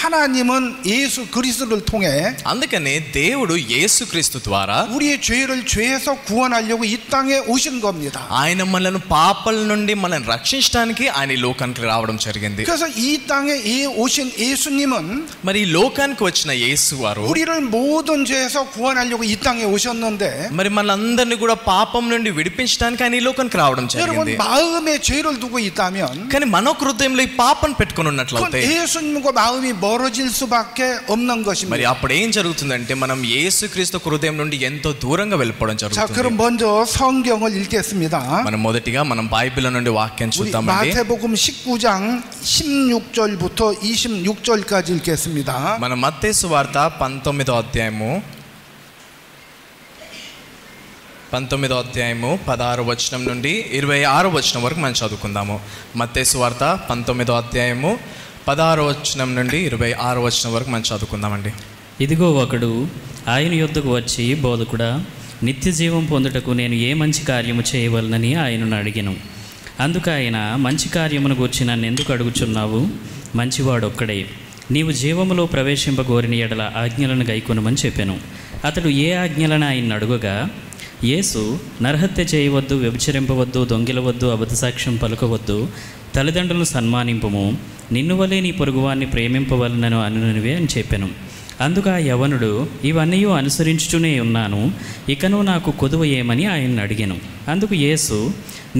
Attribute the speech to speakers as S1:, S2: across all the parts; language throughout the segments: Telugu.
S1: 하나님은 예수 그리스도를 통해
S2: అందుకనే దేవుడు యేసుక్రీస్తు ద్వారా
S1: 우리의 죄를 죄에서 구원하려고 이 땅에 오신 겁니다.
S2: ఆయన మనల్ని పాపాల నుండి మనల్ని రక్షించడానికి ఆయన ఈ లోకానికి రావడం జరిగింది.
S1: 그래서 이 땅에 오신 예수님은
S2: మరి ఈ లోకానికి వచ్చిన యేసు వారు
S1: 우리를 모든 죄에서 구원하려고 이 땅에 오셨는데
S2: మరి మనందరిని కూడా పాపం నుండి విడిపించడానికి ఆయన ఈ లోకానికి రావడం జరిగింది.
S1: 여러분 마음에 죄를 두고 있다면
S2: కానీ మన హృదయంలో ఈ పాపం పెట్టుకొని ఉన్నట్లయితే
S1: 예수님과 마음이 멀어질 수밖에 없는 것입니다.
S2: మరి అప్పుడు ఏం జరుగుతుందంటే మనం యేసుక్రీస్తు హృదయం నుండి ఎంతో దూరంగా వెళ్ళిపోవడం
S1: 자,
S2: జరుగుతుంది.
S1: 그럼 먼저 성경을 읽겠습니다.
S2: మనం మొదటిగా మనం బైబిల్ నుండి వాక్యం
S1: 우리
S2: చూద్దామండి.
S1: 마태복음 19장 16절부터 26절까지 읽겠습니다.
S2: మన మత్తయి సువార్త 19వ అధ్యాయము 16వ వచనం నుండి 26వ వచనం వరకు మనం చదువుకుందాము. మత్తయి సువార్త 19వ అధ్యాయము 16వ వచనం నుండి 26వ వచనం వరకు మనం చదువుకుందామండి.
S3: ఇదిగో ఒకడు ఆయన యొద్దకు వచ్చి, బోధకుడా, నిత్య జీవం పొందుటకు నేను ఏ మంచి కార్యము చేయవలనని ఆయనను అడిగాను. అందుకు ఆయన, మంచి కార్యమును గూర్చి నన్ను ఎందుకు అడుగుచున్నావు? మంచివాడొక్కడే. నీవు జీవములో ప్రవేశింపగోరిన ఎడల ఆజ్ఞలను గైకొనమని చెప్పాను. అతడు ఏ ఆజ్ఞలను ఆయన అడుగగా, యేసు, నరహత్య చేయవద్దు, వ్యభిచరింపవద్దు, దొంగిలవద్దు, అబద్ధ సాక్ష్యం పలుకవద్దు, తల్లిదండ్రులను సన్మానింపము, నిన్ను వలే నీ పొరుగువాన్ని ప్రేమింపవలనను అనునవే అని చెప్పాను. అందుకు ఆ యవనుడు, ఇవన్నీ అనుసరించుతూనే ఉన్నాను, ఇకను నాకు కొదువ ఏమని ఆయన్ని అడిగాను. అందుకు యేసు,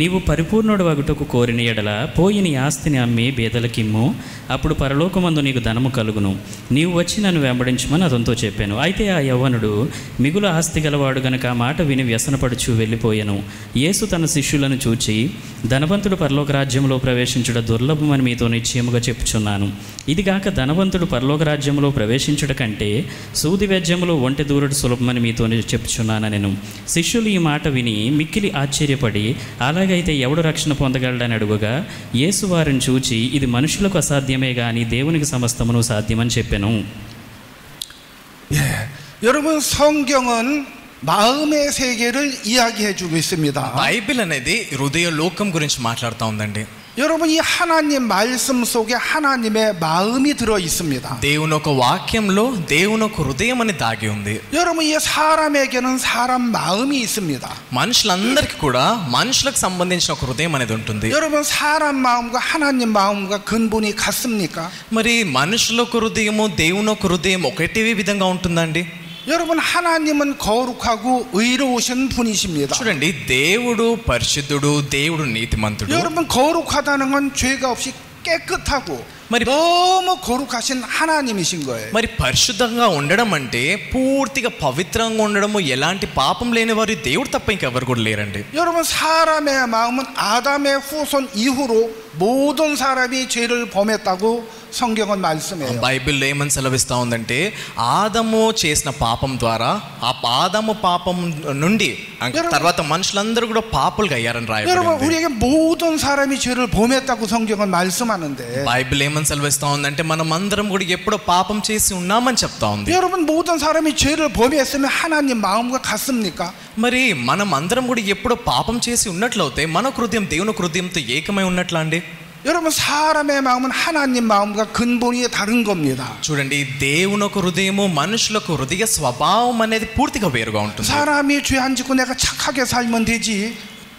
S3: నీవు పరిపూర్ణుడు వగుటకు కోరిన ఎడల పోయి నీ ఆస్తిని అమ్మి బేదలకిమ్ము, అప్పుడు పరలోకమందు నీకు ధనము కలుగును. నీవు వచ్చి నన్ను వెంబడించమని అతనితో చెప్పాను. అయితే ఆ యవ్వనుడు మిగులు ఆస్తి గలవాడు గనుక ఆ మాట విని వ్యసనపడుచు వెళ్ళిపోయాను. యేసు తన శిష్యులను చూచి, ధనవంతుడు పరలోక రాజ్యంలో ప్రవేశించుట దుర్లభమని మీతో నిశ్చయముగా చెప్పుచున్నాను. ఇదిగాక ధనవంతుడు పరలోక రాజ్యంలో ప్రవేశించుట కంటే సూది వెజ్జములో ఒంటె దూరడు సులభమని మీతో చెప్పుచున్నాను నేను. శిష్యులు ఈ మాట విని మిక్కిలి ఆశ్చర్యపడి, అలాగైతే ఎవడు రక్షణ పొందగలడని అడుగుగా, యేసు వారిని చూచి, ఇది మనుషులకు అసాధ్యమే గాని దేవునికి సమస్తమును సాధ్యమని చెప్పాను.
S1: 여러분 성경은 마음의 세계를 이야기해 주고 있습니다.
S2: బైబిల్ అనేది హృదయ లోకం గురించి మాట్లాడుతూ ఉందండి.
S1: 여러분 이 하나님 말씀 속에 하나님의 마음이 들어 있습니다.
S2: దేవుని ఒక వాక్యంలో దేవుని ఒక హృదయం అని దాగి ఉంది.
S1: 여러분 이 사람에게는 사람 마음이 있습니다.
S2: మనుషులందరికీ కూడా మనుషులకు సంబంధించిన ఒక హృదయం అనేది ఉంటుంది.
S1: 여러분 사람 마음과 하나님 마음과 근본이 같습니까?
S2: మరి మనుషుల ఒక హృదయము దేవుని ఒక హృదయం ఒకటే విధంగా ఉంటుందండి.
S1: 여러분 하나님은 거룩하고 의로우신 분이십니다.
S2: చూడండి, దేవుడు పరిశుద్ధుడు, దేవుడు నీతిమంతుడు.
S1: 여러분 거룩하다는 건 죄가 없이 깨끗하고
S2: మరి
S1: 너무 거룩하신 하나님이신 거예요.
S2: మరి పరిశుద్ధంగా ఉండడం అంటే పూర్తిగా పవిత్రంగా ఉండడము, ఎలాంటి పాపం లేని వారు దేవుడు తప్ప ఇంకెవరు కూడా లేరండి.
S1: 여러분 사람의 마음은 아담의 후손 이후로 모든 사람이 죄를 범했다고 성경은 말씀해요.
S2: బైబిల్లో ఏమని సెలవిస్తా ఉందంటే, ఆదము చేసిన పాపం ద్వారా ఆ ఆదము పాపం నుండి తర్వాత మనుషులందరూ కూడా పాపులుగా అయ్యారని రాయబడింది.
S1: 여러분 우리에게 모든 사람이 죄를 범했다고 성경은 말씀하는데,
S2: బైబిల్ ఏమని సెలవిస్తా ఉందంటే మనం అందరం కూడా ఎప్పుడో పాపం చేసి ఉన్నామని చెప్తా ఉంది.
S1: 여러분 모든 사람이 죄를 범했으면 하나님 마음과 같습니까?
S2: మరి మనం అందరం కూడా ఎప్పుడో పాపం చేసి ఉన్నట్లయితే మన హృదయం దేవుని హృదయంతో ఏకమై ఉన్నట్లా అండి.
S1: 여러분 사람의 마음은 하나님 마음과 근본이 다른 겁니다.
S2: చూడండి, దేవుని ఒక హృదయము మనుషులకు హృదయ స్వభావం అనేది పూర్తిగా వేరుగా ఉంటుంది.
S1: 사람이 죄 안 짓고 내가 착하게 살면 되지,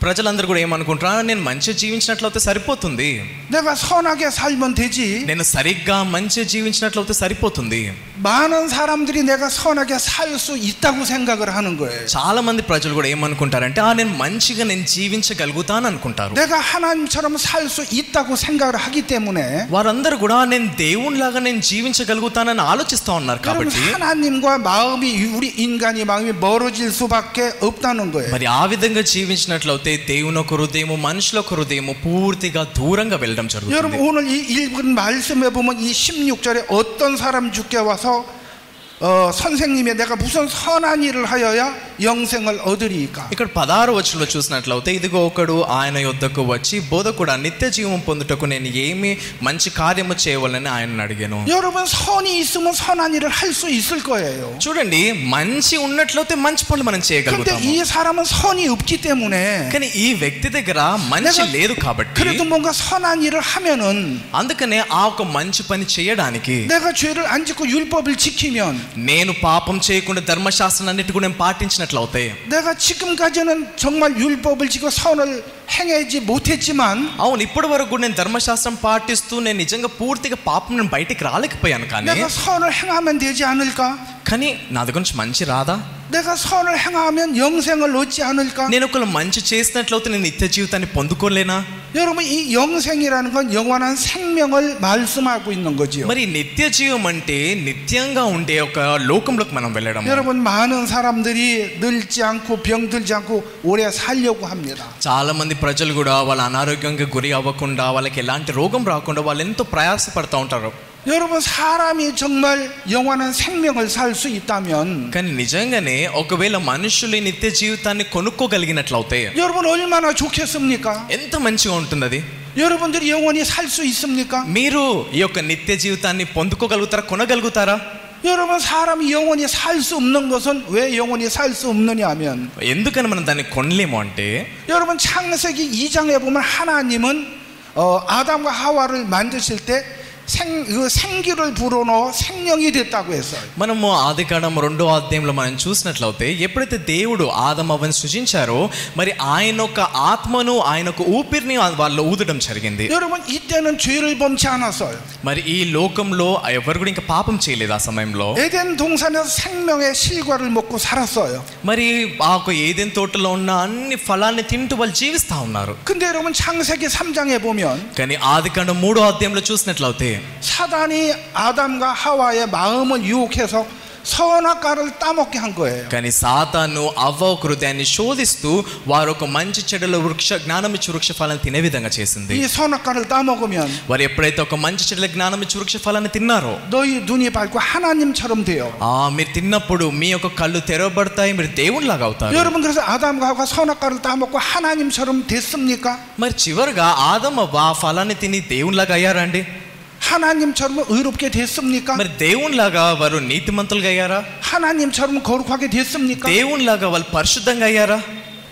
S2: ప్రజలందరూ కూడా ఏమనుకుంటారా, నేను మంచిగా జీవించినట్లయితే సరిపోతుంది,
S1: 내가 선하게 살면 되지,
S2: నేను సరిగ్గా మంచిగా జీవించినట్లయితే సరిపోతుంది.
S1: 많은 사람들이 내가 선하게 살 수 있다고 생각을 하는 거예요.
S2: చాలా మంది ప్రజలు కూడా ఏమనుకుంటారంటే, నేను మంచిగా నేను జీవించగలుగుతాను అనుకుంటారు.
S1: 내가 하나님처럼 살 수 있다고 생각을 하기 때문에
S2: వారందరూ కూడా నేను దేవునిలాగా నేను జీవించగలుగుతానని ఆలోచిస్తూ ఉన్నారు. కాబట్టి
S1: 하나님과 마음이 우리 인간이 마음이 멀어질 수밖에 없다는 거예요.
S2: మరి ఆ విధంగా జీవించినట్లయితే దేవుని ఒక హృదయము మనుషుల ఒక హృదయము పూర్తిగా దూరంగా వెళ్ళడం
S1: 여러분
S2: జరుగుతుంది.
S1: 오늘 이 읽은 말씀에 보면 이 16절에 어떤 사람 죽게 와서 선생님이 내가 무슨 선한 일을 하여야 영생을 얻으리까?
S2: ఇక్కడ 16వ వచనంలో చూసినట్లయితే ఇదిగో ఒకడు ఆయన యొద్దకు వచ్చి బోధకుడా నిత్య జీవం పొందుటకు నేను ఏమి మంచి కార్యము చేయవలనని ఆయనను అడిగాను.
S1: 여러분 선이 있으면 선한 일을 할 수 있을 거예요.
S2: చూడండి మంచి ఉన్నట్లయితే మంచి పనులు మనం
S1: 근데
S2: చేయగలుగుతాము.
S1: 이 사람은 선이 없기 때문에
S2: కానీ ఈ వ్యక్తి దగ్గర మంచి లేదు కాబట్టి
S1: 그래도 뭔가 선한 일을 하면은
S2: అందుకనే ఆ ఒక మంచి పని చేయడానికి
S1: 내가 죄를 안 짓고 율법을 지키면
S2: నేను పాపం చేయకుండా ధర్మశాస్త్రం అన్నిటి కూడా నేను పాటించినట్లయితే
S1: 내가 지금까지는 정말 율법을 지키고 선을 행하지 못했지만
S2: అవును ఇప్పటి వరకు కూడా నేను ధర్మశాస్త్రం పాటిస్తూ నేను నిజంగా పూర్తిగా పాపం నేను బయటికి రాలేకపోయాను. కానీ
S1: 내가 선을 행하면 되지 않을까?
S2: కానీ నా దగ్గర నుంచి మంచి రాదా?
S1: 내가 선을 행하면 영생을 얻지 않을까?
S2: నేను ఒకవేళ మంచి చేసినట్లయితే నేను నిత్య జీవితాన్ని పొందుకోలేనా?
S1: 여러분 이 영생이라는 건 영원한 생명을 말씀하고 있는 거지요.
S2: మరి నిత్య జీవం అంటే నిత్యంగా ఉండే ఒక లోకంలోకి మనం వెళ్ళడం.
S1: 여러분 많은 사람들이 늙지 않고 병들지 않고 오래 살려고 합니다.
S2: చాలా మంది ప్రజలు కూడా వాళ్ళ అనారోగ్యంగా గురి అవ్వకుండా వాళ్ళకి ఎలాంటి రోగం రాకుండా వాళ్ళు ఎంతో ప్రయాసపడుతూ ఉంటారు.
S1: 여러분 사람이 정말 영원한 생명을 살 수 있다면
S2: కానీ నిజంగానే ఒకవేళ మనుషులు నిత్య జీవితాన్ని కొనుక్కోగలిగినట్లయితే
S1: 여러분 얼마나 좋겠습니까?
S2: ఎంత మంచిగా ఉంటుంది అది.
S1: 여러분들이 영원히 살 수 있습니까?
S2: మీరు ఈ యొక్క నిత్య జీవితాన్ని పొందుకోగలుగుతారా, కొనగలుగుతారా?
S1: 여러분 사람이 영원히 살 수 없는 것은 왜 영원히 살 수 없느냐 하면
S2: ఎందుకని మనం దాన్ని కొనలేము అంటే
S1: 여러분 창세기 2장에 보면 하나님은 아담과 하와를 만드실 때 생기를 불어넣어 생명이 됐다고 했어요.
S2: మనము ఆదికాండం 2వ అధ్యాయంలో మనం చూసినట్లయితే ఎప్పుడైతే దేవుడు ఆదమ అవ్వను సృజించారో మరి ఆయన యొక్క ఆత్మను ఆయన యొక్క ఊపిరిని వాళ్ళు ఊదడం జరిగింది.
S1: 여러분 이때는 죄를 범치 않았어요.
S2: మరి ఈ లోకంలో ఎవరు కూడా ఇంకా పాపం చేయలేదు ఆ సమయంలో.
S1: 에덴 동산에서 생명의 실과를 먹고 살았어요.
S2: మరి ఆ యొక్క ఏదెన్ తోటలో ఉన్న అన్ని ఫలాన్ని తింటూ వాళ్ళు జీవిస్తా ఉన్నారు.
S1: 근데 여러분 창세기 3장에 보면
S2: కానీ ఆదికాండం 3వ అధ్యాయంలో చూసినట్లయితే
S1: 사단이 아담과 하와의 마음을 유혹해서 선악과를 따먹게 한 거예요.
S2: కానీ సాతాను అవ్వ హృదయాన్ని శోధిస్తూ వారు ఒక మంచి చెడుల జ్ఞానమిచ్చు వృక్ష ఫలాన్ని తినే విధంగా చేసింది.
S1: 이 선악과를 따먹으면
S2: వారు ఎప్పుడైతే ఒక మంచి చెడుల జ్ఞానమిచ్చు వృక్ష ఫలాన్ని తిన్నారో
S1: 너희 눈이 밝고 하나님처럼 돼요.
S2: మీరు తిన్నప్పుడు మీ యొక్క కళ్ళు తెరవబడతాయి, మీరు దేవునిలాగా అవుతారు.
S1: 여러분 그래서 아담과 하와가 선악과를 따먹고 하나님처럼 됐습니까?
S2: మరి చివరిగా ఆదమ ఆ ఫలాన్ని తిని దేవునిలాగా అయ్యారండి?
S1: 하나님처럼 의롭게 됐습니까?
S2: మరి దేవునిలాగా వారు నీతిమంతులుగా అయ్యారా?
S1: 하나님처럼 거룩하게 됐습니까?
S2: దేవునిలాగా వాళ్ళు పరిశుద్ధంగా అయ్యారా?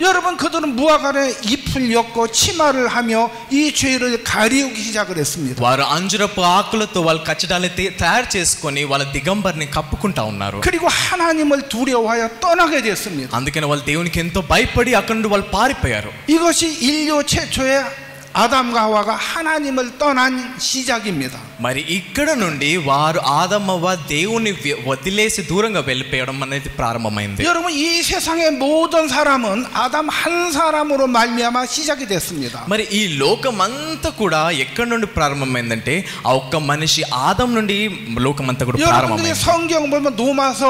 S1: 여러분 그들은 무화과에 잎을 엮고 치마를 하며 이 죄를 가리우기 시작을 했습니다.
S2: వారు అంజురపు ఆకులతో వాళ్ళ కచ్చడాన్ని తయారు చేసుకొని వాళ్ళ దిగంబర్ని కప్పుకుంటా ఉన్నారు.
S1: 그리고 하나님을 두려워하여 떠나게 됐습니다.
S2: అందుకని వాళ్ళు దేవునికి ఎంతో భయపడి అక్కడి నుండి వాళ్ళు పారిపోయారు.
S1: 이것이 인류 최초의 아담과 하와가 하나님을 떠난 시작입니다.
S2: మరి ఇక్కడ నుండి వారు ఆదమవ్వ దేవుని వదిలేసి దూరంగా వెళ్ళిపోవడం అనేది ప్రారంభమైంది.
S1: 여러분 이 세상의 모든 사람은 아담 한 사람으로 말미암아 시작이 됐습니다.
S2: మరి ఈ లోకం అంతా కూడా ఎక్కడి నుండి ప్రారంభమైందంటే ఆ ఒక్క మనిషి ఆదం నుండి లోకం అంతా కూడా ప్రారంభమైంది.
S1: 여러분들이 성경 보면 로마서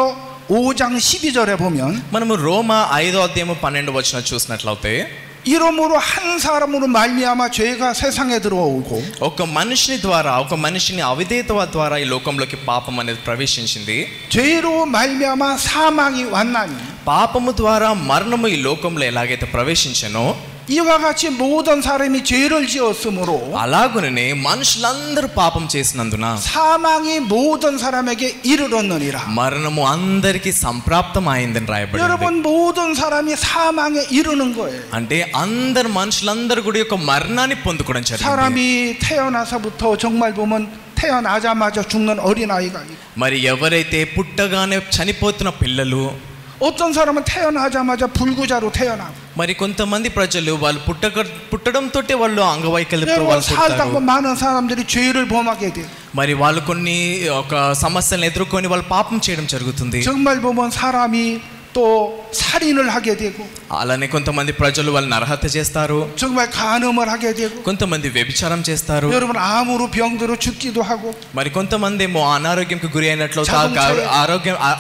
S1: 5장 12절에 보면
S2: మనము రోమా 5వ అధ్యాయము 12వ వచనం చూసినట్లయితే
S1: 이러므로 한 사람으로 말미암아 죄가 세상에 들어오고
S2: ఒక మనిషిని ద్వారా ఒక మనిషిని అవిధేయత ద్వారా ఈ లోకంలోకి పాపం అనేది ప్రవేశించింది.
S1: 죄로 말미암아 사망이 왔나니
S2: పాపము ద్వారా మరణము ఈ లోకంలో ఎలాగైతే ప్రవేశించెనో
S1: 이와 같이 모든 사람이 죄를 지었으므로
S2: అలాగుననే మనుషులందరూ పాపం చేసినందున
S1: 사망이 모든 사람에게 이르렀느니라.
S2: మరణము అందరికీ సంప్రాప్తం అయిందని రాయబడింది.
S1: 여러분 모든 사람이 사망에 이르는 거예요.
S2: అంటే అందరు మనుషులందరూ కూడా యొక్క మరణాన్ని పొందుకోవడం జరిగింది.
S1: 사람이 태어나서부터 정말 보면 태어나자마자 죽는 어린아이가
S2: మరి ఎవరైతే పుట్టగానే చనిపోతున్న పిల్లలు,
S1: 어떤 사람은 태어나자마자 불구자로 태어나고
S2: మరి కొంతమంది ప్రజలు వాళ్ళు పుట్టడంతో వాళ్ళు అంగవైకల్యంతో
S1: 여러분
S2: వాళ్ళు
S1: 살다
S2: పుడతారు.
S1: 보면 많은 사람들이 죄를 범하게 돼요.
S2: మరి వాళ్ళు కొన్ని ఒక సమస్యలను ఎదుర్కొని వాళ్ళు పాపం చేయడం జరుగుతుంది.
S1: 정말 보면 사람이 또 살인을 하게 되고
S2: అలానే కొంతమంది ప్రజలు వాళ్ళు నరహత్య చేస్తారు,
S1: 정말 간음을 하게 되고
S2: కొంతమంది వ్యభిచారం చేస్తారు,
S1: 여러분 암으로 병들어 죽기도 하고
S2: మరి కొంతమంది ఏమో అనారోగ్యంకి గురి అయినట్లు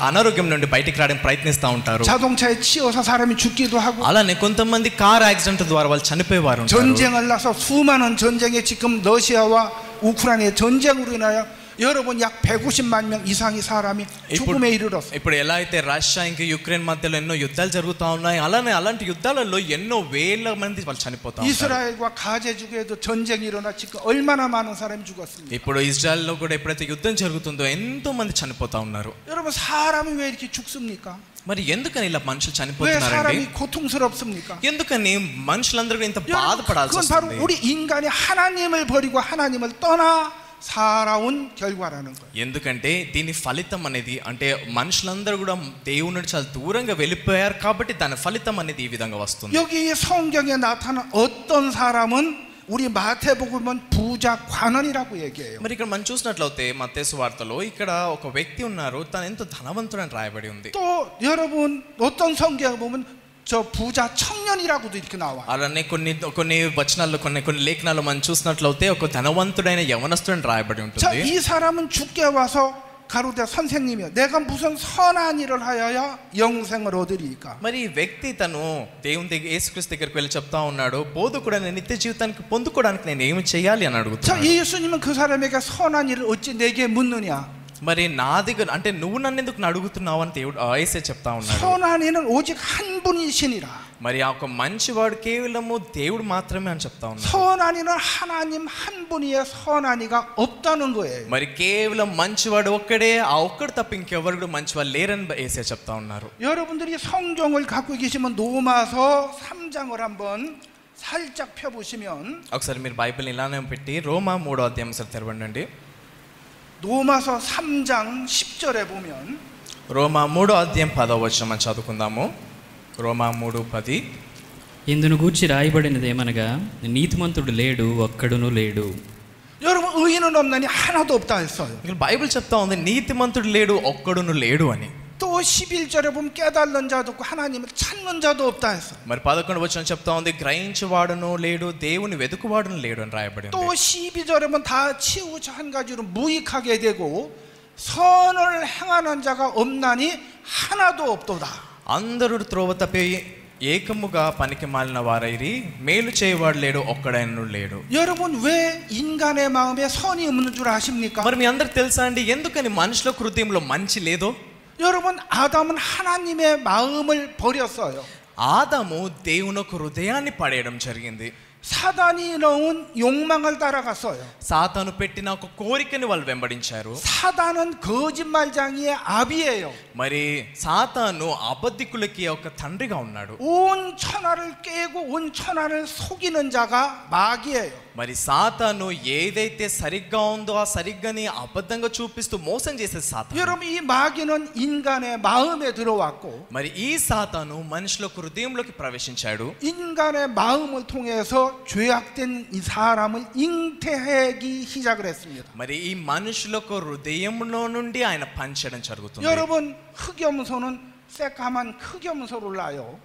S2: అనారోగ్యం నుండి బయటికి రావడానికి ప్రయత్నిస్తూ ఉంటారు.
S1: 자동차에 치여서 사람이 죽기도 하고
S2: అలానే కొంతమంది కార్ యాక్సిడెంట్ ద్వారా వాళ్ళు చనిపోయేవారు.
S1: 전쟁을 나서 수많은 전쟁에 지금 러시아와 우크라이나의 전쟁으로 인하여 여러분 약 150만 명 이상의 사람이 죽음에 이르렀어요.
S2: ఇప్పుడు ఎలా అయితే రష్యా ఇంకా యుక్రెయిన్ మధ్యలో ఎన్నో యుద్ధాలు జరుగుతూ ఉన్నాయి, అలానే అలాంటి యుద్ధాలలో ఎన్నో వేల మంది వాళ్ళు చనిపోతా ఉన్నారు.
S1: 이스라엘과 가제주에도 전쟁이 일어나 지금 얼마나 많은 사람이 죽었습니까?
S2: ఇప్పుడు ఇజ్రాయెల్లో కూడా ఎప్పుడైతే యుద్ధం జరుగుతుందో ఎంతో మంది చనిపోతా ఉన్నారు.
S1: 여러분 사람이 왜 이렇게 죽습니까?
S2: మరి ఎందుకని ఇలా మనుషులు
S1: 왜
S2: చనిపోతున్నారండి?
S1: 사람이 고통스럽습니까?
S2: ఎందుకని మనుషులందరూ ఇంత బాధపడాల్సి
S1: 그건 바로
S2: వస్తుంది?
S1: 우리 인간이 하나님을 버리고 하나님을 떠나 살아온 결과라는 거예요.
S2: ఎందుకంటే దీని ఫలితం అనేది అంటే మనుషులందరూ కూడా దేవుని నుండి చాలా దూరంగా వెళ్ళిపోయారు కాబట్టి దాని ఫలితం అనేది ఈ విధంగా వస్తుంది.
S1: 여기 성경에 나타난 어떤 사람은 우리 마태복음은 부자 관원이라고 얘기해요.
S2: మరి ఇక్కడ మనం చూసినట్లయితే మత్తయి సువార్తలో ఇక్కడ ఒక వ్యక్తి ఉన్నారు, తను ఎంతో ధనవంతుడని రాయబడి ఉంది.
S1: 또 여러분 어떤 성경에 보면 저 부자 청년이라고도 이렇게 나와요.
S2: అలానే కొన్ని వచనాల్లో కొన్ని లేఖనాలు మనం చూసినట్లయితే ఒక ధనవంతుడైన యవనస్తుడని రాయబడి
S1: 자,
S2: ఉంటుంది.
S1: 이 사람은 죽게 와서 가로되 선생님이요, 내가 무슨 선한 일을 하여야 영생을 얻으리까?
S2: మరి ఈ వ్యక్తి తను దేవుని దగ్గర యేసుక్రీస్తు దగ్గరికి వెళ్ళి చెప్తా ఉన్నాడు, బోధకుడైన నిత్య జీవితానికి పొందుకోవడానికి నేను ఏమి చేయాలి అని
S1: 자,
S2: అడుగుతున్నాడు.
S1: 예수님은 그 사람에게 선한 일을 어찌 내게 묻느냐?
S2: మరి నా దగ్గర అంటే నువ్వు నన్ను ఎందుకు అడుగుతున్నావు అని దేవుడు యేసే చెప్తా ఉన్నాడు.
S1: 선한 이는 오직 한 분이시니라.
S2: మరి ఆ ఒక మంచివాడు కేవలము దేవుడు మాత్రమే అని చెప్తా ఉన్నాడు.
S1: 선한 이는 하나님 한 분이에 선한 이가 없다는 거예요.
S2: మరి కేవలం మంచివాడు ఒక్కడే, ఆ ఒక్కడు తప్ప ఇంకెవరు కూడా మంచివాడు లేరని యేసే చెప్తా ఉన్నారు.
S1: 여러분들이 성경을 갖고 계시면 로마서 3장을 한번 살짝 펴보시면,
S2: ఒకసారి మీరు బైబిల్ ఇలానే పెట్టి రోమా 3వ అధ్యాయం ఒకసారి తెరవండి.
S1: 로마서 3장 10절에 보면
S2: రోమా 3వ అధ్యాయం 10వ వచనం మనం చదువుకుందాము. రోమా 3:10.
S3: ఇందును గూర్చి రాయబడినదేమనగా నీతిమంతుడు లేడు, ఒక్కడును లేడు.
S1: 여러분 의인은 없나니 하나도 없다 했어요.
S2: ఇక్కడ బైబిల్ చెప్తా ఉంది నీతిమంతుడు లేడు, ఒక్కడును లేడు అని.
S1: 또 11절에 보면 깨달는 자도 없고 하나님을 찾는 자도 없다 했어요.
S2: మరి 11వ వచనం చెప్తా ఉంది గ్రహించువాడును లేడు, దేవుని వెతుకువాడును లేడు అని రాయబడి
S1: 또
S2: ఉంది.
S1: 12절에 보면 다 치우쳐 한 가지로 무익하게 되고 선을 행하는 자가 없나니 하나도 없도다.
S2: అందరూ త్రోవ తప్పి ఏకముగా పనికి మాలిన వారైరి, మేలు చేయవాడు లేడు, ఒక్కడైనను లేడు.
S1: 여러분 왜 인간의 마음에 선이 없는 줄 아십니까?
S2: మరి మీ అందరికి తెలుసా అండి ఎందుకని మనుషుల హృదయంలో మంచి లేదో?
S1: 여러분 아담은 하나님의 마음을 버렸어요.
S2: ఆదాము దేవుని యొక్క హృదయాన్ని పడేయడం జరిగింది.
S1: 사단이 넣은 욕망을 따라갔어요.
S2: సాతాను పెట్టిన ఒక కోరికని వాళ్ళు వెంబడించారు.
S1: 사단은 거짓말장이의 아비예요.
S2: మరి సాతాను అబద్ధికులకి ఒక తండ్రిగా ఉన్నాడు.
S1: 온 천하를 깨고 온 천하를 속이는 자가 마귀예요.
S2: మరి సాతాను ఏదైతే సరిగ్గా ఉందో ఆ సరిగ్గాని అబద్ధంగా చూపిస్తూ మోసం చేసేది సాతాను.
S1: 여러분 이 마귀는 인간의 마음에 들어왔고
S2: మరి ఈ సాతాను మనుషుల హృదయంలోకి ప్రవేశించాడు.
S1: 인간의 마음을 통해서 죄악된 이 사람을 잉태하기 시작을 했습니다.
S2: మరి ఈ మనుషుల హృదయంలో నుండి ఆయన పంచడం జరుగుతుంది.
S1: 여러분 흑염소는 새까만 흑염소를 낳아요.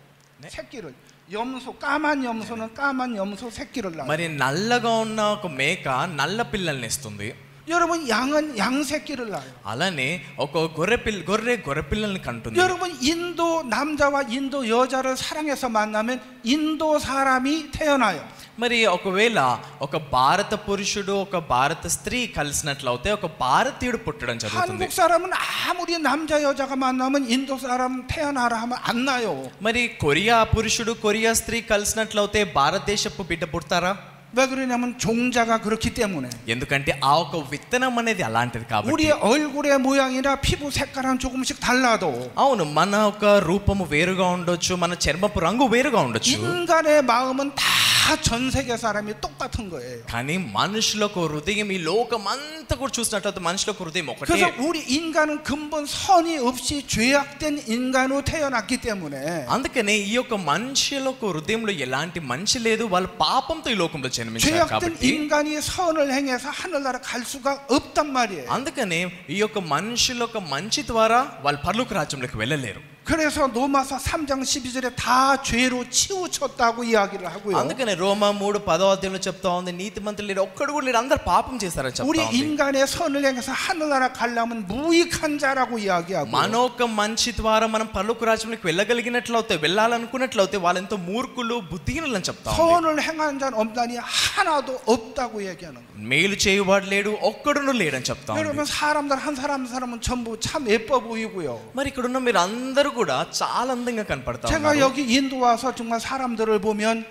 S1: 새끼를. 염소, 까만 염소는 까만 염소 새끼를 낳아요.
S2: మరి నల్లగా ఉన్న ఒక మేక నల్ల పిల్లల్ని ఇస్తుంది.
S1: 여러분 양은 양 새끼를 낳아요.
S2: అలానే ఒక గొర్రె పిల్లల్ని కంటుంది.
S1: 여러분 인도 남자와 인도 여자를 사랑해서 만나면 인도 사람이 태어나요.
S2: మరి ఒకవేళ ఒక భారత పురుషుడు ఒక భారత స్త్రీ కలిసినట్లయితే ఒక భారతీయుడు పుట్టడం జరుగుతుంది.
S1: 한국 사람은 아무리 남자 여자가 만나면 인도 사람 태어나라 하면 안 나요.
S2: మరి కొరియా పురుషుడు కొరియా స్త్రీ కలిసినట్లయితే భారతదేశపు బిడ్డ పుడతారా?
S1: 왜 그러냐면 종자가 그렇기 때문에.
S2: ఎందుకంటే ఆ ఒక విత్తనం అనేది అలాంటిది కాబట్టి.
S1: 우리의 얼굴의 모양이나 피부 색깔은 조금씩 달라도
S2: అవును మన ఒక రూపము వేరుగా ఉండొచ్చు, మన చర్మపు రంగు వేరుగా ఉండొచ్చు.
S1: 인간의 마음은 다 전 세계 사람이 똑같은 거예요.
S2: కానీ మనుషులకు హృదయం ఈ లోకం అంతా కూడా చూసినట్లయితే మనుషులకు హృదయం ఒకటే.
S1: 그래서 우리 인간은 근본 선이 없이 죄악된 인간으로 태어났기 때문에
S2: అందుకనే ఈ యొక్క మనుషులకు హృదయంలో ఎలాంటి మంచి లేదు, వాళ్ళ పాపంతో ఈ లోకంలో జన్మించారు
S1: 죄악된
S2: కాబట్టి.
S1: 인간이 선을 행해서 하늘나라 갈 수가 없단 말이에요.
S2: అందుకనే ఈ యొక్క మనుషుల యొక్క మంచి ద్వారా వాళ్ళు పరలోక రాజ్యంలోకి వెళ్ళలేరు.
S1: 그래서 로마서 3장 12절에 다 죄로 치우쳤다고 이야기를 하고요.
S2: అందుకనే రోమా 3:10వ అధ్యాయంలో చెప్తా ఉంది నీతిమంతులు లేరు ఒక్కడు కూడా లేరు అందరూ పాపం చేశారని చెప్తా
S1: 우리
S2: ఉంది.
S1: 인간의 선을 행해서 하늘나라 가려면 무익한 자라고 이야기하고
S2: మన ఒక మంచి ద్వారా మనం పరలోక రాజ్యంలోకి వెళ్ళగలిగినట్లయితే వెళ్ళాలనుకున్నట్లయితే వాళ్ళెంతో మూర్ఖులు బుద్ధిహీనులని చెప్తా ఉంది.
S1: 선을 행한 자는 없다니 하나도 없다고 얘기하는 거예요.
S2: మేలు చేయువాడు లేడు ఒక్కడును లేడని చెప్తా ఉంది.
S1: 여러분 사람들 한 사람은 전부 참 예뻐 보이고요.
S2: మరి ఇక్కడ ఉన్న మీరు అందరూ కూడా చాలా అందంగా కనపడతా
S1: 제가
S2: ఉన్నారు.
S1: 여기 인도 와서 정말 사람들을 보면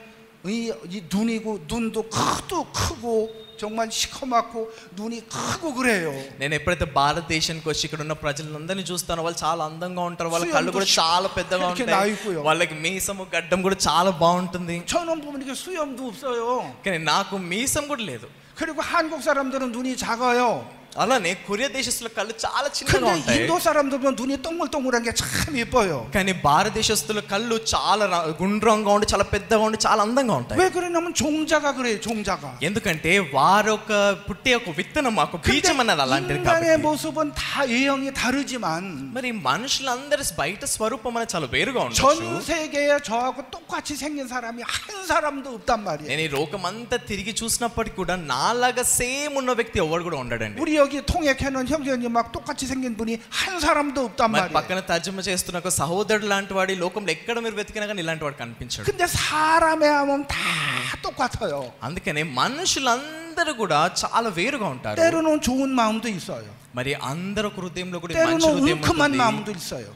S1: 이 눈도 크고 정말 시커멓고 눈이 크고 그래요.
S2: నేను ఎప్పుడైతే భారతదేశానికి వచ్చి ఇక్కడ ఉన్న ప్రజలందరినీ చూస్తానో వాళ్ళు చాలా అందంగా ఉంటారు. వాళ్ళ కళ్ళు కూడా చాలా పెద్దగా ఉంటాయి. వాళ్ళకి మీసము గడ్డం కూడా చాలా బాగుంటుంది.
S1: 저는 보면 이렇게 수염도 없어요.
S2: కానీ నాకు మీసం కూడా లేదు.
S1: 그리고 한국 사람들은 눈이 작아요.
S2: అలానే కొరియా దేశస్తుల కళ్ళు చాలా చిన్నగా
S1: 근데
S2: ఉంటాయి.
S1: 인도 사람들 보면 눈이 동글동글한 게 참 예뻐요.
S2: కానీ భారతదేశస్తుల కళ్ళు చాలా గుండ్రంగా ఉండి చాలా పెద్దగా ఉండి చాలా అందంగా ఉంటాయి.
S1: 왜 그러냐면 종자가 그래요. 종자가.
S2: ఎందుకంటే వారొక పుట్టే ఒక విత్తనం ఒక బీజం అన్నది అలాంటిది
S1: 인간의
S2: కాబట్టి.
S1: 모습은 다 외형이 다르지만
S2: మరి మనుషులందరి బయట స్వరూపం అనేది చాలా వేరుగా
S1: 전
S2: ఉండొచ్చు.
S1: 세계에 저하고 똑같이 생긴 사람이 한 사람도 없단 말이에요.
S2: నేను ఈ లోకం అంతా తిరిగి చూసినప్పటికీ కూడా నాలాగా సేమ్ ఉన్న వ్యక్తి ఎవరు కూడా ఉండడండి.
S1: 우리 여기 통역해놓은 형제님 막 똑같이 생긴 분이 한 사람도 없단
S2: మరి
S1: 말이에요.
S2: పక్కన తర్జుమా చేస్తున్న ఒక సహోదరుడు లాంటి వాడు ఈ లోకంలో ఎక్కడ మీరు వెతికినా కానీ ఇలాంటి వాడు కనిపించాడు.
S1: 근데 사람의 마음은 다 똑같아요.
S2: అందుకనే మనుషులందరూ కూడా చాలా వేరుగా ఉంటారు.
S1: 때로는 좋은 마음도 있어요.
S2: మరి అందరూ హృదయంలో కూడా మంచి
S1: 때로는
S2: హృదయం
S1: 웅큼한
S2: ఉంటుంది.
S1: 마음도 있어요.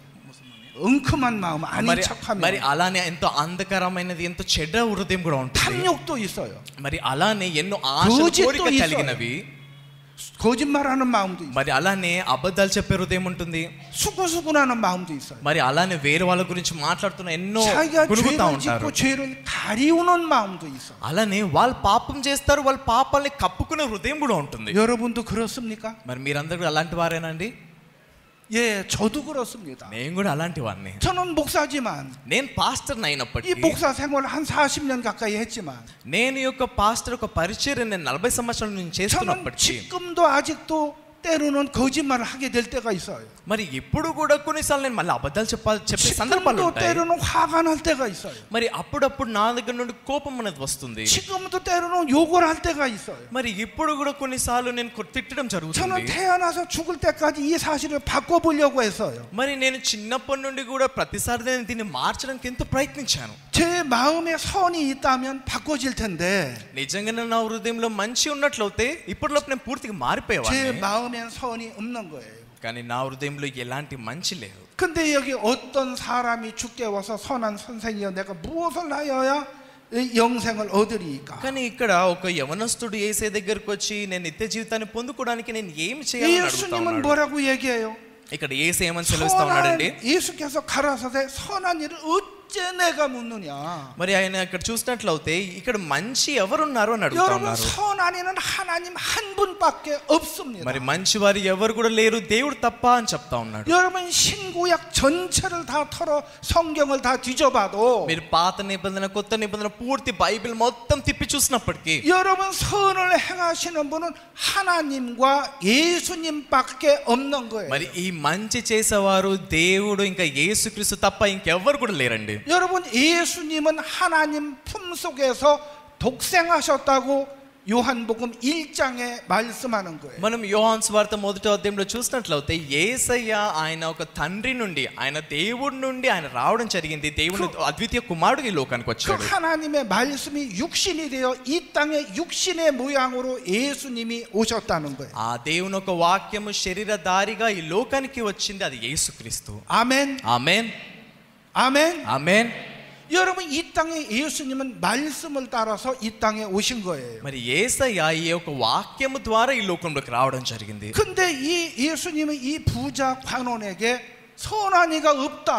S1: 웅큼한 마음 아닌
S2: మరి
S1: 척하면
S2: అలానే ఎంతో అంధకరమైనది ఎంతో చెడ్డ హృదయం కూడా ఉంటుంది.
S1: 탐욕도 있어요.
S2: మరి అలానే ఎన్నో ఆశలు
S1: 거짓도
S2: కోరిక
S1: 있어요.
S2: కలిగినవి.
S1: 거짓말하는 마음도 있어요.
S2: మరి అలానే అబద్ధాలు చెప్పే హృదయం ఉంటుంది.
S1: 수구수구하는 마음도 있어요.
S2: మరి అలానే వేరే వాళ్ళ గురించి మాట్లాడుతున్న ఎన్నో
S1: 자기가
S2: గురుగుతా
S1: 죄를
S2: ఉంటారు.
S1: 짓고 죄를 가리우는 마음도 있어요.
S2: అలానే వాళ్ళు పాపం చేస్తారు, వాళ్ళ పాపాలని కప్పుకునే హృదయం కూడా ఉంటుంది.
S1: 여러분도 그렇습니까?
S2: మరి మీరందరూ అలాంటి వారేనండి?
S1: 예, 저도 그렇습니다.
S2: నేను కూడా అలాంటి వాడిని.
S1: 저는 목사지만
S2: నేను పాస్టర్
S1: 이
S2: అయినప్పటికీ
S1: 목사 생활 한 40년 가까이 했지만
S2: నేను ఈ యొక్క పాస్టర్ ఒక పరిచర్య నేను 40 సంవత్సరాల నుంచి
S1: 저는
S2: చేస్తున్నప్పటికీ
S1: 지금도 아직도 때로는 거짓말을 하게 될 때가 있어요.
S2: మరి ఇప్పుడు కూడా కొన్నిసార్లు నేను మళ్ళీ అబద్ధాలు చెప్పే సందర్భాలు
S1: 지금도
S2: ఉంటాయి.
S1: 때로는 화가 날 때가 있어요.
S2: మరి అప్పుడప్పుడు నా దగ్గర నుండి కోపం అనేది వస్తుంది.
S1: 지금도 때로는 욕을 할 때가 있어요.
S2: మరి ఇప్పుడు కూడా కొన్నిసార్లు నేను తిట్టడం జరుగుతుంది.
S1: 저는 태어나서 죽을 때까지 이 사실을 바꿔보려고 했어요.
S2: మరి నేను చిన్నప్పటి నుండి కూడా ప్రతిసారి నేను దీన్ని మార్చడానికి ఎంతో ప్రయత్నించాను.
S1: 제 마음에 선이 있다면 바꿔질 텐데
S2: నిజంగానే నా హృదయంలో మంచి ఉన్నట్లయితే ఇప్పటిలోపు నేను పూర్తిగా
S1: 제
S2: మారిపోయేవాడిని.
S1: 마음엔 선이 없는 거예요.
S2: కానీ నా హృదయంలో ఎలాంటి మంచి లేదు.
S1: 근데 여기 어떤 사람이 죽게 와서 선한 선생이여 내가 무엇을 하여야 영생을 얻으리까?
S2: కానీ ఇక్కడ ఒక యవనస్తుడు యేసే దగ్గరికి వచ్చి నేను నిత్య జీవితాన్ని పొందుకోవడానికి నేను ఏమి చేయాలని అడుగుతా
S1: 예수님은
S2: ఉన్నాడు.
S1: 뭐라고 얘기해요?
S2: ఇక్కడ యేసు ఏమని సెలవిస్తా ఉన్నాడండి?
S1: 예수께서 가라사대 선한 일을 어째 내가 묻느냐?
S2: మరి ఆయన ఇక్కడ చూసినట్లయితే ఇక్కడ మంచి ఎవరున్నారు అని అడుగుతా
S1: 여러분
S2: ఉన్నారు.
S1: 선한 이는 하나님 한 분밖에 없습니다.
S2: మరి మంచి వారు ఎవరు కూడా లేరు, దేవుడు తప్ప అని చెప్తా ఉన్నాడు.
S1: 여러분 신구약 전체를 다 털어 성경을 다 뒤져봐도
S2: మీరు పాత నిబంధన కొత్త నిబంధన పూర్తి బైబిల్ మొత్తం తిప్పి చూసినప్పటికీ
S1: 여러분 선을 행하시는 분은 하나님과 예수님밖에 없는 거예요.
S2: మరి ఈ మంచి చేసేవారు దేవుడు ఇంకా యేసుక్రీస్తు తప్ప ఇంకెవ్వరు కూడా లేరండి.
S1: 여러분 예수님은 하나님 품속에서 독생하셨다고 요한복음 1장에 말씀하는 거예요.
S2: మనం యోహాను సువార్త 1వ అధ్యాయంలో చూసినట్లయితే యేసయ్య ఆయన ఒక తండ్రి నుండి ఆయన దేవుడి నుండి ఆయన రావడం జరిగింది. దేవుని అద్వితీయ కుమారుడు ఈ లోకానికి
S1: 그
S2: వచ్చాడు.
S1: 하나님의 말씀이 육신이 되어 이 땅에 육신의 모양으로 예수님이 오셨다는 거예요.
S2: ఆ దేవుని ఒక వాక్యము శరీరధారిగా ఈ లోకానికి వచ్చింది, అది యేసుక్రీస్తు.
S1: 아멘.
S2: ఆమేన్
S1: 아멘.
S2: ఆమేన్.
S1: 여러분 이 땅에 예수님은 말씀을 따라서 이 땅에 오신 거예요.
S2: మరి యేసయ్య ఈ యొక్క వాక్యము ద్వారా ఈ లోకంలోకి రావడం జరిగింది.
S1: 근데 이 예수님은 이 부자 관원에게 선한 이가 없다.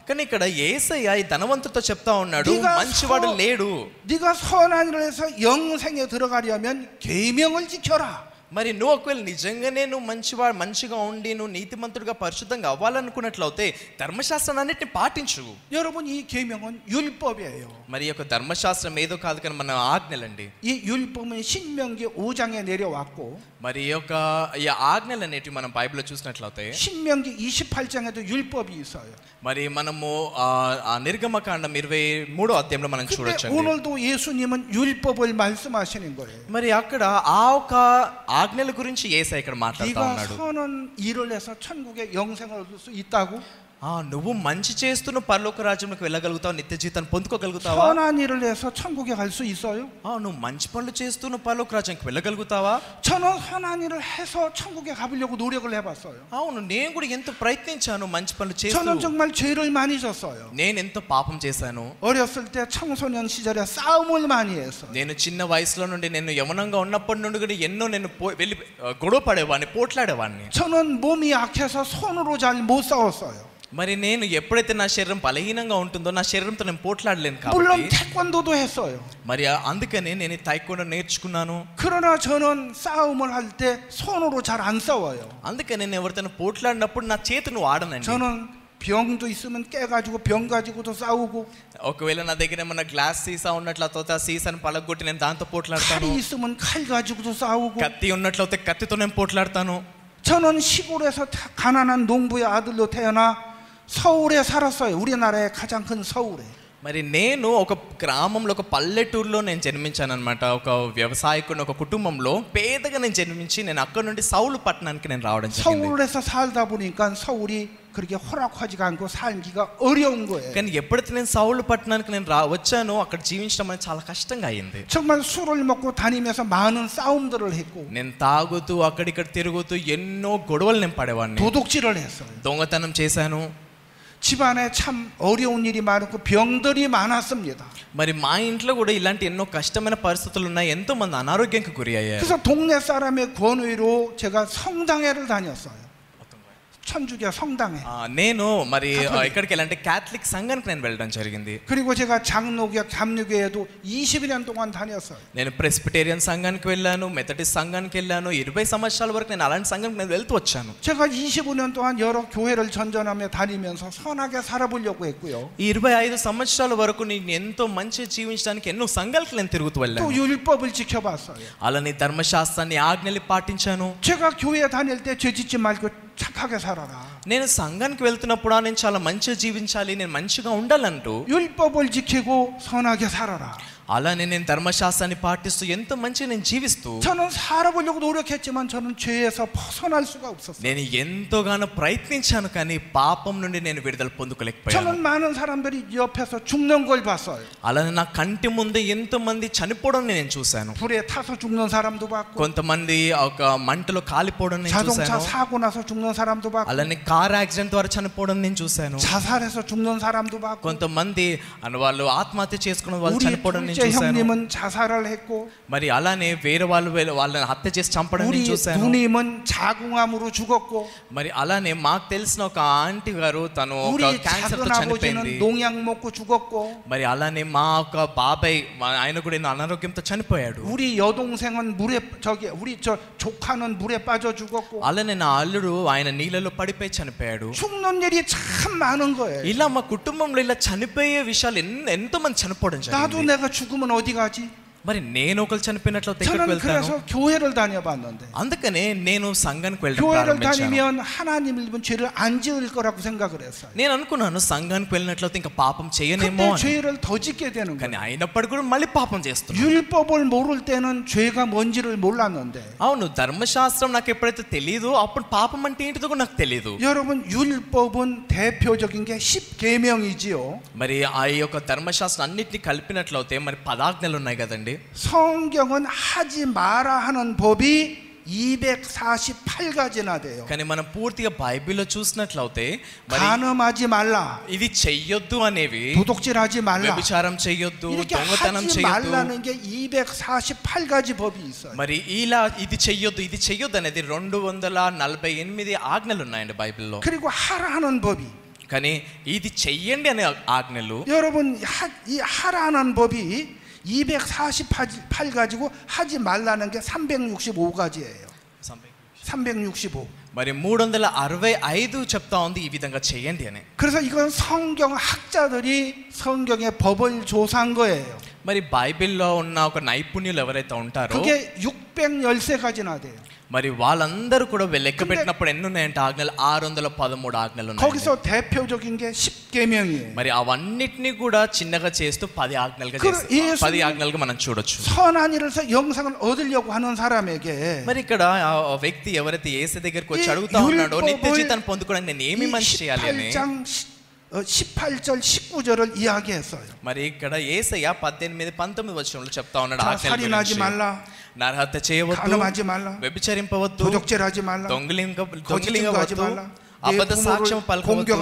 S2: కానీ ఇక్కడ యేసయ్య ఈ ధనవంతుడితో చెప్తా ఉన్నాడు, మంచివాడు లేడు.
S1: 네가 선한 일을 해서 영생에 들어가려면 계명을 지켜라.
S2: మరి నువ్వు ఒకవేళ నిజంగానే నువ్వు మంచిగా ఉండి నువ్వు నీతిమంతుడిగా పరిశుద్ధంగా అవ్వాలనుకున్నట్లయితే ధర్మశాస్త్రాన్నిటిని పాటించు.
S1: 여러분 이 계명은 율법이에요.
S2: మరి ఈ యొక్క ధర్మశాస్త్రం ఏదో కాదు కానీ మన ఆజ్ఞలండి.
S1: 이 율법은 신명기 5장에 내려왔고
S2: మరి ఈ ఆజ్ఞలు అనేటివి మనం బైబిల్లో చూసినట్లయితే
S1: 신명기 28장에도 율법이 있어요.
S2: మరి మనము నిర్గమకాండం 23వ అధ్యాయంలో మనం చూడొచ్చు.
S1: 오늘도 예수님은 율법을 말씀하시는 거예요.
S2: మరి అక్కడ ఆ ఒక ఆజ్ఞల గురించి యేసయ్య ఇక్కడ మాట్లాడుతూ ఉన్నాడు.
S1: 네가 선한 일을 해서 천국에 영생을 얻을 수 있다고?
S2: నువ్వు మంచి చేస్తూ పరలోక రాజ్యంలోకి వెళ్ళగలుగుతావు, నిత్య జీవితాన్ని పొందుకోగలుగుతావా?
S1: 선한 일을 해서 천국에 갈 수 있어요?
S2: నువ్వు మంచి పనులు చేస్తూ పరలోక రాజ్యానికి వెళ్ళగలుగుతావా?
S1: 저는 선한 일을 해서 천국에 가보려고 노력을 해봤어요.
S2: అవును, నేను కూడా ఎంతో ప్రయత్నించాను మంచి పనులు చేస్తూ.
S1: 저는 정말 죄를 많이 졌어요.
S2: నేను ఎంతో పాపం చేశాను.
S1: 어렸을 때 청소년 시절에 싸움을 많이 했어요.
S2: నేను చిన్న వయసులో నుండి నేను యవనంగా ఉన్నప్పటి నుండి కూడా ఎన్నో నేను వెళ్ళి గొడవ పడేవాడిని, పోట్లాడేవాడిని.
S1: 저는 몸이 약해서 손으로 잘 못 싸웠어요.
S2: మరి నేను ఎప్పుడైతే నా శరీరం బలహీనంగా ఉంటుందో నా శరీరంతో నేను పోట్లాడలేను
S1: 물론
S2: కాబట్టి
S1: 태권도도 했어요.
S2: మరి అందుకనే నేను taekwondo నేర్చుకున్నాను.
S1: 그러나 저는 싸움을 할 때 손으로 잘 안 싸워요.
S2: అందుకనే నేను ఎవరితో పోట్లాడినప్పుడు నా చేతిని వాడనండి.
S1: 저는 병도 있으면 깨가지고 병 가지고도 싸우고
S2: ఒకవేళ నా దగ్గర ఏమన్నా గ్లాస్ సీసా ఉన్నట్లయితే ఆ సీసాను పలగొట్టి నేను దాంతో పోట్లాడతాను.
S1: 칼이 있으면 칼 가지고도 싸우고
S2: కత్తి ఉన్నట్లయితే కత్తితో నేను పోట్లాడతాను.
S1: 저는 시골에서 가난한 농부의 아들로 태어나 서울에 살았어요. 우리나라의 가장 큰 서울에.
S2: మరి నేను ఒక గ్రామంలో ఒక పల్లెటూరులో నేను జన్మించాను అనమాట. ఒక వ్యవసాయకుని ఒక కుటుంబంలో పేదగా నేను జన్మించి నేను అక్కడ నుండి సౌలు పట్టణానికి నేను రావడం జరిగింది.
S1: 서울에서 살다 보니까 서울이 그렇게 호락하지가 않고 살기가 어려운 거예요.
S2: కానీ ఎప్పుడైతే నేను సౌలు పట్టణానికి నేను వచ్చానో అక్కడ జీవించడం అనేది చాలా కష్టంగా అయింది.
S1: 정말 술을 먹고 다니면서 많은 싸움들을 했고
S2: నేను తాగుతూ అక్కడిక్కడ తిరుగుతూ ఎన్నో గొడవలు నేను పడేవాడిని.
S1: 도둑질을 했어요.
S2: దొంగతనం చేశాను.
S1: 집안에 참 어려운 일이 많고 병들이 많았습니다.
S2: మరి మా ఇంట్లో కూడా ఇలాంటి ఎన్నో కష్టమైన పరిస్థితులు ఉన్నాయి. ఎంతో మంది అనారోగ్యానికి గురి అయ్యారు.
S1: 그래서 동네 사람의 권위로 제가 성당회를 다녔어요. 천주교 성당회.
S2: నేను మరి ఎక్కడికి వెళ్ళాలంటే క్యాథలిక్ సంఘానికి నేను వెళ్ళడం జరిగింది.
S1: 그리고 제가 장로교, 감리교회도 20년 동안 다녔어요.
S2: నేను ప్రెస్బిటేరియన్ సంఘానికి వెళ్ళాను, మెథడిస్ట్ సంఘానికి వెళ్ళాను. 20 సంవత్సరాల వరకు నేను అలాంటి సంఘానికి నేను వెళ్తూ వచ్చాను.
S1: 제가 25년 동안 여러 교회를 전전하며 다니면서 선하게 살아보려고 했고요.
S2: ఈ 25 సంవత్సరాల వరకు నేను ఎంతో మంచి జీవించడానికి ఎన్నో సంఘాలకు నేను తిరుగుతూ వెళ్ళాను.
S1: 또 율법을 지켜봤어요.
S2: అలానే ధర్మశాస్త్రాన్ని ఆజ్ఞలు పాటించాను.
S1: 제가 교회 다닐 때 죄짓지 말고 착하게 살아라.
S2: నేను సంఘానికి వెళ్తున్నప్పుడు నేను చాలా మంచిగా జీవించాలి, నేను మంచిగా ఉండాలంటూ
S1: 율법을 지키고 선하게 살아라.
S2: అలానే నేను ధర్మశాస్త్రాన్ని పాటిస్తూ ఎంతో మంచిగా నేను జీవిస్తూ
S1: 저는 살아보려고 노력했지만 저는 죄에서 벗어날 수가 없었어요.
S2: నేను ఎంతోగానో ప్రయత్నించాను కానీ పాపం నుండి నేను విడుదల పొందుకోలేకపోయాను.
S1: 저는 많은 사람들이 옆에서 죽는 걸 봤어요.
S2: అలానే నా కంటి ముందే ఎంతో మంది చనిపోవడం నేను చూశాను.
S1: 불에 타서 죽는 사람도 봤고
S2: కొంతమంది ఒక మంటలో కాలిపోవడం నేను
S1: 자동차
S2: చూశాను.
S1: 사고 나서 죽는 사람도 봤고
S2: అలానే కార్ యాక్సిడెంట్ ద్వారా చనిపోవడం నేను చూశాను.
S1: 자살해서 죽는 사람도 봤고
S2: కొంతమంది వాళ్ళు ఆత్మహత్య చేసుకున్న వాళ్ళు
S1: 우리
S2: చనిపోవడం నేను
S1: 둘째
S2: చూశాను.
S1: 형님은 자살을 했고
S2: మరి అలానే వేరే వాళ్ళని హత్య చేసి చంపడం
S1: 우리
S2: నేను చూశాను.
S1: 누님은 자궁암으로 죽었고
S2: మరి అలానే మాకు తెలిసిన ఒక ఆంటీ గారు తను
S1: 우리
S2: ఒక క్యాన్సర్ తో చనిపోయింది.
S1: 작은 아버지는 농약 먹고 죽었고
S2: మరి అలానే మా ఒక బాబాయ్ ఆయన కూడా అనారోగ్యంతో చనిపోయాడు.
S1: 우리 여동생은 우리 저 조카는 물에 빠져 죽었고
S2: అలానే నా అల్లుడు ఆయన నీళ్ళలో పడిపోయి చనిపోయాడు.
S1: 죽는 일이 참 많은 거예요.
S2: ఇలా మా కుటుంబంలో ఇలా చనిపోయే విషయాలు ఎంతో మంది చనిపోవడం
S1: 나도
S2: జరిగింది.
S1: 내가 죽으면 어디 가지?
S2: మరి నేను ఒకరు చనిపోయినట్లయితే ఎక్కడికి
S1: 저는
S2: వెళ్తాను?
S1: 그래서 교회를 다녀봤는데
S2: అందుకనే నేను సంఘానికి వెళ్ళడం
S1: 교회를
S2: ప్రారంభించాను.
S1: 다니면 하나님 일본 죄를 안 지을 거라고 생각을 했어요.
S2: నేను అనుకున్నాను సంఘానికి వెళ్ళినట్లయితే ఇంకా పాపం చేయనేమో
S1: 근데
S2: అని.
S1: 죄를 더 짓게 되는
S2: కానీ
S1: 거예요.
S2: అయినప్పటికీ కూడా మళ్ళీ పాపం చేస్తున్నాను.
S1: 율법을 모를 때는 죄가 뭔지를 몰랐는데
S2: అవును, ధర్మశాస్త్రం నాకు ఎప్పుడైతే తెలియదు అప్పుడు పాపం అంటే ఏంటిదో కూడా నాకు తెలియదు.
S1: 여러분 율법은 대표적인 게 10계명이지요.
S2: మరి ఆ యొక్క ధర్మశాస్త్రం అన్నిటిని కలిపినట్లయితే మరి 10 ఆజ్ఞలు ఉన్నాయి కదండి.
S1: 성경은 하지 마라 하는 법이 248가지나 돼요.
S2: కానీ మనం పూర్తిగా బైబిల్లో చూసినట్లయితే మరి
S1: 간음하지 말라,
S2: ఇది చెయ్యొద్దు అనేవి,
S1: 도둑질하지 말라,
S2: వ్యభిచారం చెయ్యొద్దు,
S1: 이렇게
S2: దొంగతనం
S1: 하지
S2: చెయ్యొద్దు,
S1: 말라는 게 248가지 법이 있어요.
S2: మరి ఇలా ఇది చెయ్యొద్దు అనేది 248 ఆజ్ఞలు ఉన్నాయండి బైబిల్లో.
S1: 그리고 하라 하는 법이
S2: కానీ ఇది చెయ్యండి అనే ఆజ్ఞలు
S1: 여러분 이 하라는 법이 248가지고 하지 말라는 게 365가지예요. 365.
S2: మరి 365 చెప్తా ఉంది ఈ విధంగా చేయండి అని.
S1: 그래서 이건 성경 학자들이 성경의 법을 조사한 거예요.
S2: మరి బైబిల్లో ఉన్న ఒక నైపుణ్యులు ఎవరైతే ఉంటారో
S1: 그게 613가지나 돼요.
S2: మరి వాళ్ళందరూ కూడా లెక్క పెట్టినప్పుడు ఎన్ని ఉన్నాయంటే ఆజ్ఞలు 613 ఆజ్ఞలు ఉన్నాయి.
S1: 거기서 대표적인 게 10계명이에요.
S2: మరి అవన్నిటిని కూడా చిన్నగా చేస్తూ 10 ఆజ్ఞలుగా చేస్తారు. 10 ఆజ్ఞలుగా మనం చూడొచ్చు.
S1: 선한 일을 해서 영상을 얻으려고 하는 사람에게
S2: మరి ఇక్కడ ఆ వ్యక్తి ఎవరైతే యేసు దగ్గరికి వచ్చి అడుగుతా ఉన్నాడో నిత్య జీవితాన్ని పొందుకోవడానికి నేను ఏమి మంచి చేయాలి అని
S1: 18절 19절을 이야기했어요.
S2: మరి ఇక్కడ యేసయ్య 18 19 వచనంలో చెప్తా ఉన్నాడు ఆజ్ఞల
S1: 살인하지
S2: గురించి.
S1: 말라,
S2: నరహత్య చేయవద్దు,
S1: 간음하지 말라,
S2: వ్యభిచరింపవద్దు,
S1: 도적질하지 말라,
S2: దొంగిలింగవద్దు, అబద్ధ సాక్ష్యం పలకవద్దు,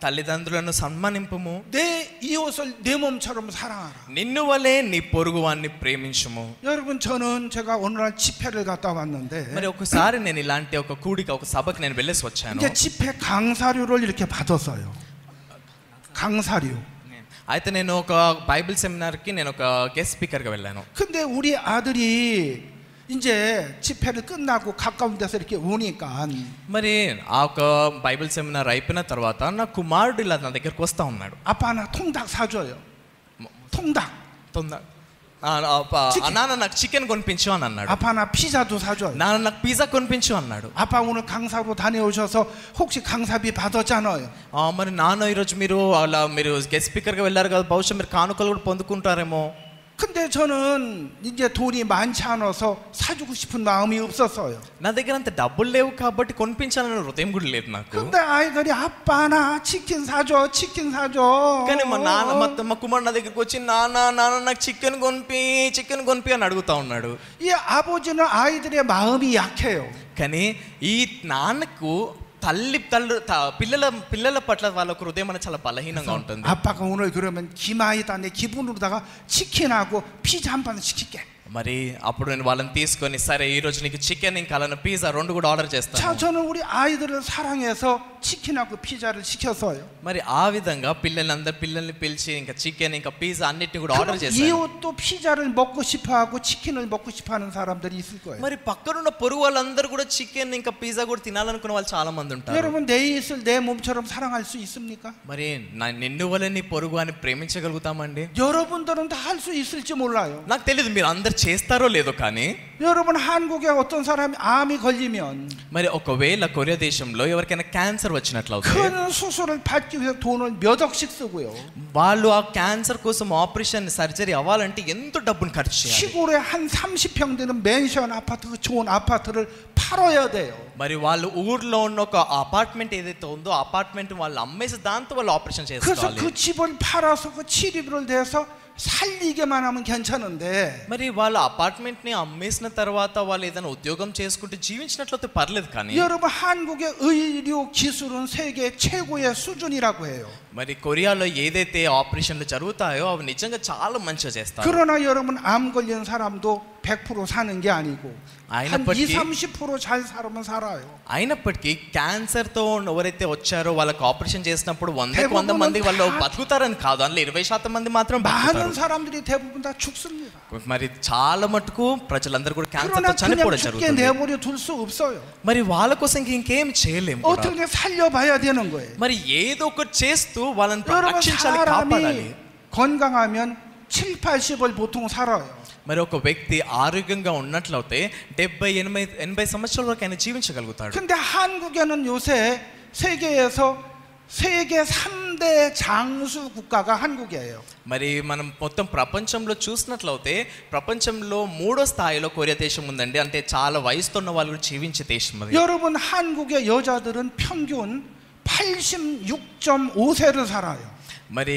S2: తల్లిదండ్రులను సన్మానింపుము,
S1: 내 이웃을 내 몸처럼 사랑하라.
S2: నిన్ను వలే నీ పొరుగువాన్ని ప్రేమించుము.
S1: 여러분 저는 제가 어느 날 집회를 갔다 왔는데
S2: మరి ఒకసారి నేను ఇలాంటి ఒక కూడిక ఒక సభకి నేను వెళ్ళేసి వచ్చాను.
S1: 이제 집회 강사료를 이렇게 받았어요. 강사료.
S2: అయితే నేను ఒక బైబిల్ సెమినార్కి నేను ఒక గెస్ట్ స్పీకర్గా వెళ్ళాను.
S1: 근데 우리 아들이 이제 집회를 끝나고 가까운 데서 이렇게 오니까
S2: మరి ఆ ఒక బైబిల్ సెమినార్ అయిపోయిన తర్వాత నా కుమారుడు ఇలా నా దగ్గరకు వస్తా ఉన్నాడు.
S1: 아빠 하나 통닭 사줘요. 통닭.
S2: నాన్న నాకు చికెన్ కొనిపించు అని అన్నాడు.
S1: 아빠 하나 피자도 사줘요.
S2: నాన్న నాకు పిజ్జా కొనిపించు అన్నాడు.
S1: 아빠 오늘 강사로 다녀오셔서 혹시 강사비 받았잖아요.
S2: మరి నాన్న ఈరోజు మీరు అలా మీరు గెస్ట్ స్పీకర్గా వెళ్ళారు కదా, బహుశా మీరు కానుకలు కూడా పొందుకుంటారేమో.
S1: 근데 저는 이제 돈이 많지 않아서 사주고 싶은 마음이 없었어요.
S2: నా దగ్గర అంత డబ్బులు లేవు కాబట్టి కొనిపించాలన్న హృదయం కూడా లేదు నాకు.
S1: 근데 아이들이 아빠 나 치킨 사줘, 치킨 사줘.
S2: కానీ మా నాన్న మా కుమారుడు నా దగ్గరికి వచ్చి నాన్న నాకు చికెన్ కొనిపి అని అడుగుతా ఉన్నాడు.
S1: 이 아버지는 아이들의 마음이 약해요.
S2: కానీ ఈ నాన్నకు పిల్లల పట్ల వాళ్ళ హృదయం అనేది చాలా బలహీనంగా ఉంటుంది.
S1: 아빠가 오늘 그러면 기마이다 내 기분으로다가 치킨하고 피자 한 판 시킬게.
S2: మరి అప్పుడు నేను వాళ్ళని తీసుకొని సరే ఈ రోజు నీకు చికెన్ ఇంకా అలానే పిజ్జా రెండు కూడా ఆర్డర్ చేస్తాను.
S1: 저는 우리 아이들을 사랑해서 치킨하고 피자를 시켰어요.
S2: మరి ఆ విధంగా పిల్లల్ని పిలిచి ఇంకా చికెన్ ఇంకా పిజ్జా అన్నిటిని కూడా ఆర్డర్ చేశాను.
S1: 이웃도 피자를 먹고 싶어하고 치킨을 먹고 싶어하는 사람들이 있을 거예요.
S2: మరి పక్కనున్న పొరుగు వాళ్ళందరూ కూడా చికెన్ ఇంకా పిజ్జా కూడా తినాలనుకునే వాళ్ళు చాలా మంది ఉంటారు.
S1: 여러분 내 이웃을 내 몸처럼 사랑할 수 있습니까?
S2: మరి నిన్ను వలె నీ పొరుగు అని ప్రేమించగలుగుతామండి?
S1: 여러분들은 다 할 수 있을지 몰라요.
S2: నాకు తెలియదు మీరు అందరు చేస్తారో లేదో, కానీ
S1: 여러분 한국에 어떤 사람이 암이 걸리면
S2: మరి ఒకవేళ కొరియా దేశంలో ఎవరికైనా క్యాన్సర్ వచ్చినట్లయితే
S1: 큰 수술을 받기 위해서 돈을 몇 억씩 쓰고요.
S2: వాళ్ళు ఆ క్యాన్సర్ కోసం ఆపరేషన్ సర్జరీ అవ్వాలంటే ఎంత డబ్బును ఖర్చు చేయాలి.
S1: 시골에 한 30평 되는 맨션 아파트, 좋은 아파트를 팔아야 돼요.
S2: మరి వాళ్ళు ఊర్లో ఉన్న ఒక అపార్ట్మెంట్ ఏదైతే ఉందో అపార్ట్మెంట్ వాళ్ళు అమ్మేసి దాంతో వాళ్ళు ఆపరేషన్
S1: 그래서
S2: చేసుకోవాలి.
S1: 그 집을 팔아서 그 치료비를 대서 살리게만 하면 괜찮은데
S2: మరి వాళ్ళ అపార్ట్మెంట్ ని అమ్మేసిన తర్వాత వాళ్ళు ఏదైనా ఉద్యోగం చేసుకుంటే జీవించినట్లయితే పర్లేదు, కానీ
S1: 여러분 한국의 의료 기술은 세계 최고의 수준이라고 해요.
S2: మరి కొరియాలో ఏదైతే ఆపరేషన్లు జరుగుతాయో అవి నిజంగా చాలా మంచిగా చేస్తారు.
S1: 그러나 여러분 암 걸린 사람도 100% 사는 게 아니고 한 20-30% 잘 살면 살아요.
S2: అయినప్పటికీ క్యాన్సర్ తో ఎవరైతే వచ్చారో వాళ్ళకి ఆపరేషన్ చేసినప్పుడు 100 మంది వాళ్ళు బతుకుతారని కాదు, అందులో 20% మంది మాత్రం
S1: 많은 사람들이 대부분 다 죽습니다.
S2: మరి చాలా మటుకు ప్రజలందరూ కూడా క్యాన్సర్ తో
S1: 그러나
S2: చనిపోవడం
S1: 그냥 죽게
S2: జరుగుతుంది.
S1: 내버려 둘 수 없어요.
S2: మరి వాళ్ళ కోసం ఇంకేం చేయలేము.
S1: 어떻게 살려봐야 되는 거예요.
S2: మరి ఏదో ఒకటి చేస్తూ వాళ్ళని
S1: 여러분
S2: రక్షించాలి, కాపాడాలి.
S1: 사람이 건강하면 7-80을 보통 살아요.
S2: మరి ఒక వ్యక్తి ఆరోగ్యంగా ఉన్నట్లయితే 70-80 సంవత్సరాల వరకు ఆయన జీవించగలుగుతాడు.
S1: 근데 한국에는 요새 세계에서 세계 3대 장수 국가가 한국이에요.
S2: మరి మనం మొత్తం ప్రపంచంలో చూసినట్లయితే ప్రపంచంలో 3వ స్థాయిలో కొరియా దేశం ఉందండి. అంటే చాలా వయసుతో ఉన్న వాళ్ళు కూడా జీవించే దేశం అది.
S1: 여러분 한국의 여자들은 평균 86.5세를 살아요.
S2: మరి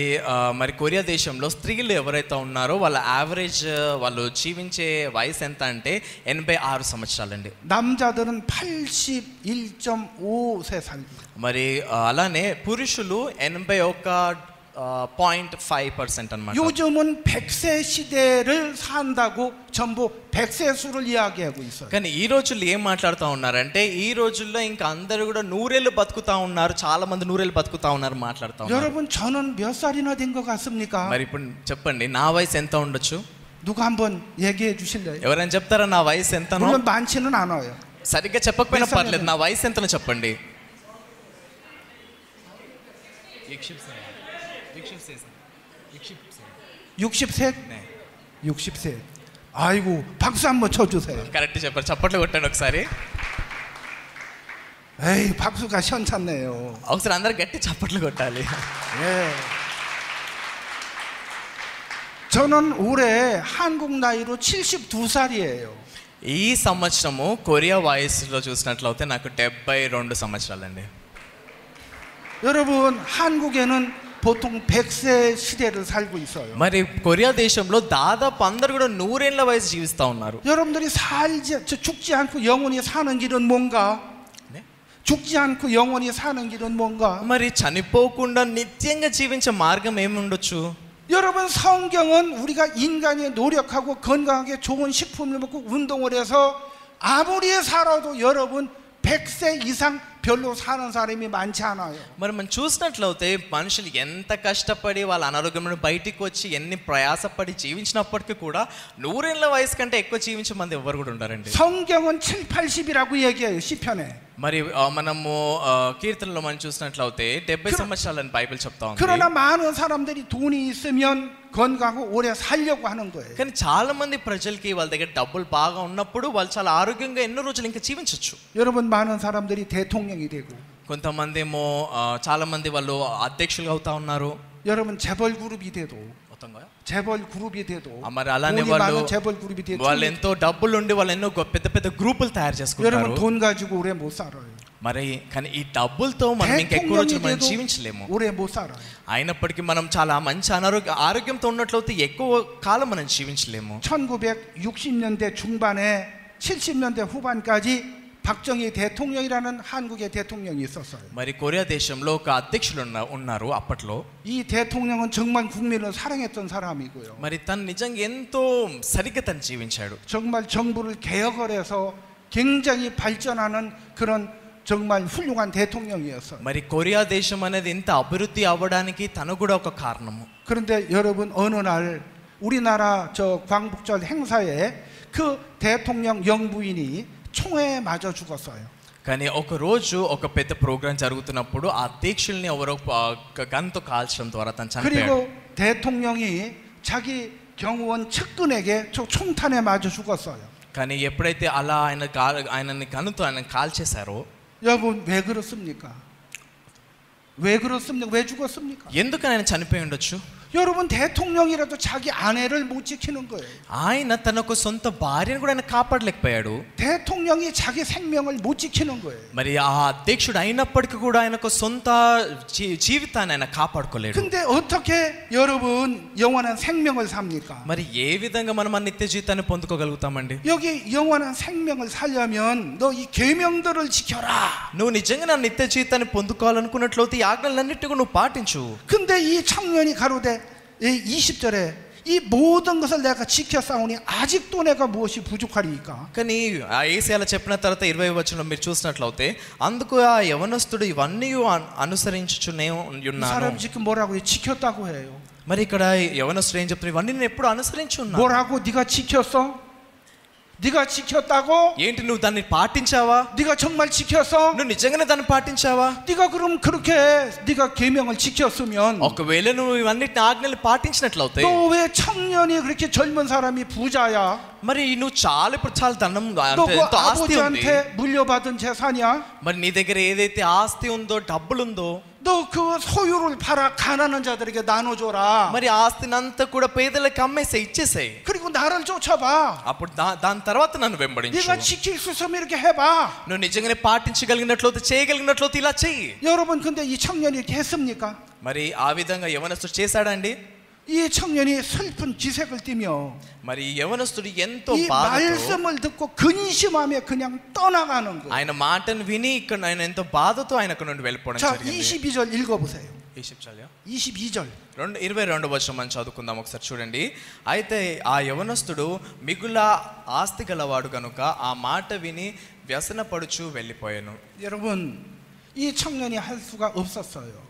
S2: కొరియా దేశంలో స్త్రీలు ఎవరైతే ఉన్నారో వాళ్ళ యావరేజ్ వాళ్ళు జీవించే వయసు ఎంత అంటే 86 సంవత్సరాలండి.
S1: 남자들은 81.5세 살고.
S2: మరి అలానే పురుషులు 81.5% అన్నమాట.
S1: 요즘은 100세 시대를 산다고 전부 100세 수를 이야기하고 있어요.
S2: కానీ ఈ రోజుల్లో ఏం మాట్లాడుతూ ఉన్నారంటే ఈ రోజుల్లో ఇంకా అందరూ కూడా 100 ఏళ్ళు బతుకుతా ఉన్నారు, చాలా మంది 100 ఏళ్ళు బతుకుతా ఉన్నారు మాట్లాడుతా ఉన్నారు.
S1: 여러분 저는 몇 살이나 된 것 같습니까?
S2: మరి ఇప్పుడు చెప్పండి నా వయసు ఎంత ఉండొచ్చు?
S1: 누가 한번 얘기해 주실래요?
S2: ఎవరైనా చెప్తారా నా వయసు ఎంతనో?
S1: 물론 많지는 않아요.
S2: సరిగ్గా చెప్పకపోయినా పర్లేదు, నా వయసు ఎంతనో చెప్పండి.
S1: 60세?
S2: 네.
S1: 60세. 아이고, 박수 한번 쳐주세요.
S2: కరెక్ట్ చెప్పారు, చప్పట్లు కొట్టండి ఒకసారి.
S1: 에이, 박수가 시원찮네요.
S2: ఒకసారి అందరు గట్టి చప్పట్లు కొట్టాలి.
S1: 예. 저는 올해 한국 나이로 72살이에요.
S2: ఈ సంవత్సరము కొరియా వయసులో చూసినట్లయితే నాకు 72 సంవత్సరాలండి.
S1: 여러분, 한국에는 보통 100세 시대를 살고 있어요.
S2: మరి కొరియా దేశంలో దాదాపు అందరూ కూడా 100 ఏళ్ల వయసు జీవిస్తూ ఉన్నారు.
S1: 여러분들이 죽지 않고 영원히 사는 길은 뭔가?
S2: 네?
S1: 죽지 않고 영원히 사는 길은 뭔가?
S2: మరి చనిపోకుండా నిత్యంగా జీవించే మార్గం ఏమి ఉండొచ్చు?
S1: 여러분, 성경은 우리가 인간이 노력하고 건강하게 좋은 식품을 먹고 운동을 해서 아무리 살아도 여러분 100세 이상 별로 사는 사람이 많지 않아요.
S2: మరి మనం చూసినట్లయితే మనుషులు ఎంత కష్టపడి వాళ్ళ అనారోగ్యం బయటికి వచ్చి ఎన్ని ప్రయాసపడి జీవించినప్పటికీ కూడా 100 ఏళ్ల వయసు కంటే ఎక్కువ జీవించే మంది ఎవరు కూడా ఉండారండి.
S1: 성경은 7, 80이라고 얘기해요, 시편에.
S2: మరి మనము కీర్తనలో మనం చూసినట్లయితే 70 సంవత్సరాలని బైబిల్ చెప్తా ఉంది.
S1: 그러나 많은 사람들이 돈이 있으면 건강하고 오래 살려고 하는 거예요.
S2: కానీ చాలా మంది ప్రజలకి వాళ్ళ దగ్గర డబ్బులు బాగా ఉన్నప్పుడు వాళ్ళు చాలా ఆరోగ్యంగా ఎన్నో రోజులు ఇంకా జీవించవచ్చు.
S1: 여러분, 많은 사람들이 대통령이 되고,
S2: కొంతమంది ఏమో చాలా మంది వాళ్ళు అధ్యక్షులుగా అవుతా ఉన్నారు.
S1: 여러분, 재벌 그룹이 돼도, 재벌 그룹이 돼도,
S2: మరి అలానే
S1: 돈이
S2: వాళ్ళు
S1: 많은 재벌 그룹이 돼도,
S2: వాళ్ళు ఎంతో డబ్బులు ఉండి వాళ్ళు ఎన్నో పెద్ద పెద్ద గ్రూపులు తయారు చేసుకుంటారు.
S1: 여러분, 돈 가지고 오래 못 살아요.
S2: మరి కానీ ఈ డబ్బులతో మనం ఇంకా ఎక్కువ రోజులు మనం జీవించలేము.
S1: 오래 못 살아요.
S2: అయినప్పటికీ మనం చాలా మంచి ఆరోగ్యంతో ఉన్నట్లయితే ఎక్కువ కాలం మనం జీవించలేము.
S1: 1960년대 중반에 70년대 후반까지 박정희 대통령이라는 한국의 대통령이 있었어요.
S2: మరి కొరియా దేశంలో ఒక అధ్యక్షులు ఉన్నారు అప్పట్లో.
S1: 이 대통령은 정말 국민을 사랑했던 사람이고요.
S2: మరి తను నిజంగా ఎంతో సరిగ్గా తను జీవించాడు.
S1: 정말 정부를 개혁을 해서 굉장히 발전하는 그런 정말 훌륭한 대통령이었어요.
S2: మరి కొరియా దేశం అనేది ఇంత అభివృద్ధి అవ్వడానికి తను కూడా ఒక కారణము.
S1: 그런데 여러분, 어느 날 우리나라 저 광복절 행사에 그 대통령 영부인이 총에 맞아 죽었어요.
S2: కానీ ఒక రోజు ఒక పెద్ద ప్రోగ్రాం జరుగుతున్నప్పుడు ఆ అధ్యక్షుల్ని ఎవరో గన్తో కాల్చడం ద్వారా తను చనిపోయాడు.
S1: 그리고 대통령이 자기 경호원 측근에게 저 총탄에 맞아 죽었어요.
S2: కానీ ఎప్పుడైతే అలా ఆయనని గన్నుతో ఆయన కాల్చేశారో,
S1: 여러분, 왜 그렇습니까? 왜 그렇습니까? 왜 죽었습니까?
S2: ఎందుకు ఆయన చనిపోయి ఉండొచ్చు?
S1: 여러분, 대통령이라도 자기 아내를 못 지키는 거예요.
S2: ఆయన తన ఒక సొంత భార్యను కూడా ఆయన కాపాడలేకపోయాడు.
S1: 대통령이 자기 생명을 못 지키는 거예요.
S2: మరి ఆ అధ్యక్షుడు అయినప్పటికీ కూడా ఆయన ఒక సొంత జీవితాన్ని ఆయన కాపాడుకోలేడు.
S1: 근데 어떻게 여러분 영원한 생명을 삽니까?
S2: మరి ఏ విధంగా మనం ఆ నిత్య జీవితాన్ని పొందుకోగలుగుతామండి?
S1: 여기 영원한 생명을 살려면 너 이 계명들을 지켜라.
S2: నువ్వు నిజంగా నా నిత్య జీవితాన్ని పొందుకోవాలనుకున్నట్లయితే ఈ ఆజ్ఞలన్నిటిని కూడా నువ్వు పాటించు.
S1: 근데 이 청년이 가로되 20절에 이 모든 것을 내가 지켜 싸우니 아직도 내가 무엇이 부족하리이까?
S2: కానీ ఆ యేసయ్య చెప్పిన తర్వాత 20వ వచనంలో మీరు చూసినట్లయితే అందుకు ఆ యవనస్తుడు ఇవన్నీ అనుసరించుచునే ఉన్నాను.
S1: 사람 지금 뭐라고 지켰다고 해요.
S2: మరి ఇక్కడ యవనస్తుడు ఏం చెప్తున్నారు? ఇవన్నీ నేను ఎప్పుడు అనుసరించి ఉన్నాను.
S1: 뭐라고? 네가 지켰어? 네가 지켰다고?
S2: ఏంటి నువ్వు దాన్ని పాటించావా?
S1: 네가 정말 지켰어?
S2: నువ్వు నిజంగానే దాన్ని పాటించావా?
S1: 네가 그럼 그렇게 네가 계명을 지켰으면
S2: ఒకవేళ నువ్వు ఇవన్నిటిని ఆజ్ఞలు పాటించినట్లయితే
S1: 또 왜 청년이 그렇게 젊은 사람이 부자야?
S2: మరి నువ్వు ఇప్పుడు చాలా ధనం
S1: 너 그
S2: ఎంతో ఆస్తి ఉంది.
S1: 아버지한테 물려받은 재산이야?
S2: మరి నీ దగ్గర ఏదైతే ఆస్తి ఉందో డబ్బులుందో
S1: 너 그 소유를 팔아 가난한 자들에게 나눠줘라.
S2: మరి ఆస్తిని అంతా కూడా పేదలకు అమ్మేసే ఇచ్చేసాయి.
S1: 그리고 나를 쫓아봐.
S2: అప్పుడు దాని తర్వాత నన్ను వెంబడించు.
S1: 네가 지킬 수 있으면 이렇게 해봐.
S2: నువ్వు నిజంగానే పాటించగలిగినట్లయితే చేయగలిగినట్లయితే ఇలా చెయ్యి.
S1: 여러분, 근데 이 청년이 이렇게 했습니까?
S2: మరి ఆ విధంగా యవనస్తుడు చేశాడండి?
S1: 이 청년이 슬픈 기색을 띠며
S2: మరి యవనస్తుడు ఎంతో
S1: 이
S2: బాధతో
S1: 말씀을 듣고 근심하며 그냥 떠나가는 거예요.
S2: ఆయన మాటను విని ఇక్కడ ఆయన ఎంతో బాధతో ఆయన అక్కడ నుండి వెళ్ళిపోవడం
S1: 자,
S2: జరిగింది.
S1: 22절 읽어보세요.
S2: 22절
S1: 22절
S2: 22వ వచనం మనం చదువుకుందాం ఒకసారి చూడండి. అయితే ఆ యవనస్తుడు మిగుల ఆస్తి గలవాడు కనుక ఆ మాట విని వ్యసనపడుచు వెళ్ళిపోయాను.
S1: 여러분, 이 청년이 할 수가 없었어요.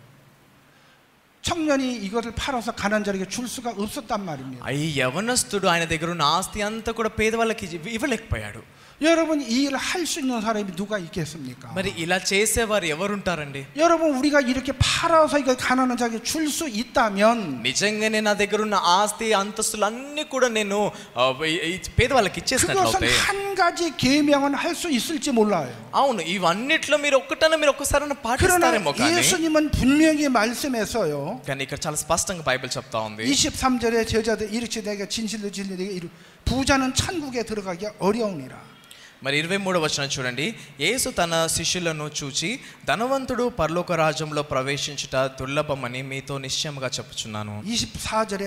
S1: 청년이 이것을 팔아서 가난한 자에게 줄 수가 없었단 말입니다.
S2: ఈ యవనస్తుడు ఆయన దగ్గర ఉన్న ఆస్తి అంతా కూడా పేదవాళ్ళకి ఇవ్వలేకపోయాడు.
S1: 여러분 이 일을 할 수 있는 사람이 누가 있겠습니까?
S2: మరి ఇలా చేసేవారు ఎవరుంటారండి?
S1: 여러분 우리가 이렇게 팔아서 이거 가난한 자에게 줄 수 있다면
S2: నిజంగానే నా దగ్గర ఉన్న ఆస్తి అంతస్తులు అన్ని కూడా నేను పేదవాళ్ళకి
S1: 그것은
S2: ఇచ్చేసినట్లయితే
S1: 한 가지 계명은 할 수 있을지 몰라요.
S2: అవును, ఇవన్నిట్లో మీరు ఒక్కసారి
S1: 그러나
S2: పాటిస్తారేమో కానీ
S1: 예수님은 분명히 말씀했어요.
S2: కానీ ఇక్కడ చాలా స్పష్టంగా బైబిల్ చెప్తా ఉంది.
S1: 23절에 제자들 이르시 내가 진실로 내게 이루 부자는 천국에 들어가기 어려우니라.
S2: మరి 23వ వచనం చూడండి. యేసు తన శిష్యులను చూచి ధనవంతుడు పరలోక రాజ్యంలో ప్రవేశించుట దుర్లభమని మీతో నిశ్చయముగా చెప్పుచున్నాను.
S1: 24절에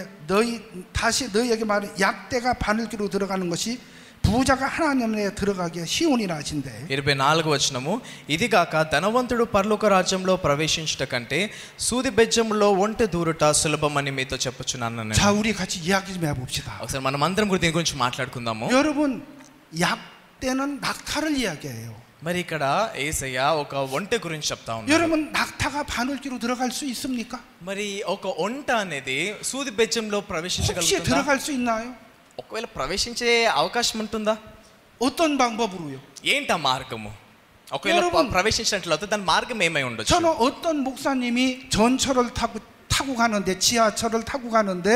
S1: 다시 너희에게 말해 약대가 바늘기로 들어가는 것이 부자가 하나님에 들어가기에 쉬우니라 하신대.
S2: 24వ వచనము, ఇది కాక ధనవంతుడు పరలోక రాజ్యంలో ప్రవేశించుట కంటే సూది బెజ్జంలో ఒంటె దూరుట సులభమని మీతో చెప్పుచున్నాను.
S1: 자, 우리 같이 이야기 좀 해봅시다.
S2: ఒకసారి మనం అందరం కూడా దీని గురించి మాట్లాడుకుందాము.
S1: 여러분 약대는 낙타를 이야기해요.
S2: మరి ఇక్కడ యేసయ్య ఒక ఒంటె గురించి చెప్తా ఉన్నాడు.
S1: 여러분 낙타가 바늘기로 들어갈 수 있습니까?
S2: మరి ఒక ఒంట అనేది సూది బెజ్జంలో
S1: 혹시
S2: ప్రవేశించగలుగుతుందా?
S1: 들어갈 수 있나요?
S2: ఒకవేళ ప్రవేశించే అవకాశం ఉంటుందా?
S1: 어떤 방법으로요?
S2: ఏంటి ఆ మార్గము? ఒకవేళ
S1: 여러분,
S2: ప్రవేశించినట్లయితే దాని మార్గం ఏమై ఉండొచ్చు?
S1: 저는 어떤 목사님이 전철을 타고 가는데 지하철을 타고 가는데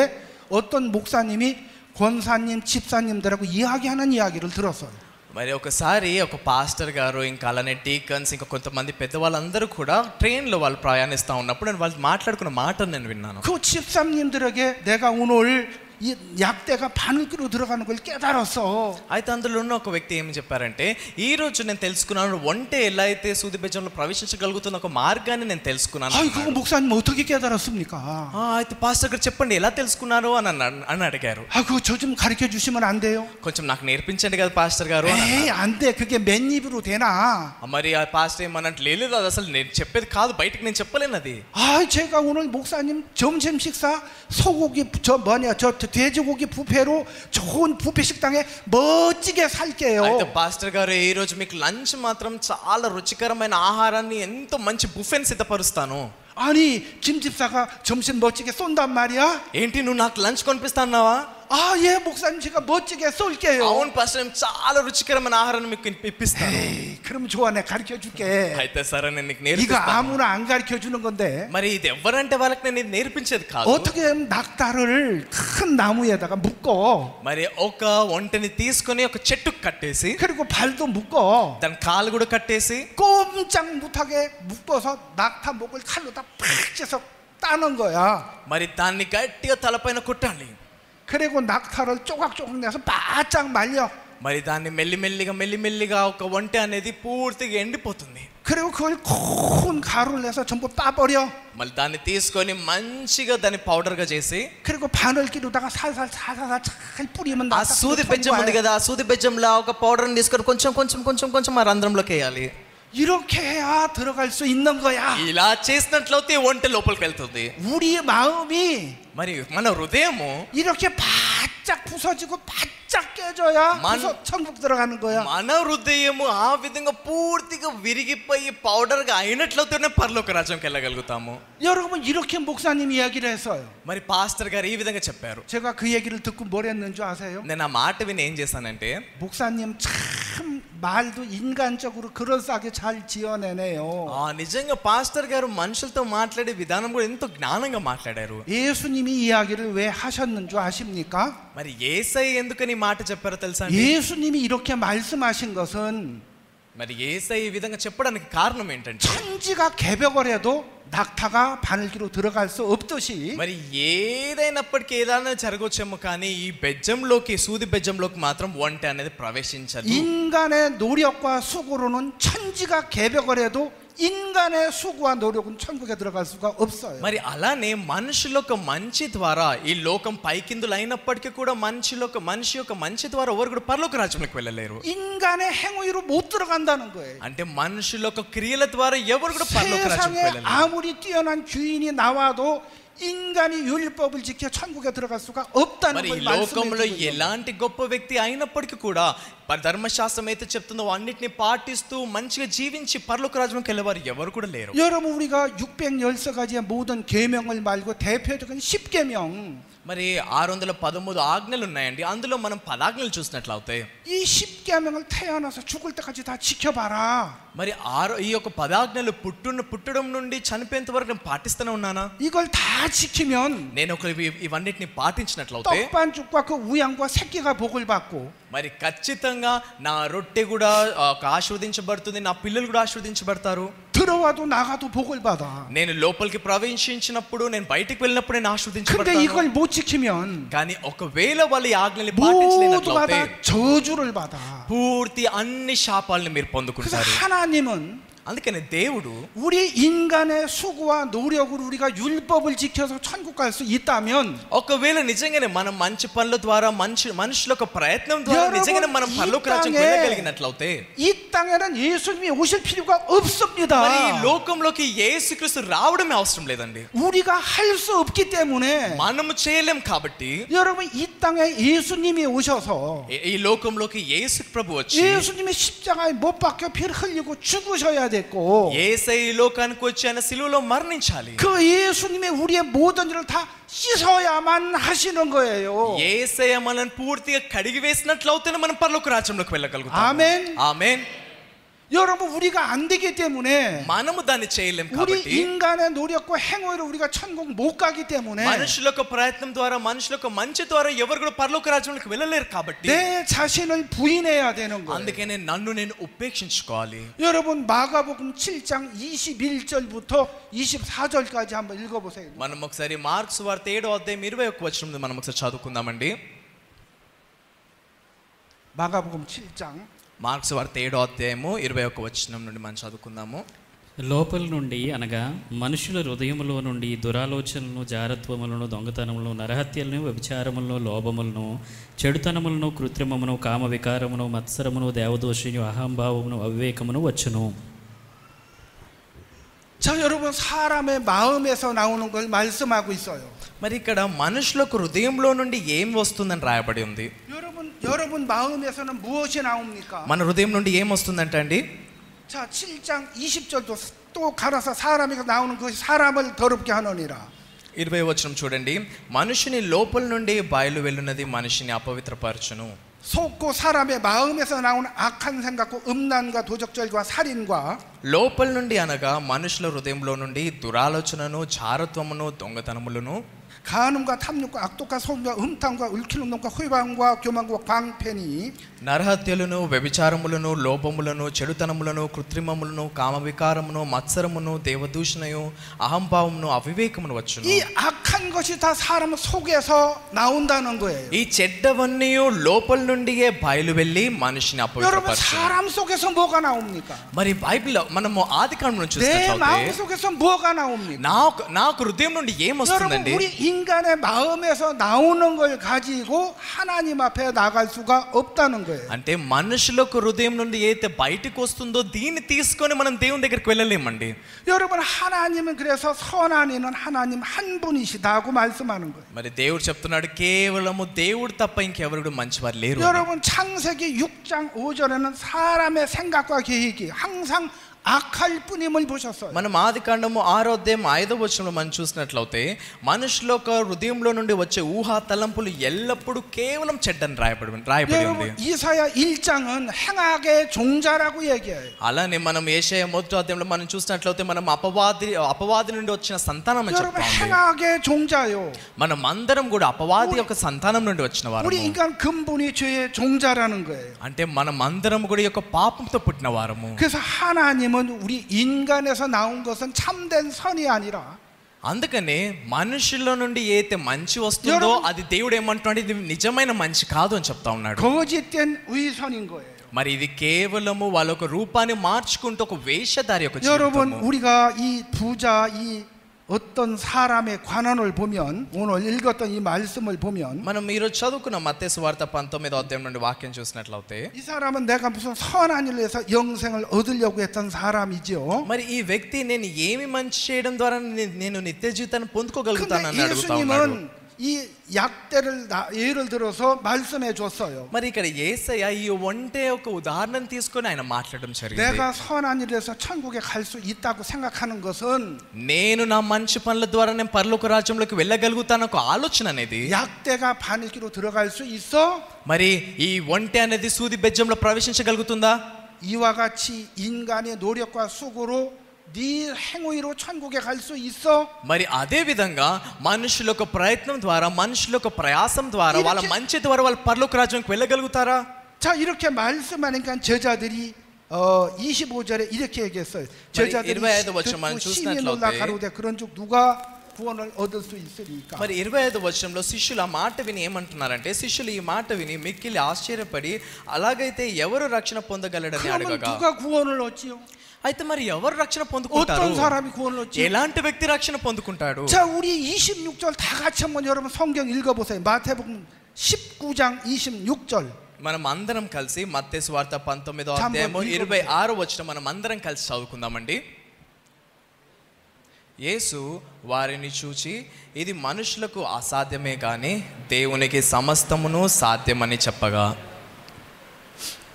S1: 어떤 목사님이 권사님 집사님들하고 이야기하는 이야기를 들었어요.
S2: మరి ఒకసారి ఒక పాస్టర్ గారు ఇంకా అలానే డీకన్స్ ఇంకా కొంతమంది పెద్దవాళ్ళందరూ కూడా ట్రైన్లో వాళ్ళు ప్రయాణిస్తూ ఉన్నప్పుడు నేను వాళ్ళు మాట్లాడుకున్న మాటను నేను విన్నాను.
S1: 그 집사님들에게 내가 오늘 이 약대가 바늘기로 들어가는 걸 깨달았어.
S2: అయితే అందులో ఉన్న ఒక వ్యక్తి ఏం చెప్పారంటే, ఈ రోజు నేను తెలుసుకున్నాను ఒంటె ఎలా అయితే సూది బెజ్జంలో ప్రవేశించగలుగుతున్న ఒక మార్గాన్ని నేను తెలుసుకున్నాను.
S1: 아이 그거 목사님 어떻게 깨달았습니까?
S2: అయితే పాస్టర్ గారు చెప్పండి ఎలా తెలుసుకున్నారు అని అడిగారు.
S1: 아 그거 저 좀 가르쳐 주시면 안 돼요?
S2: కొంచెం నాకు నేర్పించండి కదా పాస్టర్ గారు.
S1: 에이 안 돼. 그게 맨입으로 되나?
S2: మరి ఆ పాస్టర్ ఏమన్నట్టు లేదు, అది అసలు నేను చెప్పేది కాదు, బయటికి నేను చెప్పలేను అది.
S1: 아 제가 오늘 목사님 점심 식사 소고기 저 돼지고기 뷔페로 좋은 뷔페 식당에 멋지게 살게요.
S2: అయితే పాస్టర్ గారు ఈ రోజు మీకు లంచ్ మాత్రం చాలా రుచికరమైన ఆహారాన్ని ఎంతో మంచి బుఫెని సిద్ధపరుస్తాను.
S1: 아니 김 집사가 점심 멋지게 쏜단 말이야?
S2: ఏంటి నువ్వు నాకు లంచ్ కొనిపిస్తా అన్నావా?
S1: 아 예 목사님 제가 멋지게 쏠게요.
S2: అవును పాస్టర్, చాలా రుచికరమైన ఆహారాన్ని మీకు ఇప్పిస్తాను.
S1: 에이 그럼 좋아 내가 가르쳐 줄게.
S2: అయితే సరే నేను నీకు
S1: 이거
S2: నేర్పిస్తాను.
S1: 아무나 안 가르쳐 주는 건데
S2: మరి ఇది ఎవరంటే వాళ్ళకి నేను ఇది నేర్పించేది కాదు.
S1: 어떻게 낙타를 큰 나무에다가 묶어
S2: మరి ఒక ఒంటెని తీసుకొని ఒక చెట్టుకు కట్టేసి
S1: 그리고 발도 묶어
S2: దాని కాలు కూడా కట్టేసి
S1: 꼼짝 못하게 묶어서 낙타 목을 칼로 다 팍 째서 따는 거야.
S2: మరి దాన్ని గట్టిగా తలపైన కొట్టాలి.
S1: 그리고 낙타를 쪼각쪼각 내서 바짝 말려.
S2: మరి దాన్ని మెల్లిమెల్లిగా ఒక ఒంటె అనేది పూర్తిగా ఎండిపోతుంది.
S1: 그리고 그걸 큰 가루를 내서 전부 따버려.
S2: మళ్ళీ దాన్ని తీసుకొని మంచిగా దాన్ని పౌడర్గా చేసి
S1: 그리고 바늘기로다가 살살 잘 뿌리면
S2: ఆ సూది బెజ్జం ఉంది కదా, ఆ సూది బెజ్జంలో ఒక పౌడర్ని తీసుకొని కొంచెం ఆ రంధ్రంలోకి వేయాలి.
S1: 이렇게 해야 들어갈 수 있는 거야.
S2: ఇలా చేసినట్లయితే ఒంటె లోపలికి వెళ్తుంది.
S1: 우리의 마음이
S2: మరి మన హృదయము
S1: 이렇게 바짝 부서지고 바짝 깨져야 천국 들어가는 거야.
S2: మన హృదయము ఆ విధంగా పూర్తిగా విరిగిపోయి పౌడర్గా అయినట్లయితేనే పరలోక రాజ్యంకి వెళ్ళగలుగుతాము.
S1: 여러분 이렇게 목사님 이야기를 했어요.
S2: మరి పాస్టర్ గారు ఈ విధంగా చెప్పారు.
S1: 제가 그 얘기를 듣고 뭘 했는 줄 아세요?
S2: నేను ఆ మాట విని ఏం చేశానంటే,
S1: 목사님 참 말도 인간적으로 그럴싸하게 잘 지어내네요.
S2: నిజంగా పాస్టర్ గారు మనుషులతో మాట్లాడే విధానం కూడా ఎంతో జ్ఞానంగా మాట్లాడారు.
S1: 예수님이 이야기를 왜 하셨는 줄 아십니까?
S2: మరి యేసయ్య ఎందుకని మాట చెప్పారో తెలుసా?
S1: 예수님이 이렇게 말씀하신 것은
S2: మరి యేసయ్య ఈ విధంగా చెప్పడానికి కారణం ఏంటంటే,
S1: 천지가 개벽을 해도 낙타가 바늘기로 들어갈 수 없듯이
S2: మరి ఏదైనప్పటికీ ఏదైనా జరగవచ్చేమో కానీ ఈ బెజ్జంలోకి సూది బెజ్జంలోకి మాత్రం ఒంటె అనేది ప్రవేశించదు.
S1: 인간의 노력과 수고로는 천지가 개벽을 해도 인간의 수고와 노력은 천국에 들어갈 수가 없어요.
S2: మరి అలానే మనుషుల యొక్క మంచి ద్వారా ఈ లోకం పైకిందులు అయినప్పటికీ కూడా మనిషి యొక్క మంచి ద్వారా ఎవరు కూడా పరలోక రాజ్యంలోకి వెళ్ళలేరు.
S1: 인간의 행위로 못 들어간다는 거예요.
S2: అంటే మనుషుల యొక్క క్రియల ద్వారా ఎవరు కూడా పరలోక రాజ్యంలోకి వెళ్ళలేరు.
S1: 세상에 아무리 뛰어난 주인이 나와도 인간이 율법을 지켜 천국에 들어갈 수가 없다는
S2: మరి ఈ
S1: 걸
S2: లోకంలో
S1: 말씀해 주고
S2: ఎలాంటి గొప్ప వ్యక్తి అయినప్పటికీ కూడా ధర్మశాస్త్రం అయితే చెప్తుందో అన్నిటిని పాటిస్తూ మంచిగా జీవించి పరలోక రాజ్యంలోకి వెళ్ళేవారు ఎవరు కూడా లేరు.
S1: 여러분 우리가 613가지의 모든 계명을 말고 대표적인 10계명
S2: మరి 613 ఆజ్ఞలు ఉన్నాయండి. అందులో మనం 10 ఆజ్ఞలు చూసినట్లయితే
S1: 이 10계명을 태어나서 죽을 때까지 다 지켜봐라.
S2: మరి ఈ యొక్క 10 ఆజ్ఞలు పుట్టడం నుండి చనిపోయేంత వరకు నేను పాటిస్తూనే ఉన్నానా?
S1: 이걸 다 지키면
S2: నేను ఒక ఇవన్నిటిని పాటించినట్లయితే
S1: 떡반죽과 그 우양과 새끼가 복을 받고
S2: మరి ఖచ్చితంగా నా రొట్టె కూడా ఆశీర్వదించబడుతుంది, నా పిల్లలు కూడా ఆశీర్వదించబడతారు.
S1: 들어와도 나가도 복을 받아.
S2: నేను లోపలికి ప్రవేశించినప్పుడు నేను బయటికి వెళ్ళినప్పుడు నేను
S1: 근데
S2: ఆశీర్వదించబడతాను.
S1: 이걸 못 지키면
S2: కానీ ఒకవేళ వాళ్ళు ఈ ఆజ్ఞల్ని
S1: 모두가
S2: పాటించలేనట్లయితే
S1: 다 저주를 받아.
S2: పూర్తి అన్ని శాపాలను మీరు
S1: 그래서
S2: పొందుకుంటారు.
S1: 하나님은
S2: అందుకని దేవుడు
S1: 우리 인간의 수고와 노력으로 우리가 율법을 지켜서 천국 갈 수 있다면
S2: ఒకవేళ నిజంగానే మనం మంచి పనుల ద్వారా మనుషుల యొక్క ప్రయత్నం ద్వారా
S1: 여러분,
S2: నిజంగానే మనం
S1: 이
S2: పరలోక రాజ్యం
S1: 땅에
S2: వెళ్ళగలిగినట్లయితే
S1: 이 땅에는 예수님이 오실 필요가 없습니다.
S2: మరి ఈ లోకంలోకి యేసుక్రీస్తు రావడమే అవసరం లేదండి.
S1: 우리가 할 수 없기 때문에
S2: మనము చేయలేం కాబట్టి
S1: 여러분 이 땅에 예수님이 오셔서
S2: ఈ లోకంలోకి యేసు ప్రభు వచ్చి
S1: 예수님이 십자가에 못 박혀 피를 흘리고 죽으셔야 됐고
S2: యేసయ్య ఈ లోకానికి వచ్చి ఆయన సిలువలో మరణించాలి.
S1: 그 예수님의 우리의 모든 일을 다 씻어야만 하시는 거예요.
S2: యేసయ్య మనల్ని పూర్తిగా కడిగి వేసినట్లయితేనే మనం పరలోక రాజ్యంలోకి వెళ్ళగలుగుతాం.
S1: ఆమేన్.
S2: ఆమేన్.
S1: 여러분 우리가 안 되기 때문에
S2: మనము దాన్ని చేయలేం
S1: 우리
S2: కాబట్టి
S1: 인간의 노력과 행위로 우리가 천국 못 가기 때문에
S2: మనుషుల యొక్క ప్రయత్నం ద్వారా మనుషుల యొక్క మంచి ద్వారా ఎవరు కూడా పరలోక రాజ్యంలోకి వెళ్ళలేరు కాబట్టి
S1: 내 자신을 부인해야 되는 거예요.
S2: అందుకనే నన్ను నేను ఉపేక్షించుకోవాలి.
S1: 여러분 마가복음 7장 21절부터 24절까지 한번 읽어보세요.
S2: మనం ఒకసారి మార్క్స్ వార్త 7వ అధ్యాయం 21వ వచనం మనం ఒకసారి చదువుకుందామండి.
S1: 마가복음 7장
S2: మార్క్స్ వార్త 7వ అధ్యాయము 21వ వచనం నుండి మనం చదువుకుందాము.
S3: లోపల నుండి అనగా మనుషుల హృదయములో నుండి దురాలోచనలను, జారత్వములను, దొంగతనములను, నరహత్యలను, వ్యభిచారములను, లోభములను, చెడుతనములను, కృత్రిమమును, కామ వికారమును, మత్సరమును, దేవదోషియు, అహంభావమును, అవివేకమును వచ్చును.
S1: 자 여러분 사람의 마음에서 나오는 걸 말씀하고 있어요.
S2: మరి ఇక్కడ మనుషులకు హృదయంలో నుండి ఏం వస్తుందని రాయబడి ఉంది.
S1: 여러분 마음에서는 무엇이 나옵니까?
S2: మన హృదయం నుండి ఏం వస్తుందంటే అండి
S1: 자 7장 20절도 또 갈아서 사람에게 나오는 것이 사람을 더럽게 하느니라.
S2: 20వ వచనం చూడండి. మనుషుని లోపల నుండి బయలు వెళ్ళున్నది మనిషిని అపవిత్రపరచును.
S1: 속고 사람의 마음에서 나오는 악한 생각과 음란과 도적질과 살인과
S2: లోపల నుండి అనగా మనుషుల హృదయంలో నుండి దురాలోచనను, జారత్వమును, దొంగతనములను,
S1: 간음과 탐욕과 악독과 소음과 음탕과 얽히는 놈과 회방과 교만과 광팬이
S2: నరహత్యలను, వ్యభిచారములను, లోభములను, చెడుతనములను, కృత్రిమములను, కామ వికారమును, మత్సరమును, దేవదూషణయు, అహంభావమును, అవివేకమును వచ్చును.
S1: 이 악한 것이 다 사람 속에서 나온다는 거예요.
S2: ఈ చెడ్డవన్నీ లోపల నుండియే బయలు వెళ్ళి మనిషిని
S1: 여러분
S2: అపవిత్రపరచును.
S1: 사람 속에서 뭐가 나옵니까?
S2: మరి బైబిల్లో మనము ఆదికాండం నుంచి
S1: 내 마음
S2: చూసినట్లయితే
S1: 속에서 뭐가 나옵니까?
S2: నాకు హృదయం నుండి ఏం
S1: 여러분
S2: వస్తుందండి?
S1: 우리 인간의 마음에서 나오는 걸 가지고 하나님 앞에 나갈 수가 없다는 거예요.
S2: అంటే మనుషులకు హృదయం నుండి ఏదైతే బయటకు వస్తుందో దీన్ని తీసుకొని మనం దేవుని దగ్గరికి వెళ్ళలేమండి.
S1: 여러분 하나님은 그래서 선한 이는 하나님 한 분이시다고 말씀하는 거예요.
S2: మరి దేవుడు చెప్తున్నాడు కేవలము దేవుడు తప్ప ఇంకెవరు మంచివారు లేరు.
S1: 여러분 창세기 6장 5절에는 사람의 생각과 계획이 항상 악할 뿐임을 보셨어요.
S2: మనం ఆదికాండము 6వ అధ్యాయం 5వ వచనంలో మనం చూసినట్లయితే మనుషుల యొక్క హృదయంలో నుండి వచ్చే ఊహా తలంపులు ఎల్లప్పుడూ కేవలం చెడ్డని రాయబడి ఉంది.
S1: 여러분 이사야 1장은 행악의 종자라고 얘기해요.
S2: అలానే మనం యేషయా 1వ అధ్యాయంలో మనం చూసినట్లయితే మనం అపవాది నుండి వచ్చిన సంతానం అని
S1: 여러분
S2: చెప్తాం.
S1: 행악의 종자요.
S2: మనం అందరం కూడా అపవాది యొక్క సంతానం నుండి వచ్చిన వారు.
S1: 우리 인간 근본이 죄의 종자라는 거예요.
S2: అంటే మనం అందరం కూడా ఈ యొక్క పాపంతో పుట్టిన వారము.
S1: 그래서 하나님은 우리 인간에서 나온 것은 참된 선이 아니라
S2: అందుకనే మనుషుల నుండి ఏదైతే మంచి వస్తుందో అది దేవుడు ఏమంటున్నాడు, ఇది నిజమైన మంచి కాదు అని చెప్తా ఉన్నాడు.
S1: 거짓된 의선인 거예요.
S2: మరి ఇది కేవలము వాళ్ళ ఒక రూపాన్ని మార్చుకుంటూ ఒక వేషధారి యొక్క
S1: 여러분
S2: జీవితము.
S1: 우리가 이 부자 이 어떤 사람의 관원을 보면 오늘 읽었던 이 말씀을 보면
S2: మనం ఈరోజు చదువుకున్న మత్తయి సువార్త 19వ అధ్యాయం నుండి వాక్యం చూసినట్లయితే
S1: 이 사람은 내가 무슨 선한 일을 해서 영생을 얻으려고 했던 사람이죠.
S2: మరి ఈ వ్యక్తి నేను ఏమి మంచి చేయడం ద్వారా నేను నిత్య జీవితాన్ని పొందుకోగలుగుతానని
S1: 근데
S2: అడుగుతా ఉన్నాడు.
S1: 예수님은 이 약대를 예를 들어서 말씀해 줬어요.
S2: మరి ఇక్కడ యేసయ్య ఈ ఒంటె యొక్క ఉదాహరణను తీసుకొని ఆయన మాట్లాడడం జరిగింది.
S1: 내가 선한 일을 해서 천국에 갈 수 있다고 생각하는 것은
S2: నేను నా మంచి పనుల ద్వారా నేను పరలోక రాజ్యంలోకి వెళ్ళగలుగుతాను ఒక ఆలోచన అనేది
S1: 약대가 바늘기로 들어갈 수 있어?
S2: మరి ఈ ఒంటె అనేది సూది బెజ్జంలో ప్రవేశించగలుగుతుందా?
S1: 이와 같이 인간의 노력과 수고로 네 행위로 천국에 갈 수 있어?
S2: మరి అదే విధంగా మనుషుల యొక్క ప్రయత్నం ద్వారా మనుషుల యొక్క ప్రయాసం ద్వారా వాళ్ళ మంచి ద్వారా వాళ్ళ పరలోక రాజ్యానికి వెళ్ళగలుగుతారా?
S1: 자, 이렇게 말씀하니까 제자들이 25절에 이렇게 얘기했어요. 제자들이 듣고 신이 놀라 가로되 그런즉 누가 구원을 얻을 수 있으리까?
S2: మరి 25వ వచనంలో శిష్యులు ఆ మాట విని ఏమంటున్నారంటే శిష్యులు ఈ మాట విని మిక్కిలి ఆశ్చర్యపడి అలాగైతే ఎవరు రక్షణ పొందగలడని అడగగా
S1: 누가 구원을 얻지요?
S2: అయితే మరి ఎవరు రక్షణ పొందుకుంటారు?
S1: 어떤 사람이 구원을 얻지?
S2: ఎలాంటి వ్యక్తి రక్షణ పొందుకుంటాడు?
S1: 자, 우리 26절 다 같이 한번 여러분 성경 읽어보세요. 마태복음 19장 26절.
S2: మనం అందరం కలిసి మత్తయి సువార్త 19వ అధ్యాయం 26వ వచనం మనం అందరం కలిసి చదువుకుందామండి. యేసు వారిని చూచి ఇది మనుషులకు అసాధ్యమే కానీ దేవునికి సమస్తమును సాధ్యమని చెప్పగా.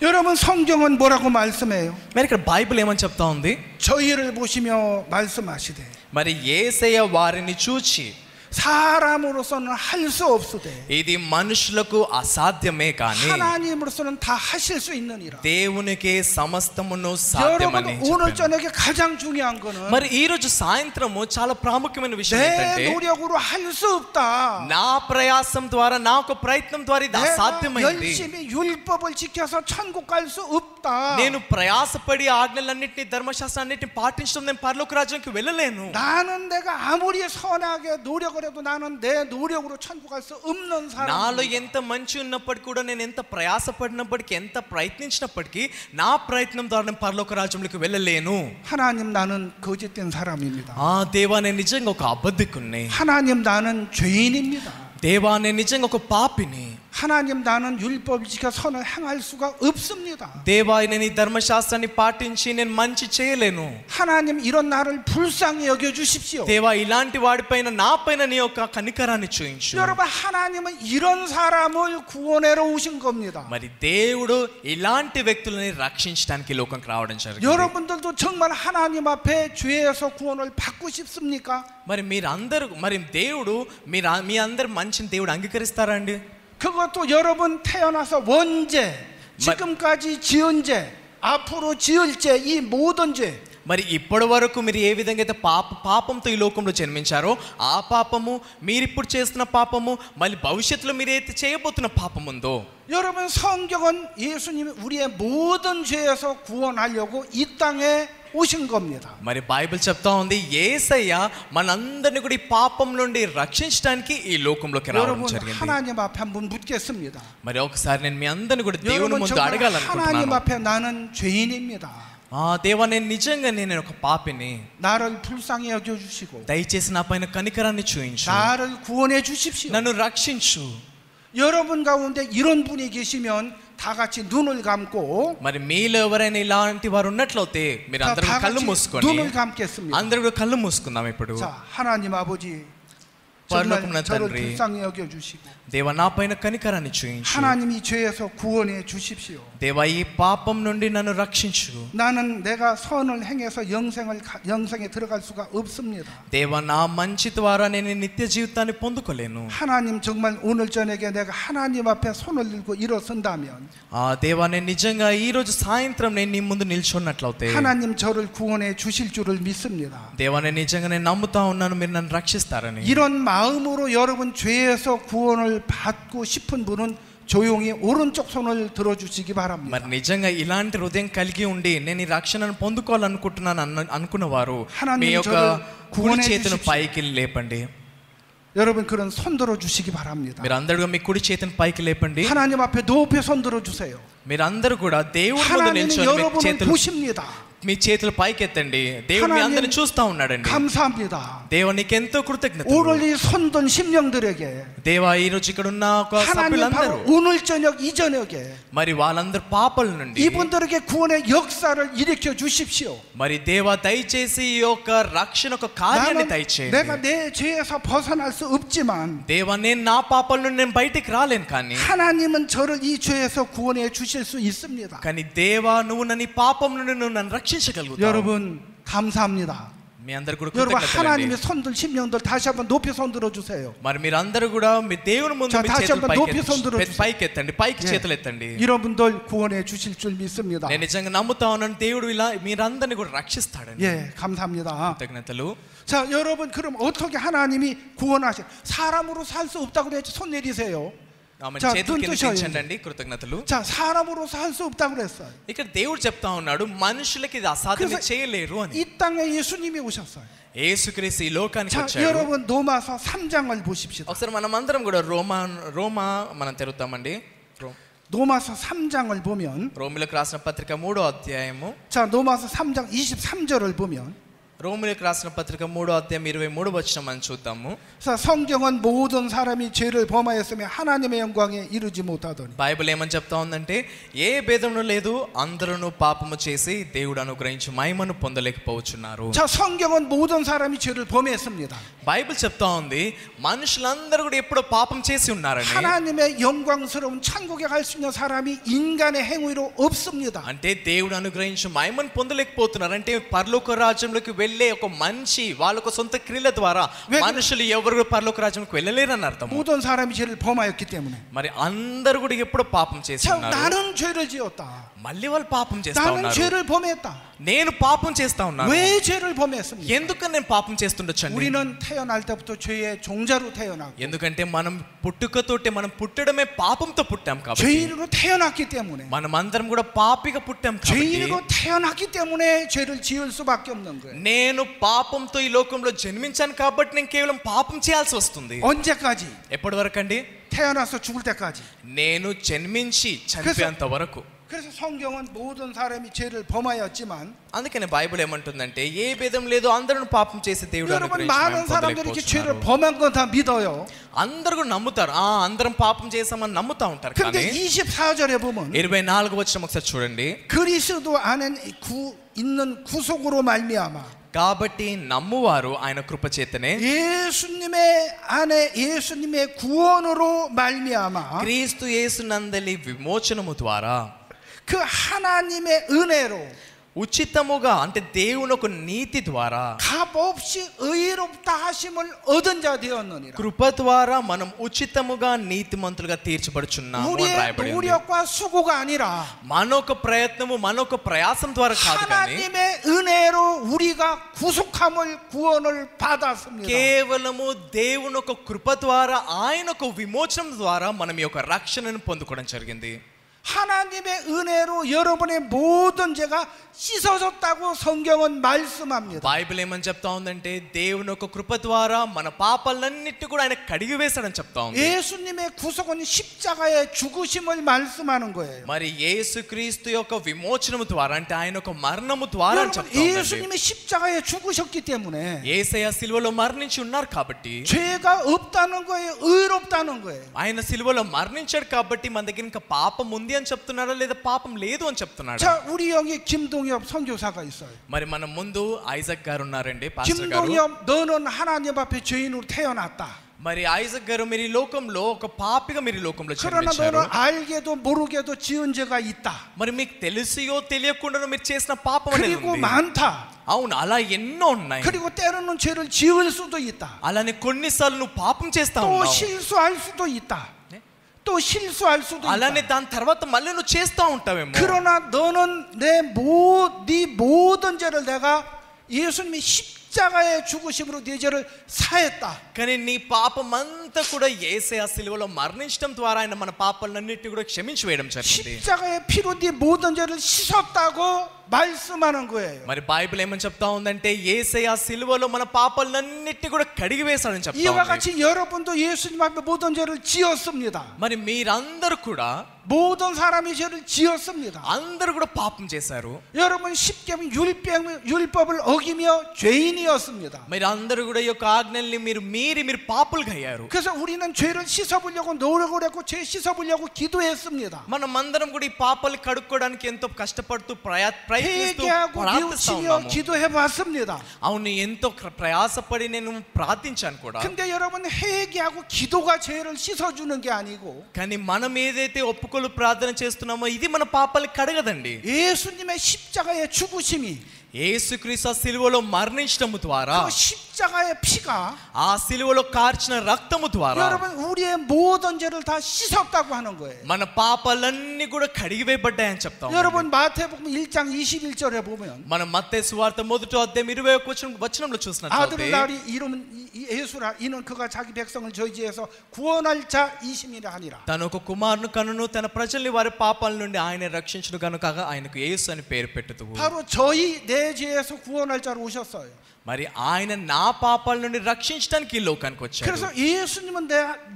S1: 여러분 성경은 뭐라고 말씀해요?
S2: మరి ఇక్కడ బైబిల్ ఏమని చెప్తా ఉంది?
S1: 저희를 보시며 말씀하시되
S2: మరి యేసయ్య వారిని చూచి
S1: 사람으로서는 할 수 없으되
S2: ఇది మనుషులకు అసాధ్యమే కానీ
S1: 하나님으로서는 다 하실 수 있느니라.
S2: దేవునికి సమస్తమును సాధ్యమని
S1: 여러분 오늘 저녁에 가장 중요한 거는
S2: మరి ఈ రోజు సాయంత్రము చాలా ప్రాముఖ్యమైన విషయం
S1: 내
S2: ఏంటంటే
S1: 노력으로 할 수 없다.
S2: నా ప్రయాసం ద్వారా నా ఒక ప్రయత్నం ద్వారా ఇది
S1: 내가
S2: అసాధ్యమైంది.
S1: 열심히 율법을 지켜서 천국 갈 수 없다.
S2: నేను ప్రయాసపడి ఆజ్ఞలన్నిటిని ధర్మశాస్త్రాన్నిటిని పాటించడం నేను పరలోక రాజ్యానికి వెళ్ళలేను.
S1: 나는 내가 아무리 선하게 노력을 해도 나는 내 노력으로 천국 갈 수 없는 사람.
S2: నాలో ఎంత మంచి ఉన్నప్పటికీ కూడా నేను ఎంత ప్రయాసపడినప్పటికీ ఎంత ప్రయత్నించినప్పటికీ నా ప్రయత్నం ద్వారా నేను పరలోక రాజ్యంలోకి వెళ్ళలేను.
S1: 하나님 나는 거짓된 사람입니다.
S2: ఆ దేవా నేను నిజంగా ఒక అబద్ధికుణ్ణి.
S1: 하나님 나는 죄인입니다.
S2: దేవా నేను నిజంగా ఒక పాపిని.
S1: 하나님 나는 율법을 지켜 선을 행할 수가 없습니다.
S2: దేవా నేను ఈ ధర్మశాస్త్రాన్ని పాటించి నేను మంచి చేయలేను.
S1: 하나님 이런 나를 불쌍히 여겨 주십시오.
S2: దేవా ఇలాంటి వాడిపైన నాపైన నీ యొక్క కనికరాన్ని చూయించు.
S1: 여러분 하나님은 이런 사람을 구원하러 오신 겁니다.
S2: మరి దేవుడు ఇలాంటి వ్యక్తులని రక్షించడానికి లోకంకి రావడం జరిగింది.
S1: 여러분들도 정말 하나님 앞에 죄에서 구원을 받고 싶습니까?
S2: మరి మీరందరూ మరి దేవుడు మీ అందరు మంచిని దేవుడు అంగీకరిస్తారా అండి?
S1: 그것도 여러분 태어나서 원죄, 지금까지 지은 죄, 앞으로 지을 죄, 이 모든 죄.
S2: మరి ఇప్పటి వరకు మీరు ఏ విధంగా అయితే పాపంతో ఈ లోకంలో జన్మించారో ఆ పాపము మీరు ఇప్పుడు చేస్తున్న పాపము మళ్ళీ భవిష్యత్తులో మీరు అయితే చేయబోతున్న పాపం ఉందో.
S1: 여러분 성경은 예수님이 우리의 모든 죄에서 구원하려고 이 땅에 오신 겁니다.
S2: మరి బైబిల్ చెప్తా ఉంది యేసయ్య మనందరిని కూడా ఈ పాపం నుండి రక్షించడానికి ఈ లోకంలోకి రావడం
S1: 여러분
S2: జరిగింది.
S1: 하나님 앞에 한번 묻겠습니다.
S2: మరి ఒకసారి నేను మీ అందరిని కూడా దేవుని
S1: 여러분
S2: ముందు
S1: 정말 하나님
S2: అడగాలనుకుంటున్నాను.
S1: 앞에 나는 죄인입니다.
S2: దేవా నేను నిజంగా నేను ఒక పాపిని.
S1: 나를 불쌍히 여겨 주시고
S2: దయచేసి నా పైన కనికరాన్ని చూయించు.
S1: 나를 구원해 주십시오.
S2: నన్ను రక్షించు.
S1: 여러분 가운데 이런 분이 계시면 다 같이 눈을 감고
S2: మరి మీలో ఎవరైనా ఇలాంటి వారు ఉన్నట్లయితే మీరు
S1: 자,
S2: అందరూ
S1: 다
S2: కళ్ళు
S1: 같이
S2: మూసుకొని
S1: 눈을 감겠습니다.
S2: అందరూ కూడా కళ్ళు మూసుకుందాం ఇప్పుడు.
S1: 자, 하나님 아버지
S2: పరలోకమున
S1: 정말 저를
S2: తండ్రి
S1: 불쌍히 여겨 주시고
S2: దేవా నా పైన కనికరాన్ని చూయించు.
S1: 하나님이 죄에서 구원해 주십시오.
S2: దేవా ఈ పాపం నుండి నన్ను రక్షించు.
S1: 나는 내가 선을 행해서 영생에 들어갈 수가 없습니다.
S2: దేవా నా మంచి ద్వారా నేను నిత్య జీవితాన్ని పొందుకోలేను.
S1: 하나님 정말 오늘 저녁에 내가 하나님 앞에 손을 들고 일어선다면
S2: దేవా నేను నిజంగా ఈ రోజు సాయంత్రం నేను నీ ముందు నిల్చున్నట్లయితే
S1: 하나님 저를 구원해 주실 줄을 믿습니다.
S2: దేవా నేను నిజంగా నేను నమ్ముతా ఉన్నాను మీరు నన్ను రక్షిస్తారని.
S1: 이런 마음으로 여러분 죄에서 구원을 받고 싶은 분은 조용히 오른쪽 손을 들어주시기 바랍니다.
S2: మరి నిజంగా ఇలాంటి హృదయం కలిగి ఉండి నేను ఈ రక్షణను పొందుకోవాలనుకుంటున్నాను అనుకున్న వారు మీ యొక్క కుడి చేతును పైకి లేపండి.
S1: 여러분 그런 손 들어 주시기 바랍니다.
S2: మీరు అందరూ మీ కుడి చేతును పైకి లేపండి.
S1: 하나님 앞에 높이 손 들어 주세요.
S2: మీరు అందరూ కూడా దేవుని ముందు
S1: 하나님은
S2: నిల్చొని మీ
S1: 여러분을
S2: చేతులు
S1: 보십니다.
S2: మీ చేతులు పైకెత్తండి. దేవుడు మీ అందరిని చూస్తా ఉన్నాడండి.
S1: 감사합니다.
S2: దేవా నీకెంతో కృతజ్ఞత.
S1: 오늘 이 손든 심령들에게
S2: దేవా ఈ రోజు ఇక్కడ ఉన్న ఒక
S1: 하나님
S2: సభ్యులందరూ
S1: 바로 오늘 저녁 이 저녁에
S2: మరి వాళ్ళందరూ పాపల నుండి
S1: 이분들에게 구원의 역사를 일으켜 주십시오.
S2: మరి దేవా దయచేసి ఈ యొక్క రక్షణ ఒక కార్యాన్ని దయచేయండి.
S1: 내가 내 죄에서 벗어날 수 없지만
S2: దేవా నేను నా పాపాల నుండి నేను బయటికి రాలేను, కానీ
S1: 하나님은 저를 이 죄에서 구원해 주실 수 있습니다.
S2: కానీ దేవా నువ్వు నన్ను ఈ పాపం నుండి నువ్వు నన్ను రక్షించగలుగుతావు.
S1: 여러분 감사합니다.
S2: మీ అందరు కూడా
S1: 여러분
S2: కృతజ్ఞతలండి.
S1: 하나님의 손들 심령들 다시 한번 높이 손 들어 주세요.
S2: మరి మీరందరూ కూడా మీ దేవుని ముందు
S1: 자,
S2: మీ
S1: 다시
S2: చేతులు
S1: 한번 높이 손 들어주세요.
S2: పైకెత్తండి, పైకి
S1: 예.
S2: చేతులు ఎత్తండి.
S1: 여러분들 구원해 주실 줄 믿습니다.
S2: నేను నిజంగా నమ్ముతా ఉన్నాను, దేవుడు ఇలా మీరందరినీ కూడా రక్షిస్తాడండి.
S1: 예, 감사합니다.
S2: కృతజ్ఞతలు.
S1: 자, 여러분 그럼 어떻게 하나님이 구원하시? 사람으로 살 수 없다고 그랬죠. 손 내리세요.
S2: ఆమె
S1: 자,
S2: చేతులు
S1: 눈
S2: కిందకి
S1: 뜨셔요.
S2: దించండి. కృతజ్ఞతలు.
S1: 자, 사람으로 살 수 없다고 그랬어요.
S2: ఇక్కడ దేవుడు చెప్తా ఉన్నాడు మనుషులకి ఇది అసాధ్యం
S1: 그래서
S2: చేయలేరు అని.
S1: 이 땅에 예수님이 오셨어요.
S2: యేసుక్రీస్తు ఈ లోకానికి
S1: 자,
S2: వచ్చాడు.
S1: 여러분 로마서 3장을 보십시다.
S2: ఒకసారి మనం అందరం కూడా రోమా మనం తెరుద్దామండి.
S1: 로마서 3장을 보면
S2: రోమిలకు రాసిన పత్రిక 3వ అధ్యాయము.
S1: 자, 로마서 3장 23절을 보면
S2: రోమిలకు రాసిన పత్రిక 3వ అధ్యాయం 23వ వచనం మనం చూద్దాము.
S1: 자, 성경은 모든 사람이 죄를 범하였으며 하나님의 영광에 이르지 못하더니.
S2: బైబిల్ ఏమని చెప్తా ఉందంటే ఏ భేదము లేదు, అందరూ పాపము చేసి దేవుడు అనుగ్రహించి మహిమను పొందలేకపోవచ్చున్నారు.
S1: 자, 성경은 모든 사람이 죄를 범했습니다.
S2: బైబిల్ చెప్తా ఉంది మనుషులందరూ కూడా ఎప్పుడో పాపం చేసి ఉన్నారని.
S1: 하나님의 영광스러운 천국에 갈 수 있는 사람이 인간의 행위로 없습니다.
S2: అంటే దేవుడు అనుగ్రహించి మహిమను పొందలేకపోతున్నారు. అంటే పరలోక రాజ్యంలోకి వెళ్ళే ఒక మనిషి వాళ్ళకు సొంత క్రియల ద్వారా మనుషులు ఎవరు పరలోక రాజ్యంలోకి వెళ్ళలేరని అర్థం.
S1: 모든 사람이 죄를 범하였기 때문에.
S2: మరి అందరూ కూడా ఎప్పుడో పాపం చేసి
S1: 자,
S2: ఉన్నారు.
S1: 나는 죄를 지었다.
S2: మళ్ళీ వాళ్ళు పాపం చేస్తా
S1: 나는
S2: ఉన్నారు.
S1: 죄를 범했다.
S2: నేను పాపం చేస్తా ఉన్నాను.
S1: 왜 죄를 범했습니까?
S2: ఎందుకని నేను పాపం చేస్తుండొచ్చండి?
S1: 우리는 태어날 때부터 죄의 종자로 태어나고
S2: ఎందుకంటే మనం పుట్టుకతోటే మనం పుట్టడమే పాపంతో పుట్టాం కాబట్టి.
S1: 죄인으로 태어났기 때문에.
S2: మనం అందరం కూడా పాపిగా పుట్టాం కాబట్టి.
S1: 죄인으로 태어났기 때문에 죄를 지을 수밖에 없는 거예요.
S2: నేను పాపంతో ఈ లోకంలో జన్మించాను కాబట్టి నేను కేవలం పాపం చేయాల్సి వస్తుంది.
S1: 언제까지?
S2: ఎప్పటి వరకు అండి?
S1: 태어나서 죽을 때까지.
S2: నేను జన్మించి చనిపోయేంత వరకు.
S1: 그래서 성경은 모든 사람이 죄를 범하였지만
S2: అందుకనే బైబిల్ ఏమంటుందంటే ఏ భేదం లేదు, అందరూ పాపం చేసి దేవుడు
S1: 여러분
S2: అనుగ్రహించి
S1: 많은
S2: మహిమ
S1: 사람들이 이렇게 죄를
S2: పొందలేకపోతున్నారు.
S1: 범한 건 다 믿어요.
S2: అందరూ కూడా నమ్ముతారు, అందరం పాపం చేసామని నమ్ముతా ఉంటారు.
S1: 근데
S2: కానీ
S1: 24절에 보면
S2: 24వ వచనం ఒకసారి చూడండి.
S1: 그리스도 안에 있는 구속으로 말미암아
S2: కాబట్టి నమ్మువారు ఆయన కృప చేతనే
S1: 예수님의 구원으로 말미암아
S2: క్రీస్తు యేసునందలి విమోచనము ద్వారా
S1: 그 하나님의 은혜로
S2: ఉచితముగా అంటే దేవుని ఒక నీతి ద్వారా
S1: 값없이 의롭다 하심을 얻은 자 되었느니라.
S2: కృప ద్వారా మనం ఉచితముగా నీతిమంతులుగా తీర్చబడుచున్నాము అని
S1: 우리의
S2: రాయబడి ఉంది.
S1: 노력과 수고가 아니라
S2: మనొక ప్రయత్నము మనొక ప్రయాసం ద్వారా కాదు, కానీ
S1: 하나님의 은혜로 우리가 구원을 받았습니다.
S2: కేవలము దేవుని ఒక కృప ద్వారా ఆయన ఒక విమోచనం ద్వారా మనం ఈ యొక్క రక్షణను పొందుకోవడం జరిగింది.
S1: 하나님의 은혜로 여러분의 모든 죄가 씻어졌다고 성경은 말씀합니다.
S2: బైబిల్ ఏమని చెప్తా ఉందంటే దేవుని యొక్క కృప ద్వారా మన పాపాలన్నిటి కూడా ఆయన కడిగి వేశాడని చెప్తా ఉంది.
S1: 예수님의 구속은 십자가의 죽으심을 말씀하는 거예요.
S2: మరి యేసుక్రీస్తు యొక్క విమోచనము ద్వారా అంటే ఆయన యొక్క మరణము ద్వారా అని చెప్తా ఉందండి.
S1: 예수님이 십자가에 죽으셨기 때문에
S2: యేసయ్య సిలువలో మరణించి ఉన్నారు కాబట్టి
S1: 죄가 없다는 거예요. 의롭다는 거예요.
S2: ఆయన సిలువలో మరణించాడు కాబట్టి మన దగ్గర ఇంకా పాపం ఉంది అని చెప్తున్నాడా లేదా పాపం లేదు అని చెప్తున్నాడు.
S1: 자, 우리 여기 김동엽 선교사가 있어요.
S2: మరి మన ముందు ఐజక్ గారు ఉన్నారండి, పాస్టర్ గారు.
S1: 김동엽, 너는 하나님 앞에 죄인으로 태어났다.
S2: మరి ఐజక్ గారు మీరు ఈ లోకంలో ఒక పాపిగా మీరు ఈ లోకంలో
S1: 그러나
S2: జన్మించారు.
S1: 너는 알게도 모르게도 지은 죄가 있다.
S2: మరి మీకు తెలిసియో తెలియకుండా మీరు చేసిన పాపం అనేది
S1: 그리고
S2: ఉంది.
S1: 많다.
S2: అవును, అలా ఎన్నో ఉన్నాయి.
S1: 그리고 때로는 죄를 지을 수도 있다.
S2: అలానే కొన్నిసార్లు నువ్వు పాపం చేస్తా
S1: 또
S2: ఉన్నావు.
S1: 실수할 수도 있다. 또 실수할 수도
S2: అలానే
S1: 있다.
S2: దాని తర్వాత మళ్ళీ నువ్వు చేస్తా ఉంటావేమో.
S1: 그러나 너는 네 모든 죄를 내가 예수님이 십자가의 죽으심으로 네 죄를 사했다.
S2: కానీ నీ పాపం అంతా కూడా యేసయ్య సిలువలో మరణించడం ద్వారా ఆయన మన పాపాలన్నిటిని కూడా క్షమించి వేయడం జరిగింది.
S1: 십자가의 피로 네 모든 죄를 씻었다고 말씀하는 거예요.
S2: మరి బైబిల్ ఏమని చెప్తా ఉందంటే యేసయ్య సిలువలో మన పాపాలన్నిటిని కూడా కడిగి వేశాడని చెప్తా
S1: 이와
S2: ఉంది.
S1: 같이 여러분도 예수님 앞에 모든 죄를 지었습니다.
S2: మరి మీరందరూ కూడా
S1: 모든 사람이 죄를 지었습니다.
S2: అందరూ కూడా పాపం చేశారు.
S1: 여러분 십계명 율법을 어기며 죄인이었습니다.
S2: మీరు అందరూ కూడా ఈ యొక్క ఆజ్ఞల్ని మీరు పాపులుగా అయ్యారు.
S1: 그래서 우리는 죄를 씻어보려고 노력을 했고 죄 씻어보려고 기도했습니다.
S2: మనం అందరం కూడా ఈ పాపాలు కడుక్కోవడానికి ఎంతో కష్టపడుతూ ప్రయత్నిస్తూ
S1: 회개하고
S2: ప్రార్థిస్తా
S1: 뉘우치며
S2: ఉన్నాము.
S1: 기도해봤습니다.
S2: అవును, ఎంతో ప్రయాసపడి నేను ప్రార్థించాను కూడా.
S1: 근데 여러분 회개하고 기도가 죄를 씻어주는 게 아니고
S2: కానీ మనం ఏదైతే ఒప్పుకోలు ప్రార్థన చేస్తున్నామో ఇది మన పాపాలు కడగదండి.
S1: 예수님의 십자가의 죽으심이
S2: యేసుక్రీస్తు సిలువలో మరణించడము ద్వారా
S1: 그 십자가의 피가
S2: ఆ సిలువలో కార్చిన రక్తము ద్వారా
S1: 여러분 우리의 모든 죄를 다 씻었다고 하는 거예요.
S2: మన పాపాలన్నీ కూడా కడిగివేయబడ్డాయని చెప్తాం.
S1: 여러분 마태복음 1장 21절에 보면
S2: మనం మత్తయి సువార్త 1:21 చూసినట్లయితే
S1: 아들을 낳으리 이름은 예수라 이는 그가 자기 백성을 저지에서 구원할 자이심이라 하니라.
S2: తను ఒక కుమారుని కనును తన ప్రజల్ని వారి పాపాల నుండి ఆయన రక్షించును కనుక ఆయనకు యేసు అని పేరు పెట్టుదువు.
S1: 바로 저희 내 죄에서 구원할 자로 오셨어요.
S2: మరి ఆయన నా పాపాల నుండి రక్షించడానికి ఈ లోకానికి వచ్చాడు.
S1: 그래서 예수님은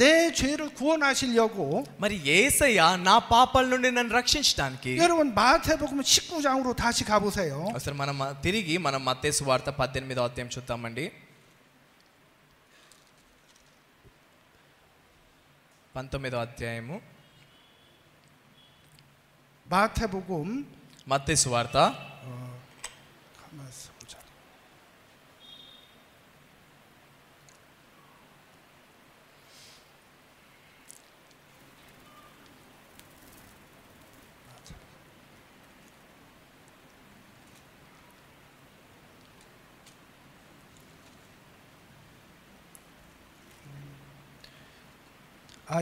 S1: 내 죄를 구원하시려고
S2: మరి యేసయ్య నా పాపాల నుండి నన్ను రక్షించడానికి
S1: 여러분 마태복음 19장으로 다시 가보세요.
S2: అసలు మనం తిరిగి మత్తయి సువార్త 18వ అధ్యాయం చూద్దామండి. 19వ అధ్యాయము
S1: 마태복음
S2: మత్తయి సువార్త
S1: 가만있어 보자.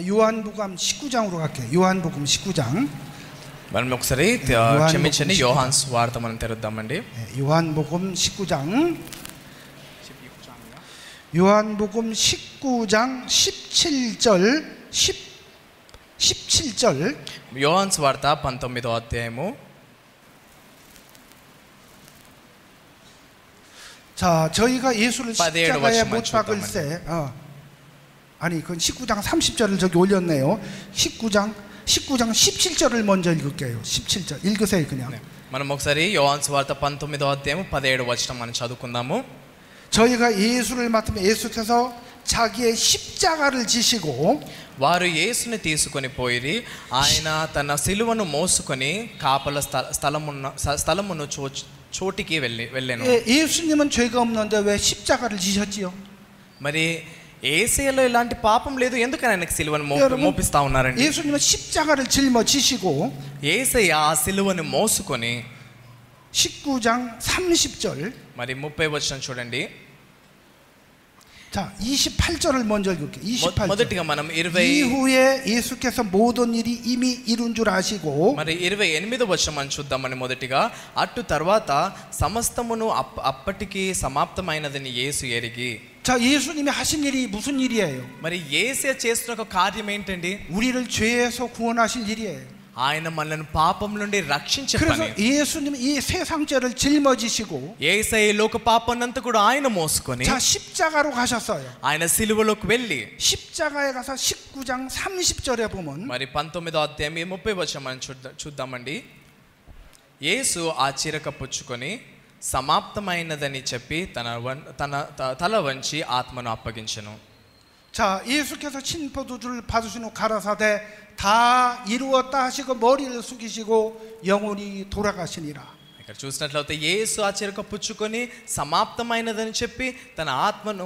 S1: 요한복음 19장으로 갈게요. 요한복음 19장.
S2: మనం ఒకసారి క్షమించండి, యోహాను సువార్త మనం తెరుద్దామండి.
S1: 요한복음 19장. 요한복음 19장 17절.
S2: యోహాను సువార్త 19వ అధ్యాయము.
S1: 자, 저희가 예수를
S2: 17
S1: 십자가에 못
S2: 말씀만
S1: 박을 때 아니, 그건 19장 30절을 저기 올렸네요. 19장 17절을 먼저 읽을게요. 17절 읽으세요 그냥.
S2: మనం ఒకసారి యోహాను సువార్త 19వ అధ్యాయం 17వ మనం చదువుకుందాము.
S1: 저희가 예수를 맡으면 예수께서 자기의 십자가를 지시고
S2: వారు యేసుని తీసుకొని పోయి ఆయన తన సిలువను మోసుకొని కాపల స్థలమును చోటికి వెళ్ళాను.
S1: 예수님은 죄가 없는데 왜 십자가를 지셨지요?
S2: మరి యేసయ్యలో ఇలాంటి పాపం లేదు, ఎందుకని ఆయనకు సిలువను మోపిస్తా ఉన్నారండి?
S1: 예수님은 십자가를 짊어지시고
S2: యేసయ్య ఆ సిలువను మోసుకొని
S1: 19장 30절
S2: మరి 30వ చూడండి.
S1: 자, 28절을 먼저 읽을게요. 28절.
S2: మొదటిగా మనం 20
S1: 이후에 예수께서 모든 일이 이미 이룬 줄 아시고
S2: మరి 28వ మనం చూద్దామని మొదటిగా అటు తర్వాత సమస్తమును అప్పటికి సమాప్తమైనదని యేసు ఎరిగి.
S1: 자, 예수님이 하신 일이 무슨 일이에요?
S2: మరి యేసయ్య చేస్తున్న ఒక కార్యం ఏంటండి?
S1: 우리를 죄에서 구원하실 일이에요.
S2: ఆయన మనల్ని పాపం నుండి రక్షించే
S1: 그래서
S2: పని.
S1: 예수님 이 세상 죄를 짊어지시고
S2: యేసయ్య లోక పాపాన్నంతా కూడా ఆయన మోసుకొని
S1: 자, 십자가로 가셨어요.
S2: ఆయన సిలువలోకి వెళ్ళి
S1: 십자가에 가서 19장 30절에 보면
S2: మరి 19వ అధ్యాయం 30వ మనం చూద్దామండి. యేసు ఆ చిరక పుచ్చుకొని సమాప్తమైనదని చెప్పి తన తల వంచి ఆత్మను అప్పగించెను.
S1: 자, 예수께서 침포도주를 받으신 후 가라사대 다 이루었다 하시고 머리를 숙이시고 영원히 돌아가시니라.
S2: ఇక్కడ చూసినట్లయితే యేసు ఆ చిరక పుచ్చుకొని సమాప్తమైనదని చెప్పి తన ఆత్మను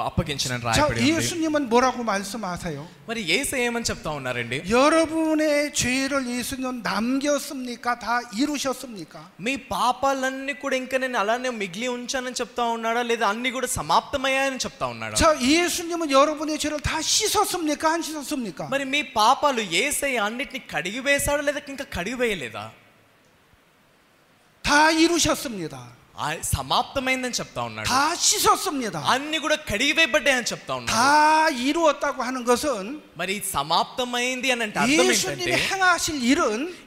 S2: అప్పగించినని రాయబడి ఉంది.
S1: 예수님은 뭐라고 말씀하세요?
S2: మరి యేసు ఏమని చెప్తా ఉన్నారండి?
S1: 여러분의 죄를 예수님 남겼습니까? 다 이루셨습니까?
S2: మీ పాపాలన్నీ కూడా ఇంకా నేను అలానే మిగిలి ఉంచానని చెప్తా ఉన్నాడా, లేదా అన్ని కూడా సమాప్తమయ్యాయని చెప్తా ఉన్నాడా?
S1: 자, 예수님은 여러분의 죄를 다 씻었습니까? 안 씻었습니까?
S2: మరి మీ పాపాలు యేసయ్య అన్నిటిని కడిగి వేశాడా లేదా ఇంకా కడిగి వేయలేదా?
S1: 다 이루셨습니다.
S2: సమాప్తమైందని చెప్తా ఉన్నాడు.
S1: 다 씻었습니다.
S2: అన్ని కూడా కడిగివేయబడ్డాయని చెప్తా ఉన్నాడు.
S1: 다 이루었다고 하는 것은
S2: మరి సమాప్తమైంది అని అంటే అర్థం ఏంటంటే
S1: 예수님이 행하실 일은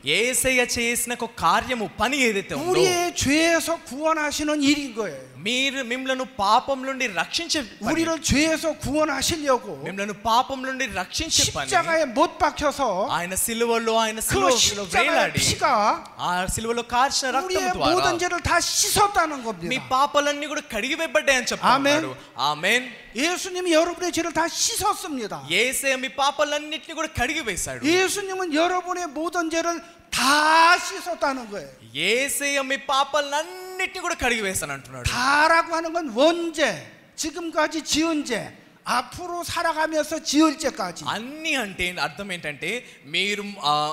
S2: యేసయ్య చేసిన ఒక కార్యము పని ఏదైతే ఉందో
S1: 우리의 죄에서 구원하시는 일인 거예요.
S2: మీరు మిమ్మల్ని పాపం నుండి రక్షించే పని,
S1: 우리를 죄에서 구원하시려고
S2: మిమ్మల్ని పాపం నుండి రక్షించే పని,
S1: 십자가에 못 박혀서
S2: ఆయన సిలువలో ఆయన
S1: 그
S2: సిలువలో
S1: 십자가의
S2: వేలాడి
S1: 피가
S2: ఆ సిలువలో కార్చిన రక్తం
S1: 우리의
S2: ద్వారా
S1: 모든 죄를 다 씻었다는
S2: మీ
S1: 겁니다.
S2: పాపాలన్నీ కూడా కడిగివేయబడ్డాయని చెప్తున్నాడు. ఆమేన్.
S1: 예수님이 여러분의 죄를 다 씻었습니다.
S2: యేసయ్య మీ పాపాలన్నిటిని కూడా కడిగివేశాడు.
S1: 예수님은 여러분의 모든 죄를 다 씻었다는 거예요.
S2: యేసయ్య మీ పాపాలన్నిటిని కూడా కడిగివేశాను అంటున్నాడు.
S1: 다라고 하는 건 원죄, 지금까지 지은 죄, 앞으로 살아가면서 지을 죄까지.
S2: అన్ని అంటే అర్థం ఏంటంటే మీరు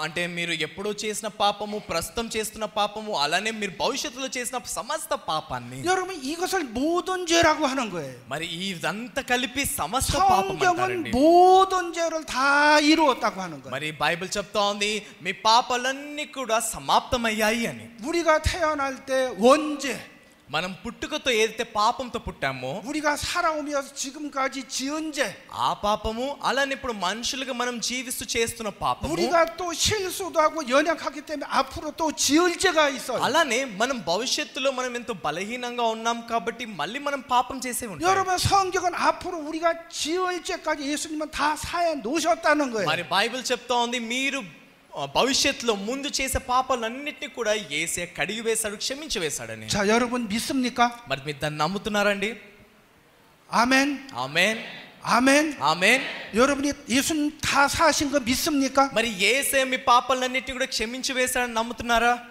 S2: అంటే మీరు ఎప్పుడో చేసిన పాపము, ప్రస్తుతం చేస్తున్న పాపము, అలానే మీరు భవిష్యత్తులో చేసిన సమస్త పాపాన్ని,
S1: 여러분 이것을 모든 죄라고 하는 거예요.
S2: మరి ఇదంతా కలిపి సమస్త పాపం
S1: 성경은
S2: అంటారండి.
S1: 모든 죄를 다 이루었다고 하는 거예요.
S2: మరి బైబిల్ చెప్తా ఉంది మీ పాపాలన్నీ కూడా సమాప్తమయ్యాయి అని.
S1: 우리가 태어날 때 원죄,
S2: మనం పుట్టుకతో ఏదైతే పాపంతో పుట్టామో,
S1: 우리가 살아오면서 지금까지 지은 죄,
S2: ఆ పాపము, అలానే ఇప్పుడు మనుషులుగా మనం జీవిస్తూ చేస్తున్న పాపము,
S1: 우리가 또 실수도 하고 연약하기 때문에 앞으로 또 지을 죄가 있어요.
S2: అలానే మనం భవిష్యత్తులో మనం ఎంతో బలహీనంగా ఉన్నాం కాబట్టి మళ్ళీ మనం పాపం చేసే ఉంటాం.
S1: 여러분 성경은 앞으로 우리가 지을 죄까지 예수님은 다 사해 놓으셨다는 거예요.
S2: మరి బైబిల్ చెప్తా ఉంది మీరు భవిష్యత్తులో ముందు చేసే పాపాలన్నిటిని కూడా యేసయ్య కడిగి వేశాడు, క్షమించి వేశాడని.
S1: 자, 여러분 믿습니까?
S2: మరి మీరు దాన్ని నమ్ముతున్నారండి?
S1: 아멘.
S2: ఆమేన్.
S1: 아멘.
S2: ఆమేన్.
S1: 여러분이 예수님 다 사신 거 믿습니까?
S2: మరి యేసయ్య మీ పాపాలన్నిటిని కూడా క్షమించి వేశాడని నమ్ముతున్నారా?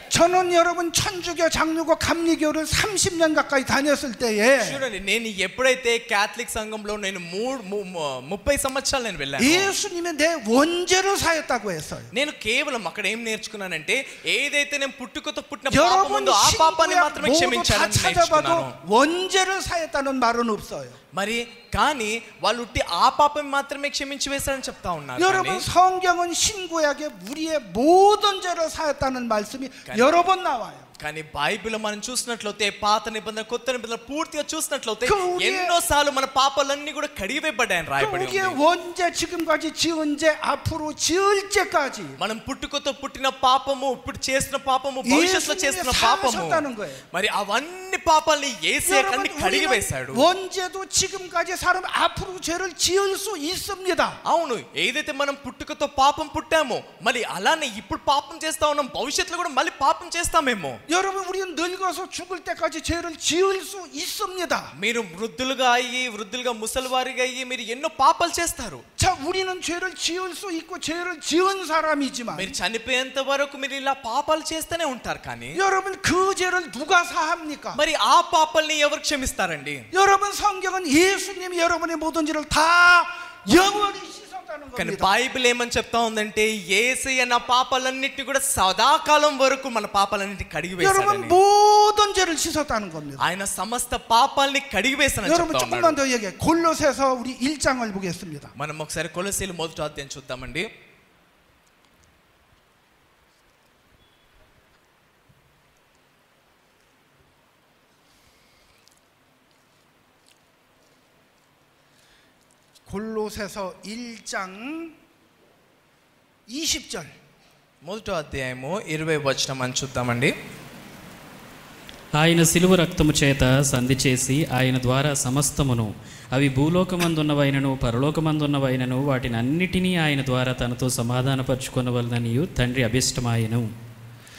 S1: 저는 여러분 천주교, 장로교, 감리교를 30년 가까이 다녔을 때에
S2: చూడండి, నేను ఎప్పుడైతే క్యాథలిక్ సంఘంలో నేను 30 సంవత్సరాలు నేను వెళ్ళాను,
S1: 예수님이 내 원죄를 사였다고 했어요.
S2: నేను కేవలం అక్కడ ఏం నేర్చుకున్నానంటే ఏదైతే నేను పుట్టుకతో పుట్టిన
S1: 여러분
S2: పాపముందో ఆ పాపాన్ని
S1: 신구약
S2: మాత్రమే
S1: 모두 다
S2: క్షమించాలని నేర్చుకున్నాను.
S1: 찾아봐도 원죄를 사였다는 말은 없어요.
S2: మరి కానీ వాళ్ళు ఉట్టి ఆ పాపం మాత్రమే క్షమించి వేశారని చెప్తా ఉన్నారు.
S1: 여러분 성경은 신구약에 우리의 모든 죄를 사였다는 말씀이 여러 번 나와요.
S2: కానీ బైబిల్ మనం చూసినట్లయితే పాత నిబంధన, కొత్త నిబంధన పూర్తిగా చూసినట్లయితే
S1: 우리의
S2: ఎన్నోసార్లు మన పాపాలన్నీ కూడా కడిగివేయబడ్డాయని రాయబడి ఉంది.
S1: 우리의 원죄, 지금까지 지은 죄, 앞으로 지을 죄까지
S2: మనం పుట్టుకతో పుట్టిన పాపము, ఇప్పుడు చేసిన పాపము, భవిష్యత్తులో చేస్తున్న పాపము,
S1: 사하셨다는 거예요.
S2: మరి అవన్నీ పాపాలని యేసయ్య కడిగి వేశాడు.
S1: 원죄도 지금까지 살면 앞으로 죄를 지을 수 있습니다.
S2: అవును, ఏదైతే మనం పుట్టుకతో పాపం పుట్టామో మళ్ళీ అలానే ఇప్పుడు పాపం చేస్తా ఉన్నాం, భవిష్యత్తులో కూడా మళ్ళీ పాపం చేస్తామేమో.
S1: 여러분 우리는 늙어서 죽을 때까지 죄를 지을 수 있습니다.
S2: మీరు వృద్ధులుగా అయ్యి, వృద్ధులుగా ముసలివారిగా అయ్యి మీరు ఎన్నో పాపాలు చేస్తారు.
S1: 자, 우리는 죄를 지을 수 있고 죄를 지은 사람이지만
S2: మీరు చనిపోయేంత వరకు మీరు ఇలా పాపాలు చేస్తూనే ఉంటారు. కానీ
S1: 여러분 그 죄를 누가 사합니까?
S2: మరి ఆ పాపాలని ఎవరు క్షమిస్తారండి?
S1: 여러분 성경은 예수님이 여러분의 모든 죄를 다 영원히 씻었다는
S2: కానీ
S1: 겁니다.
S2: బైబిల్ ఏమని చెప్తా ఉందంటే యేసయ్య నా పాపాలన్నిటిని కూడా సదాకాలం వరకు మన పాపాలన్నిటిని కడిగి
S1: 여러분
S2: వేశాడని.
S1: 모든 죄를 씻었다는 겁니다.
S2: ఆయన సమస్త పాపాలని కడిగి వేశాడని
S1: 여러분
S2: చెప్తా
S1: 조금만
S2: ఉన్నాడు.
S1: 더 얘기해. 골로새서 우리 1장을 보겠습니다.
S2: మనం ఒకసారి కొలొస్సీయుల మొదటి అధ్యాయం చూద్దామండి.
S1: 골로새서 1장 20절.
S3: మొదటి అధ్యాయము 20వ వచనం అని చూద్దామండి.
S4: ఆయన శిలువ రక్తము చేత సంధి చేసి ఆయన ద్వారా సమస్తమును, అవి భూలోకమందున్నవైనను పరలోకమందున్నవైనను వాటిని అన్నిటినీ ఆయన ద్వారా తనతో సమాధానపరచుకొనవలననియు తండ్రి అభిష్టమాయెను.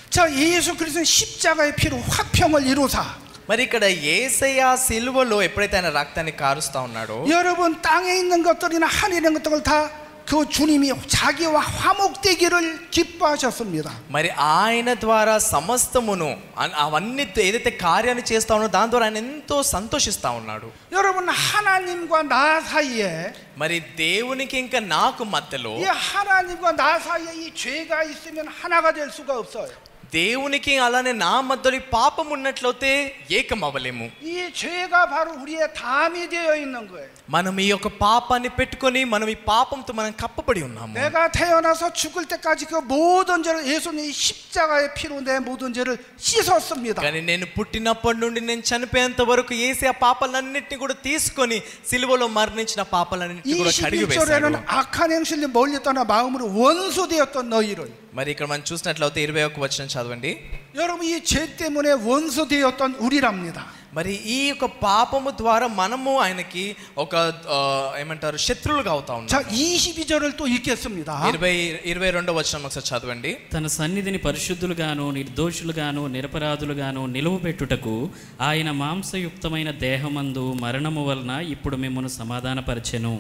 S1: 자, 예수 그리스도는 십자가의 피로 화평을 이루사.
S2: మరి ఇక్కడ యేసయ్య సిలువలో ఎప్పుడైతే ఆయన రక్తాన్ని కారుస్తా ఉన్నాడో,
S1: 여러분 땅에 있는 것들이나 하늘에 있는 것들을 다 그 주님이 자기와 화목되기를 기뻐하셨습니다.
S2: మరి ఆయన ద్వారా సమస్తమును అవన్నీ ఏదైతే కార్యాన్ని చేస్తా ఉన్నాడో దాని ద్వారా ఆయన ఎంతో సంతోషిస్తా ఉన్నాడు.
S1: 여러분 하나님과 나 사이에,
S2: మరి దేవునికి ఇంకా నాకు మధ్యలో
S1: 이 하나님과 나 사이에 이 죄가 있으면 하나가 될 수가 없어요.
S2: దేవునికి అలానే నా మధ్య పాపం ఉన్నట్లయితే ఏకం అవ్వలేము.
S1: 이 죄가 바로 우리의 담이 되어 있는 거예요.
S2: మనం ఈ యొక్క పాపాన్ని పెట్టుకొని మనం ఈ పాపంతో మనం కప్పబడి ఉన్నాము.
S1: 내가 태어나서 죽을 때까지 그 모든 죄를 예수님이 십자가의 피로 내 모든 죄를 씻었습니다.
S2: కానీ నేను పుట్టినప్పటి నుండి నేను చనిపోయేంత వరకు యేసయ్య ఆ పాపాలన్నిటిని కూడా తీసుకొని సిలువలో మరణించిన పాపాలన్నిటిని కూడా కడిగి వేశాడు.
S1: 21절에는 악한 행실로 멀리 떠나 마음으로 원수되었던 너희를.
S2: మరి ఇక్కడ మనం చూసినట్లయితే 21వ వచనం చదవండి.
S1: 여러분 이 죄 때문에 원수되었던 우리랍니다.
S2: మరి ఈ యొక్క పాపము ద్వారా మనము ఆయనకి ఒక ఏమంటారు శత్రువులుగా అవుతా ఉన్నాం.
S1: 자 22절을 또 읽겠습니다.
S2: 22వ వచనం ఒకసారి చదవండి.
S3: తన సన్నిధిని పరిశుద్ధులుగాను నిర్దోషులుగాను నిరపరాధులుగాను నిలువబెట్టుటకు ఆయన మాంసయుక్తమైన దేహమందు మరణము వలన ఇప్పుడు మిమ్మును సమాధానపరచెను.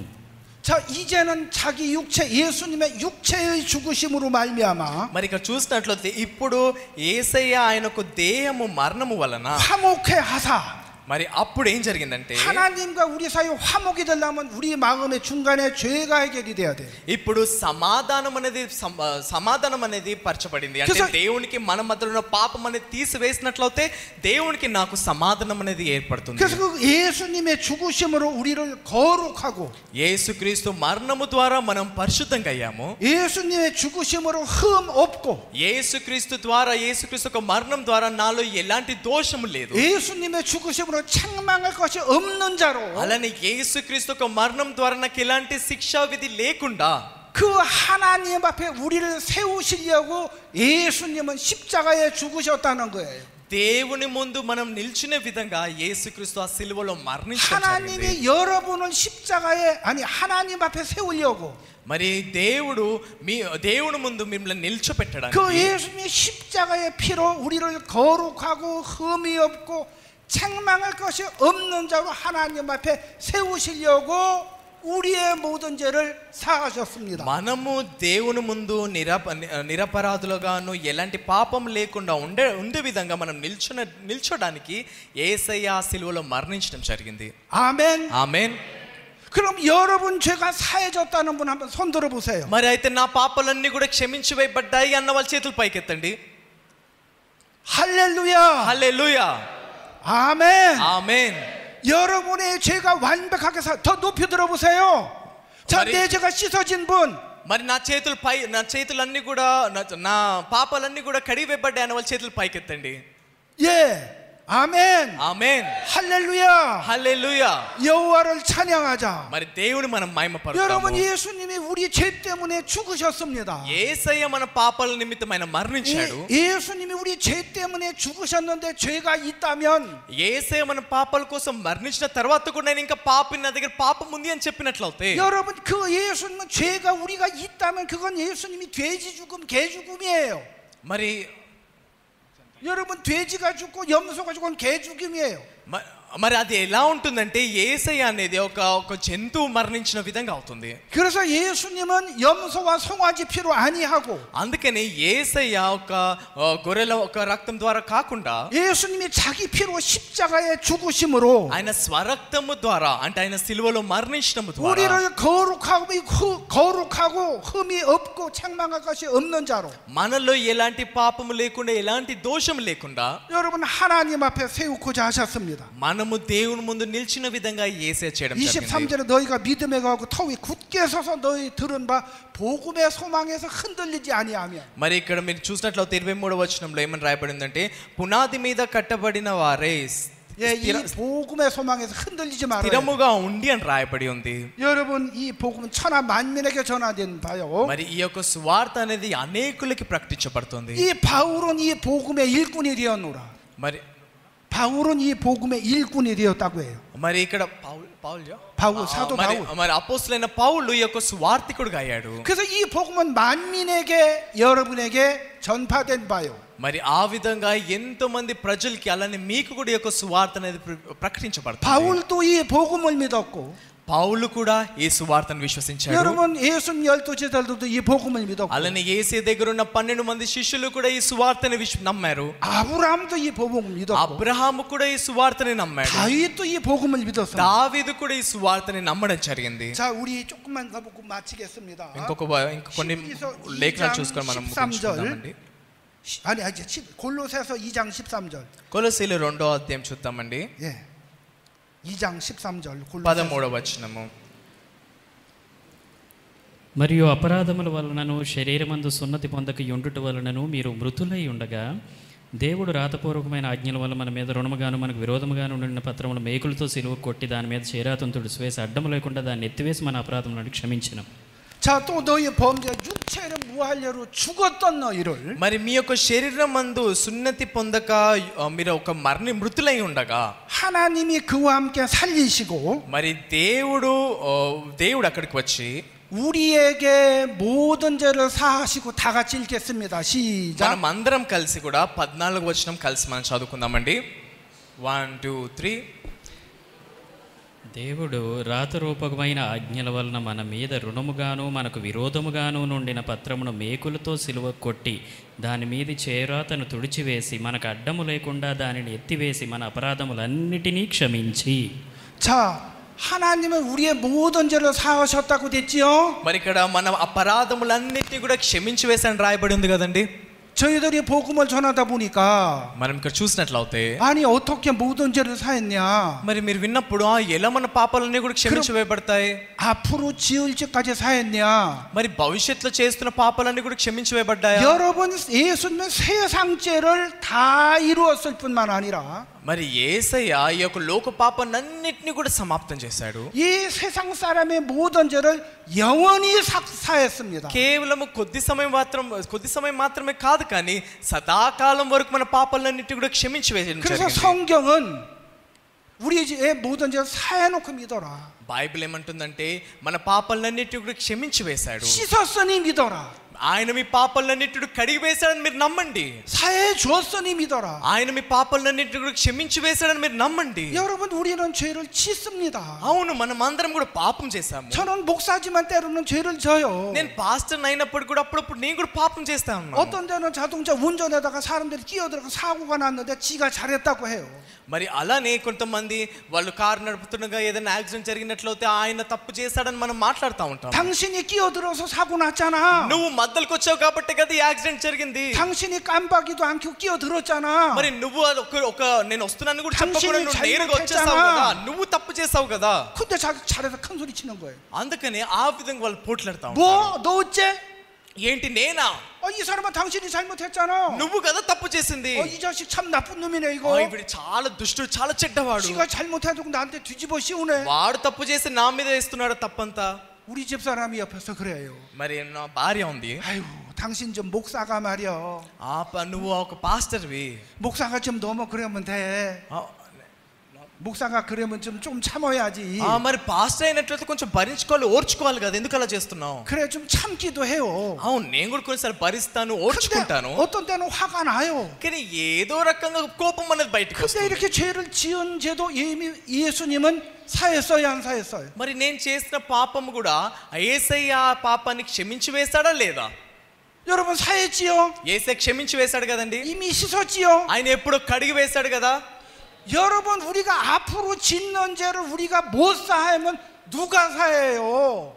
S1: 자 이제는 자기 육체 예수님의 육체의 죽으심으로 말미암아
S2: మరి ఇక్కడ చూసినట్లయితే ఇప్పుడు యేసయ్య ఆయనకు దేహము మరణము వలన
S1: 화목해 하사
S2: మరి అప్పుడు ఏం జరిగిందంటే
S1: 하나님과 우리 사이 화목이 되려면 우리 마음의 중간에 죄가 해결이 돼야 돼.
S2: ఇప్పుడు సమాధానం అనేది పరచబడింది. అంటే దేవునికి మన మధ్యలో ఉన్న పాపం అనేది తీసివేసినట్లయితే దేవునికి నాకు సమాధానం అనేది ఏర్పడుతుంది.
S1: 그래서 그 예수님의 죽으심으로 우리를 거룩하고
S2: యేసుక్రీస్తు మరణము ద్వారా మనం పరిశుద్ధంగా అయ్యాము.
S1: 예수님의 죽으심으로 흠 없고
S2: యేసుక్రీస్తు ద్వారా యేసుక్రీస్తు యొక్క మరణం ద్వారా నాలో ఎలాంటి దోషము లేదు.
S1: 예수님의 죽으심으로 책망할 것이 없는 자로
S2: అలానే యేసుక్రీస్తు యొక్క మరణం ద్వారా నాకు ఎలాంటి శిక్షా విధి లేకుండా
S1: 그 하나님 앞에 우리를 세우시려고 예수님은 십자가에 죽으셨다는 거예요.
S2: దేవుని ముందు మనం నిల్చున్న విధంగా యేసుక్రీస్తు ఆ సిలువలో మరణించాడు.
S1: 하나님이 여러분을 십자가에 아니 하나님 앞에 세우려고
S2: మరి దేవుని ముందు మిమ్మల్ని నిల్చోపెట్టడానికి
S1: 그 예수님의 십자가의 피로 우리를 거룩하고 흠이 없고 책망할 것이 없는 자로 하나님 앞에 세우시려고 우리의 모든 죄를 사하셨습니다.
S2: మనము దేవుని ముందు నిరపరాధులుగాను ఎలాంటి పాపం లేకుండా ఉండే విధంగా మనం నిల్చోడానికి యేసయ్య సిలువలో మరణించడం జరిగింది.
S1: 아멘.
S2: ఆమేన్.
S1: 그럼 여러분 죄가 사해졌다는 분 한번 손 들어 보세요.
S2: మరి అయితే నా పాపాలన్నీ కూడా క్షమించివేయబడ్డాయి అన్న వాళ్ళ చేతులు పైకెత్తండి.
S1: 할렐루야.
S2: హల్లెలూయా.
S1: 아멘.
S2: ఆమేన్.
S1: 여러분의 죄가 완벽하게 더 높이 들어보세요. 자, 내 죄가 씻어진 분.
S2: మరి నా చేతులన్నీ కూడా నా పాపాలన్నీ కూడా కడిగివేయబడ్డాయి అన్న వాళ్ళ చేతులు పైకెత్తండి.
S1: 예. 아멘.
S2: ఆమేన్.
S1: 할렐루야.
S2: హల్లెలూయా.
S1: 여호와를 찬양하자.
S2: మరి దేవుని మనం మహిమపరుస్తాము.
S1: 여러분 예수님이 우리 죄 때문에 죽으셨습니다.
S2: యేసయ్య మన పాపాల నిమిత్తం ఆయన మరణించాడు.
S1: 예수님이 우리 죄 때문에 죽으셨는데 죄가 있다면
S2: యేసయ్య మన పాపాల కోసం మరణించిన తర్వాత కూడా నేను ఇంకా పాపం నా దగ్గర పాపం ఉంది అని చెప్పినట్లయితే
S1: 여러분 그 예수님은 죄가 우리가 있다면 그건 예수님이 돼지 죽음 개 죽음이에요.
S2: మరి
S1: 여러분 돼지가 죽고 염소가 죽은 개 죽음이에요.
S2: మరి అది ఎలా ఉంటుందంటే యేసయ్య అనేది ఒక జంతువు మరణించిన విధంగా అవుతుంది.
S1: 그래서 예수님은 염소와 송아지 피로 아니하고
S2: అందుకని యేసయ్య ఒక గొర్రెల ఒక రక్తం ద్వారా కాకుండా
S1: 예수님이 자기 피로 십자가에 죽으심으로
S2: ఆయన స్వరక్తము ద్వారా అంటే ఆయన సిలువలో మరణించడం ద్వారా
S1: 우리를 거룩하고 흠이 없고 책망할 것이 없는 자로
S2: మనలో ఎలాంటి పాపము లేకుండా ఎలాంటి దోషం లేకుండా
S1: 여러분 하나님 앞에 세우고자 하셨습니다.
S2: మనము దేవుని ముందు నిల్చిన విధంగా యేసయ్య చేయడం జరిగింది.
S1: 23절에 너희가 믿음에 가고 터위 굳게 서서 너희 들은 바 복음의 소망에서 흔들리지 아니하며
S2: మరి ఇక్కడ మీరు చూసినట్లయితే 23వ వచనంలో ఏమని రాయబడిందంటే పునాది మీద కట్టబడిన వారే
S1: 이 복음의 소망에서 흔들리지 말아요.
S2: స్థిరముగా ఉండి అని రాయబడి ఉంది.
S1: 여러분 이 복음은 천하 만민에게 전하된 바요.
S2: మరి ఈ యొక్క సువార్త అనేది అనేకులకి ప్రకటించబడుతుంది.
S1: 이 바울은 이 복음의 일꾼이 되었노라.
S2: మరి
S1: 바울은 이 복음의 일꾼이 되었다고 해요.
S2: మరి ఇక్కడ
S1: 사도 바울.
S2: మరి అపోస్తలుడైన పౌలు ఈ యొక్క సువార్తికుడిగా అయ్యాడు.
S1: 그래서 이 복음은 만민에게 여러분에게 전파된 바요.
S2: మరి ఆ విధంగా ఎంతో మంది ప్రజలకి అలానే మీకు కూడా ఈ యొక్క సువార్త అనేది ప్రకటించబడుతుంది.
S1: 바울도 이 복음을 믿었고
S2: పౌలు కూడా ఈ సువార్తను విశ్వసించాడు.
S1: 여러분 예수님 12제자들도 이 복음을 믿었고
S2: అలానే యేసు దగ్గర ఉన్న 12 మంది శిష్యులు కూడా ఈ సువార్తను నమ్మారు.
S1: 아브라함도 이 복음을 믿었고
S2: అబ్రహాము కూడా ఈ సువార్తని నమ్మాడు.
S1: 다윗도 이 복음을 믿었어요.
S2: దావీదు కూడా ఈ సువార్తని నమ్మడం జరిగింది.
S1: 자, 우리 조금만 더 보고 마치겠습니다.
S2: ఇంకొక కొన్ని లేఖనాలు చూసుకొని మనం ముగించుకుందామండి.
S1: 아니 골로새서 2장 13절.
S2: కొలొస్సీలు 2వ అధ్యాయం చూద్దామండి.
S1: 예. 2장 13절.
S2: 13వ వచనము.
S3: మరియు అపరాధముల వలనను శరీరమందు సున్నతి పొందక యుండుట వలనను మీరు మృతులై ఉండగా దేవుడు రాతపూర్వకమైన ఆజ్ఞల వల్ల మన మీద రుణముగాను మనకు విరోధముగాను ఉండిన పత్రములు మేకులతో సిలువ కొట్టి దాని మీద చేరాతంతుడు స్వేసి అడ్డము లేకుండా దాన్ని ఎత్తివేసి మన అపరాధములను క్షమించిన.
S1: 자, 또 너희 범죄 육체를 무할례로 죽었던 너희를
S2: మరి మీ యొక్క శరీరం మందు సున్నతి పొందక మీరు ఒక మృతులై ఉండగా
S1: 하나님이 그와 함께 살리시고
S2: మరి దేవుడు అక్కడికి వచ్చి
S1: 우리에게 모든 죄를 사하시고 다 같이 읽겠습니다. 시작.
S2: మనం అందరం కలిసి కూడా 14వ వచనం కలిసి మనం చదువుకుందామండి. 1 2 3.
S3: దేవుడు రాతరూపకమైన ఆజ్ఞల వలన మన మీద రుణముగాను మనకు విరోధముగాను నుండిన పత్రమును మేకులతో సిలువ కొట్టి దాని మీద చేరాతను తుడిచివేసి మనకు అడ్డము లేకుండా దానిని ఎత్తివేసి మన అపరాధములన్నిటినీ క్షమించి.
S1: 자, 하나님은 우리의 모든 죄를 사하셨다고 됐지요.
S2: మరి ఇక్కడ మన అపరాధములన్నిటిని కూడా క్షమించి వేసని రాయబడి ఉంది కదండి.
S1: 저희들이 복음을 전하다 보니까
S2: మనం ఇక్కడ చూసినట్లయితే
S1: 아니 어떻게 모든 죄를 사했냐.
S2: మరి మీరు విన్నప్పుడు ఎలా మన పాపాలన్నీ కూడా క్షమించి వేయబడతాయి,
S1: 앞으로 지을 죄까지 사했냐.
S2: మరి భవిష్యత్తులో చేస్తున్న పాపాలన్నీ కూడా క్షమించి వేయబడ్డాయా?
S1: 여러분 예수님은 세상죄를 다 이루었을 뿐만 아니라
S2: మరి యేసయ్య ఈ యొక్క లోక పాపాలన్నిటిని కూడా సమాప్తం చేశాడు.
S1: 이 세상 사람의 모든 죄를 영원히 사했습니다.
S2: కేవలం కొద్ది సమయం మాత్రమే కాదు కానీ సదాకాలం వరకు మన పాపాలన్నిటిని కూడా క్షమించి వేయడం
S1: 그래서
S2: జరిగింది.
S1: 성경은 우리의 모든 죄를 사해놓고 믿어라.
S2: బైబిల్ ఏమంటుందంటే మన పాపాలన్నిటిని కూడా క్షమించి వేశాడు.
S1: 씻었으니 믿어라.
S2: ఆయన మీ పాపాలన్నిటిని కడిగి వేశాడని మీరు నమ్మండి.
S1: 사해 주었으니 믿어라.
S2: ఆయన మీ పాపాలన్నిటిని కూడా క్షమించి వేశాడని మీరు నమ్మండి.
S1: 여러분 우리는 죄를 짓습니다.
S2: అవును, మనం అందరం కూడా పాపం చేశాము.
S1: 저는 목사지만 때로는 죄를 져요.
S2: నేను పాస్టర్ అయినప్పుడు కూడా అప్పుడప్పుడు నేను కూడా పాపం చేస్తాను.
S1: 어떤 데는 자동차 운전하다가 사람들이 끼어들어서 사고가 났는데 지가 잘했다고 해요.
S2: మరి అలానే కొంతమంది వాళ్ళు కారు నడుపుతుండగా ఏదైనా యాక్సిడెంట్ జరిగినట్లయితే ఆయన తప్పు చేశాడని మనం మాట్లాడుతూ ఉంటాం.
S1: 당신이 끼어들어서 사고 났잖아.
S2: నువ్వు మధ్యలోకి వచ్చావు కాబట్టి కదా ఈ యాక్సిడెంట్ జరిగింది.
S1: 당신이 깜빡이도 않고 끼어들었잖아.
S2: మరి నువ్వు ఒక నేను వస్తున్నాను కూడా చెప్పకుండా నువ్వు నేరుగా వచ్చేసావు కదా, నువ్వు తప్పు చేసావు కదా.
S1: 근데 잘해서 큰 소리 치는 거예요.
S2: అందుకని ఆ విధంగా వాళ్ళు పోట్లాడుతా
S1: 뭐
S2: ఉంటారు.
S1: 너 어째?
S2: ఏంటి నేనా?
S1: 이 사람은 당신이 잘못했잖아.
S2: నువ్వు కదా తప్పు చేసింది.
S1: 이 자식 참 나쁜 놈이네 이거.
S2: వీడు చాలా దుష్టుడు, చాలా చెడ్డవాడు.
S1: 지가 잘못해가지고 나한테 뒤집어 씌우네.
S2: వాడు తప్పు చేసి నా మీద వేస్తున్నాడు తప్పంతా.
S1: 우리 집 사람이 옆에서 그래요.
S2: మరి నా భార్య ఉంది.
S1: 아유, 당신 좀 목사가 말이야.
S2: నువ్వు ఒక పాస్టర్వి.
S1: 목사가 좀 너무 그러면 돼. 목사가 그러면 좀 참아야지.
S2: మరి పాస్టర్ అయినట్లయితే కొంచెం భరించుకోవాలి, ఓర్చుకోవాలి కదా, ఎందుకు అలా చేస్తున్నావు?
S1: 그래 좀 참기도 해요.
S2: అవును, నేను కూడా కొన్నిసార్లు భరిస్తాను, ఓర్చుకుంటాను.
S1: 어떤 때는 화가 나요.
S2: కానీ ఏదో రకంగా కోపం అనేది బయటకు
S1: 근데
S2: వస్తుంది.
S1: 이렇게 죄를 지은 죄도 예수님은 사했어요, 안 사했어요?
S2: మరి నేను చేసిన పాపం కూడా యేసయ్య పాపాన్ని క్షమించి వేశాడా లేదా?
S1: 여러분 사했지요?
S2: యేసయ్య క్షమించి వేశాడు కదండి.
S1: 이미 씻었지요?
S2: ఆయన ఎప్పుడో కడిగి వేశాడు కదా.
S1: 여러분 우리가 앞으로 짓는 죄를 우리가 못 사하면 누가 사해요?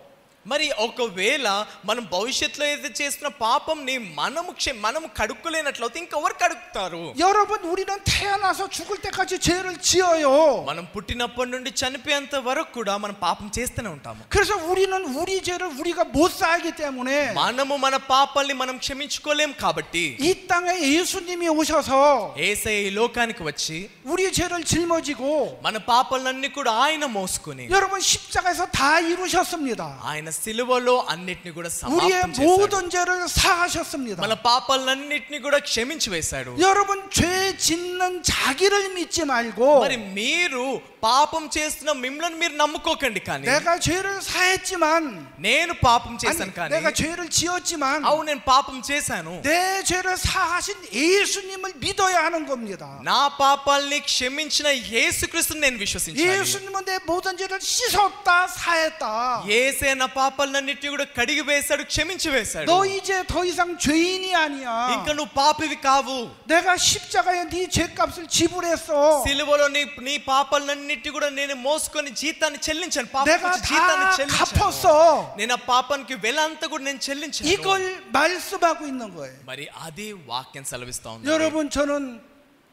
S2: మరి ఒకవేళ మనం భవిష్యత్తులో ఏదైతే చేస్తున్న పాపంని మనము కడుక్కోలేనట్లయితే ఇంకెవరు కడుగుతారు?
S1: 여러분 우리는 태어나서 죽을 때까지 죄를 지어요.
S2: మనం పుట్టినప్పటి నుండి చనిపోయేంత వరకు కూడా మనం పాపం చేస్తూనే ఉంటాము.
S1: 그래서 우리는 우리 죄를 우리가 못 사하기 때문에
S2: మనము మన పాపాల్ని మనం క్షమించుకోలేం కాబట్టి
S1: 이 땅에 예수님이 오셔서
S2: యేసయ్య ఈ లోకానికి వచ్చి
S1: 우리 죄를 짊어지고
S2: మన పాపాలన్నీ కూడా ఆయన మోసుకొని
S1: 여러분 십자가에서 다 이루셨습니다.
S2: ఆయన సిలువలో అన్నిటిని కూడా
S1: 우리의
S2: సమాప్తం చేశాడు.
S1: 모든 죄를 사하셨습니다.
S2: మన పాపాలన్నిటిని కూడా క్షమించి వేశాడు.
S1: 여러분 죄 짓는 자기를 믿지 말고
S2: మరి మీరు పాపం చేస్తున్న మిమ్మల్ని మీరు నమ్ముకోకండి. కానీ
S1: 내가 죄를 사했지만
S2: నేను పాపం చేశాను, కానీ
S1: 내가 죄를 지었지만
S2: అవును నేను పాపం చేశాను,
S1: 내 죄를 사하신 예수님을 믿어야 하는 겁니다.
S2: నా పాపాల్ని క్షమించిన యేసుక్రీస్తుని నేను విశ్వసించాలి.
S1: 예수님은 내 모든 죄를 씻었다, 사했다.
S2: యేసే నా పాపాలన్నిటిని కూడా కడిగి వేశాడు, క్షమించి వేశాడు.
S1: 너 이제 더 이상 죄인이 아니야.
S2: ఇంకా నువ్వు పాపివి కావు.
S1: 내가 십자가에 네 죄값을 지불했어.
S2: సిలువలో నీ పాపాలన్నిటి కూడా నేను మోసుకొని జీతాన్ని చెల్లించాను.
S1: 내가
S2: జీతాన్ని
S1: 다
S2: చెల్లించాను.
S1: 갚았어.
S2: నేను ఆ పాపానికి వెల అంతా కూడా నేను చెల్లించాను.
S1: 이걸 말씀하고 있는 거예요.
S2: మరి అది వాక్యం సెలవిస్తా ఉంది.
S1: 여러분, 저는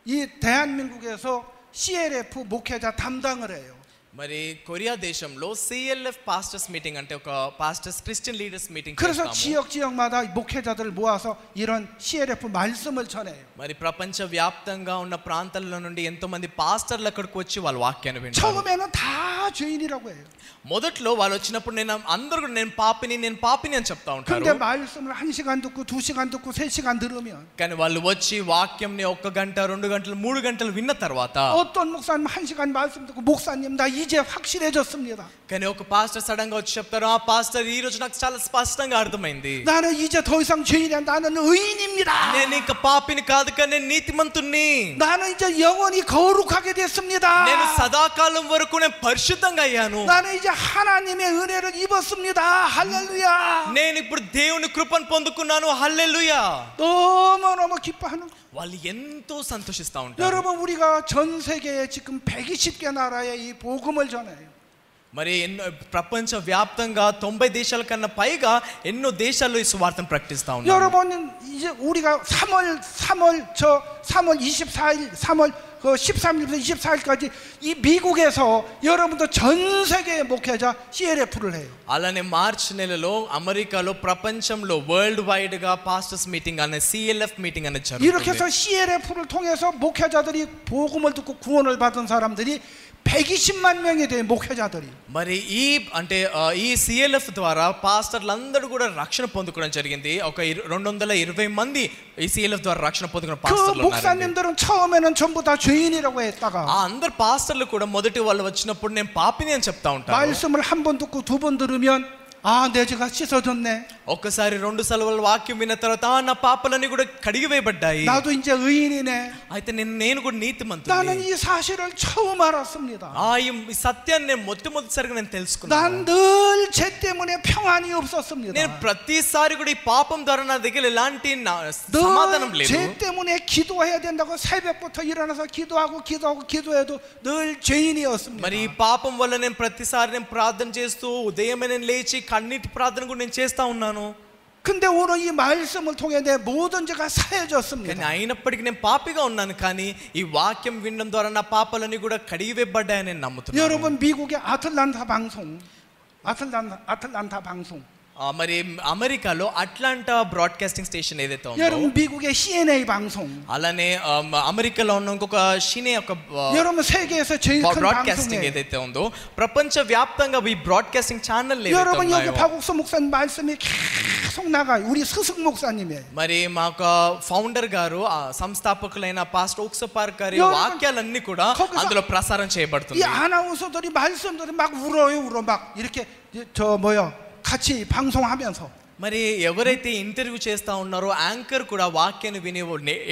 S1: 이 대한민국에서 CLF 목회자 담당을 해요.
S2: మరి కొరియా దేశంలో CLF పాస్టర్స్ మీటింగ్ అంటే ఒక పాస్టర్స్ క్రిస్టియన్ లీడర్స్ మీటింగ్
S1: 그래서
S2: చేస్తాము.
S1: 지역마다 목회자들을 모아서 이런 CLF 말씀을 전해요.
S2: మరి ప్రపంచ వ్యాప్తంగా ఉన్న ప్రాంతాల నుండి ఎంతో మంది పాస్టర్లు అక్కడికి వచ్చి వాళ్ళ వాక్యాన్ని వింటారు.
S1: 처음에는 다 죄인이라고 해요.
S2: మొదట్లో వాళ్ళు వచ్చినప్పుడు అందరూ కూడా నేను పాపిని అని చెప్తా ఉంటారు.
S1: 근데 말씀을 1시간 듣고 2시간 듣고 3시간 들으면
S2: కానీ వాళ్ళు వచ్చి వాక్యంని 1 గంట 2 గంటలు 3 గంటలు విన్న తర్వాత
S1: 어떤 목사님 1시간 말씀 듣고 목사님 나 이제 확실해졌습니다.
S2: కానీ ఒక పాస్టర్ సడన్ గా వచ్చి చెప్తారు, ఆ పాస్టర్ ఈ రోజు నాకు చాలా స్పష్టంగా అర్థమైంది.
S1: 나는 이제 더 이상 죄인이 아니라 나는 의인입니다.
S2: నేను ఇంకా పాపిని కాదు కానీ నేను నీతిమంతుణ్ణి.
S1: 나는 이제 영원히 거룩하게 됐습니다.
S2: నేను సదాకాలం వరకు నేను పరిశుద్ధంగా అయ్యాను.
S1: 나는 이제 하나님의 은혜를 입었습니다. 할렐루야.
S2: నేను ఇప్పుడు దేవుని కృపను పొందుకున్నాను. హల్లెలూయా.
S1: 너무너무 기뻐하는.
S2: వాళ్ళు ఎంతో సంతోషిస్తా ఉంటారు.
S1: 여러분, 우리가 전 세계에 지금 120개 나라에 이 복음을 전해요.
S2: మరి ప్రపంచ వ్యాప్తంగా 90 దేశాల కన్నా పైగా ఎన్నో దేశాల్లో ఈ సువార్తను ప్రకటిస్తా ఉన్నారు.
S1: 여러분, 이제 우리가 3월 24일 3월 13일부터 24일까지 이 미국에서 여러분도 전 세계의 목회자 CLF를 해요.
S2: అలానే మార్చ్ నెలలో అమెరికాలో ప్రపంచంలో వరల్డ్ వైడ్ గా పాస్టర్స్ మీటింగ్ అనే CLF మీటింగ్ అనేది జరుగుతుంది.
S1: 이렇게 해서 CLF를 통해서 목회자들이 복음을 듣고 구원을 받은 사람들이 120만 명이 돼. 목회자들이.
S2: మరి ఈ CLF ద్వారా పాస్టర్లందరూ కూడా రక్షణ పొందుకోవడం జరిగింది. ఒక 220 మంది ఈ CLF ద్వారా రక్షణ పొందుకున్న పాస్టర్లు
S1: ఉన్నారు. 목사님들은 처음에는 전부 다 죄인이라고 했다가
S2: ఆ అందరు పాస్టర్లు కూడా మొదటి వాళ్ళు వచ్చినప్పుడు నేను పాపిని అని చెప్తా ఉంటాను.
S1: 말씀을 한 번 듣고 2번 들으면 내 죄가 씻어졌네.
S2: ఒక్కసారి 2 సార్లు వాక్యం విన్న తర్వాత నా పాపాలన్నీ కూడా కడిగి వేయబడ్డాయి.
S1: 나도 이제 의인이네.
S2: అయితే నేను కూడా నీతిమంతుడిని.
S1: 나는 이 사실을 처음 알았습니다.
S2: ఈ సత్యాన్ని నేను మొట్టమొదటిసారిగా నేను తెలుసుకున్నాను.
S1: 난 늘 죄 때문에 평안이 없었습니다.
S2: నేను ప్రతిసారి కూడా ఈ పాపం ద్వారా నా దగ్గర ఎలాంటి సమాధానం లేదు.
S1: 죄 때문에 기도해야 된다고 새벽부터 일어나서 기도해도 늘 죄인이었습니다.
S2: మరి ఈ పాపం వల్ల నేను ప్రతిసారి నేను ప్రార్థన చేస్తూ ఉదయమే నేను లేచి కన్నీటి ప్రార్థన కూడా నేను చేస్తా ఉన్నాను.
S1: 근데 오늘 이 말씀을 통해 내 모든 죄가 사해졌습니다.
S2: కానీ అయినప్పటికీ నేను పాపిగా ఉన్నాను, కానీ ఈ వాక్యం వినడం ద్వారా నా పాపాలన్నీ కూడా కడిగివేయబడ్డాయని నేను నమ్ముతున్నాను.
S1: 여러분, 미국의 아틀란타 방송
S2: మరి అమెరికాలో అట్లాంటా బ్రాడ్కాస్టింగ్ స్టేషన్ ఏదైతే ఉందో,
S1: 여러분 미국의 CNA 방송,
S2: అలానే అమెరికాలో ఉన్న ఇంకొక షినే ఒక
S1: 여러분 세계에서 제일 큰
S2: బ్రాడ్కాస్టింగ్
S1: 방송이에요.
S2: ఏదైతే ఉందో ప్రపంచ వ్యాప్తంగా ఈ బ్రాడ్కాస్టింగ్ ఛానల్
S1: 여러분 여기 박옥수 목사님 말씀이 계속 나가요. 우리 스승 목사님이에요.
S2: మరి మాకు ఫౌండర్ గారు సంస్థాపకులైన పాస్టర్ 옥서పార్ గారి వాక్యాలన్నీ కూడా అందులో ప్రసారం చేయబడుతుంది.
S1: 이 아나운서들이 말씀들이 막 울어 막 이렇게 같이 방송하면서
S2: మరి ఎవరైతే ఇంటర్వ్యూ చేస్తా ఉన్నారో యాంకర్ కూడా వాక్యాన్ని విని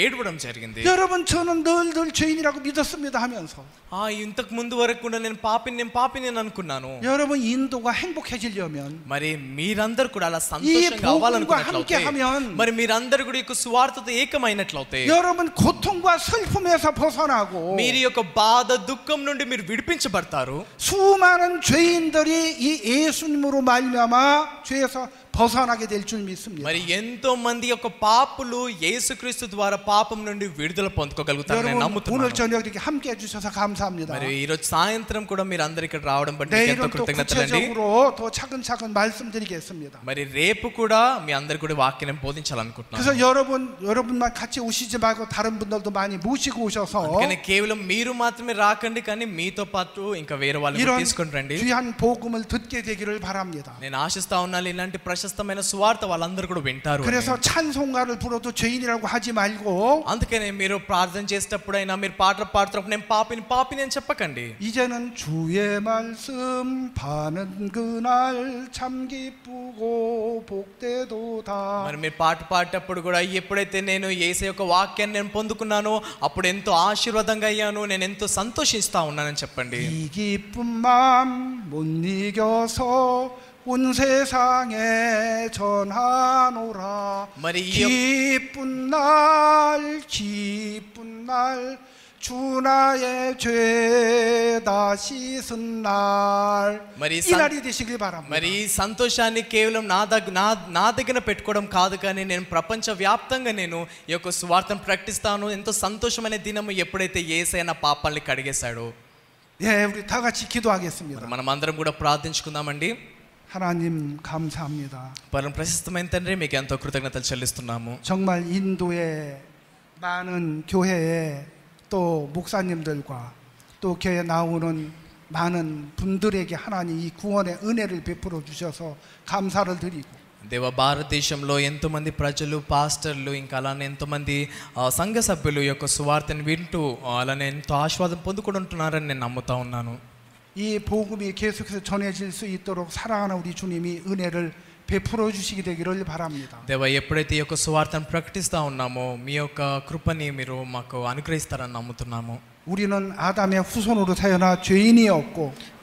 S2: ఏడవడం జరిగింది.
S1: 여러분 저는 늘 죄인이라고 믿었습니다 하면서
S2: ఇంతకు ముందు వరకు కూడా నేను పాపిని అనుకున్నాను.
S1: 여러분 인도가 행복해지려면
S2: మరి మీరందరూ కూడా అలా సంతోషంగా అవ్వాలనుకున్నట్లయితే, మరి మీరందరూ కూడా ఈ సువార్తతో ఏకమైనట్లయితే,
S1: 여러분 고통과 슬픔에서 벗어나고
S2: మీరు యొక్క బాధ దుఃఖం నుండి మీరు విడిపించబడతారు.
S1: 수많은 죄인들이 이 예수님으로 말미암아 죄에서 벗어나게 될 줄 믿습니다.
S2: మరి ఎంతో మంది యొక్క పాపులు యేసుక్రీస్తు ద్వారా పాపం నుండి విడుదల పొందుకోగలుగుతారని నేను నమ్ముతున్నాను.
S1: 오늘 저녁 이렇게 함께 해 주셔서 감사합니다.
S2: మరి ఈ రోజు సాయంత్రం కూడా మీరు అందరూ ఇక్కడ రావడం బట్టి మీకు ఎంతో కృతజ్ఞతలండి.
S1: 구체적으로 더 차근차근 말씀드리겠습니다.
S2: మరి రేపు కూడా మీ అందరు కూడా వాక్యాన్ని బోధించాలనుకుంటున్నాను.
S1: 그래서 여러분만 같이 오시지 말고 다른 분들도 많이 모시고 오셔서
S2: అందుకని కేవలం మీరు మాత్రమే రాకండి, కానీ మీతో పాటు ఇంకా వేరే వాళ్ళని తీసుకొని రండి.
S1: 귀한 복음을 듣게 되기를 바랍니다.
S2: నేను ఆశిస్తా ఉన్నాను ఇలాంటి ప్రశస్తమైన సువార్త వాళ్ళందరూ కూడా వింటారు.
S1: 그래서 찬송가를 불러도 죄인이라고 하지 말고,
S2: అందుకనే మీరు ప్రార్థన చేసేటప్పుడైనా మీరు పాటలు పాడుతున్నప్పుడు నేను పాపిని అని చెప్పకండి.
S1: 이제는 주의 말씀 파는 그날 참 기쁘고 복되도다.
S2: మరి మీరు పాట పాడేటప్పుడు కూడా ఎప్పుడైతే నేను యేసు యొక్క వాక్యాన్ని నేను పొందుకున్నానో అప్పుడు ఎంతో ఆశీర్వాదంగా అయ్యాను, నేను ఎంతో సంతోషిస్తా ఉన్నానని చెప్పండి.
S1: 이 기쁜 마음 못 이겨서 온 세상에 전하노라.
S2: మరి
S1: 기쁜 날 기쁜 날 주 나의 죄다 씻은 날.
S2: మరి
S1: 이 날이 되시길 바랍니다.
S2: మరి ఈ సంతోషాన్ని కేవలం నా దగ్గర పెట్టుకోవడం కాదు, కానీ నేను ప్రపంచ వ్యాప్తంగా నేను ఈ యొక్క సువార్తను ప్రకటిస్తాను. ఎంతో సంతోషమైన దినము ఎప్పుడైతే యేసయ్య నా పాపాలని కడిగేశాడో.
S1: 예, 우리 다 같이 기도하겠습니다.
S2: మనం అందరం కూడా ప్రార్థించుకుందామండి.
S1: 하나님 감사합니다.
S2: పరమ ప్రశస్తమైన తండ్రి, మీకు ఎంతో కృతజ్ఞతలు చెల్లిస్తున్నాము.
S1: 정말 인도의 많은 교회에 또 목사님들과 또 교회에 나오는 많은 분들에게 하나님 이 구원의 은혜를 베풀어 주셔서 감사를 드리고,
S2: దేవ భారతదేశంలో ఎంతోమంది ప్రజలు, పాస్టర్లు, ఇంకా అలానే ఎంతోమంది సంఘ సభ్యులు ఈ యొక్క సువార్తను వింటూ అలానే ఎంతో ఆశీర్వాదం పొందుకుంటున్నారని నేను నమ్ముతా ఉన్నాను.
S1: 이 복음이 계속해서 전해질 수 있도록 사랑하는 우리 주님이 은혜를 베풀어 주시게 되기를 바랍니다.
S2: దేవ, ఎప్పుడైతే ఈ యొక్క సువార్తను ప్రకటిస్తూ ఉన్నామో మీ యొక్క కృపని మీరు మాకు అనుగ్రహిస్తారని నమ్ముతున్నాము.
S1: 우리는 아담의 후손으로 태어나 죄인이었고,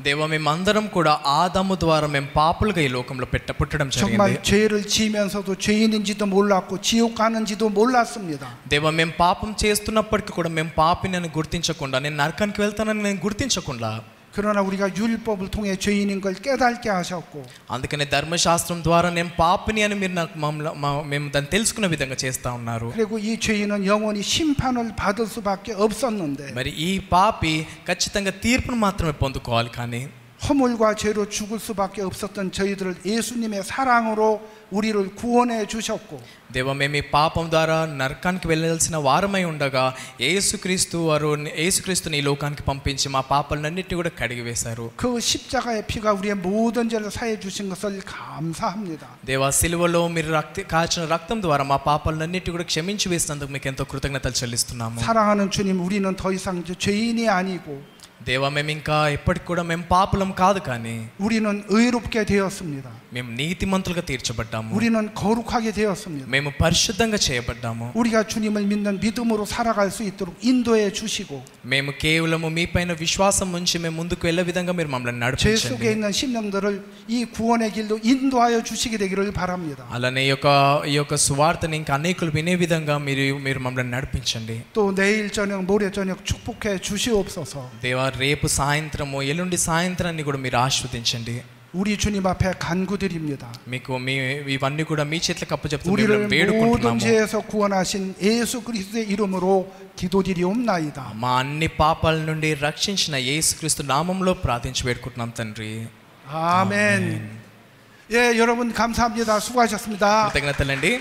S2: దేవ, మేమందరం కూడా ఆదాము ద్వారా మేము పాపులుగా ఈ లోకంలో పుట్టడం జరిగింది.
S1: 정말 죄를 지으면서도 죄인인지도 몰랐고 지옥 가는지도 몰랐습니다.
S2: దేవ, మేము పాపం చేస్తున్నప్పటికీ కూడా మేము పాపిని అని గుర్తించకుండా, నేను నరకానికి వెళ్తానని నేను గుర్తించకుండా,
S1: 그러나 우리가 율법을 통해 죄인인 걸 깨닫게 하셨고,
S2: అందుకనే ధర్మశాస్త్రం ద్వారా నేను పాపిని అని మీరు నాకు మేము దాన్ని తెలుసుకునే విధంగా చేస్తా ఉన్నారు.
S1: 그리고 이 죄인은 영원히 심판을 받을 수밖에 없었는데,
S2: మరి ఈ పాపి ఖచ్చితంగా తీర్పును మాత్రమే పొందుకోవాలి, కానీ
S1: 허물과 죄로 죽을 수밖에 없었던 저희들을 예수님의 사랑으로 우리를 구원해 주셨고,
S2: దేవ, మేము ఈ పాపం ద్వారా నరకానికి వెళ్ళాల్సిన వారమై ఉండగా యేసుక్రీస్తుని ఈ లోకానికి పంపించి మా పాపాలన్నింటినీ కూడా కడిగివేశారు.
S1: 그 십자가의 피가 우리의 모든 죄를 사해 주신 것을 감사합니다.
S2: దేవా, సిలువలో మీరు కాచిన రక్తం ద్వారా మా పాపాలన్నింటినీ కూడా క్షమించి వేసినందుకు మీకు ఎంతో కృతజ్ఞతలు చెల్లిస్తున్నాము.
S1: 사랑하는 주님, 우리는 더 이상 죄인이 아니고,
S2: దేవా, మేము ఇంకా ఎప్పటికి కూడా మేము పాపులం కాదు, కానీ
S1: 우리는 의롭게 되었습니다.
S2: మేము నీతిమంతులుగా తీర్చబడ్డాము.
S1: 우리는 거룩하게 되었습니다.
S2: మేము పరిశుద్ధంగా చేయబడ్డాము.
S1: 우리가 주님을 믿는 믿음으로 살아갈 수 있도록 인도해 주시고,
S2: మేము కేవలము మీ పైన విశ్వాసం ఉంచి మేము ముందుకు వెళ్ళే విధంగా మీరు మమ్మల్ని
S1: 죄
S2: నడిపించండి.
S1: 속에 있는 심령들을 이 구원의 길로 인도하여 주시게 되기를 바랍니다.
S2: అలానే ఈ యొక్క సువార్తని ఇంకా అనేకులు వినే విధంగా మీరు మమ్మల్ని నడిపించండి.
S1: 또 내일 저녁 모레 저녁 축복해 주시옵소서.
S2: దేవా, రేపు సాయంత్రము ఎల్లుండి సాయంత్రాన్ని కూడా మీరు ఆశీర్వదించండి.
S1: 우리 주님 앞에 간구드립니다.
S2: మీకు ఇవన్నీ కూడా మీ చేతులకు అప్పచెప్తూ
S1: 우리를
S2: మేము
S1: 모든
S2: వేడుకుంటున్నాము.
S1: 죄에서 구원하신 예수 그리스도의 이름으로 기도드리옵나이다.
S2: మా అన్ని పాపాల నుండి రక్షించిన యేసుక్రీస్తు నామంలో ప్రార్థించి వేడుకుంటున్నాం తండ్రి.
S1: 아멘. 예, 여러분 감사합니다. 수고하셨습니다.
S2: కృతజ్ఞతలండి.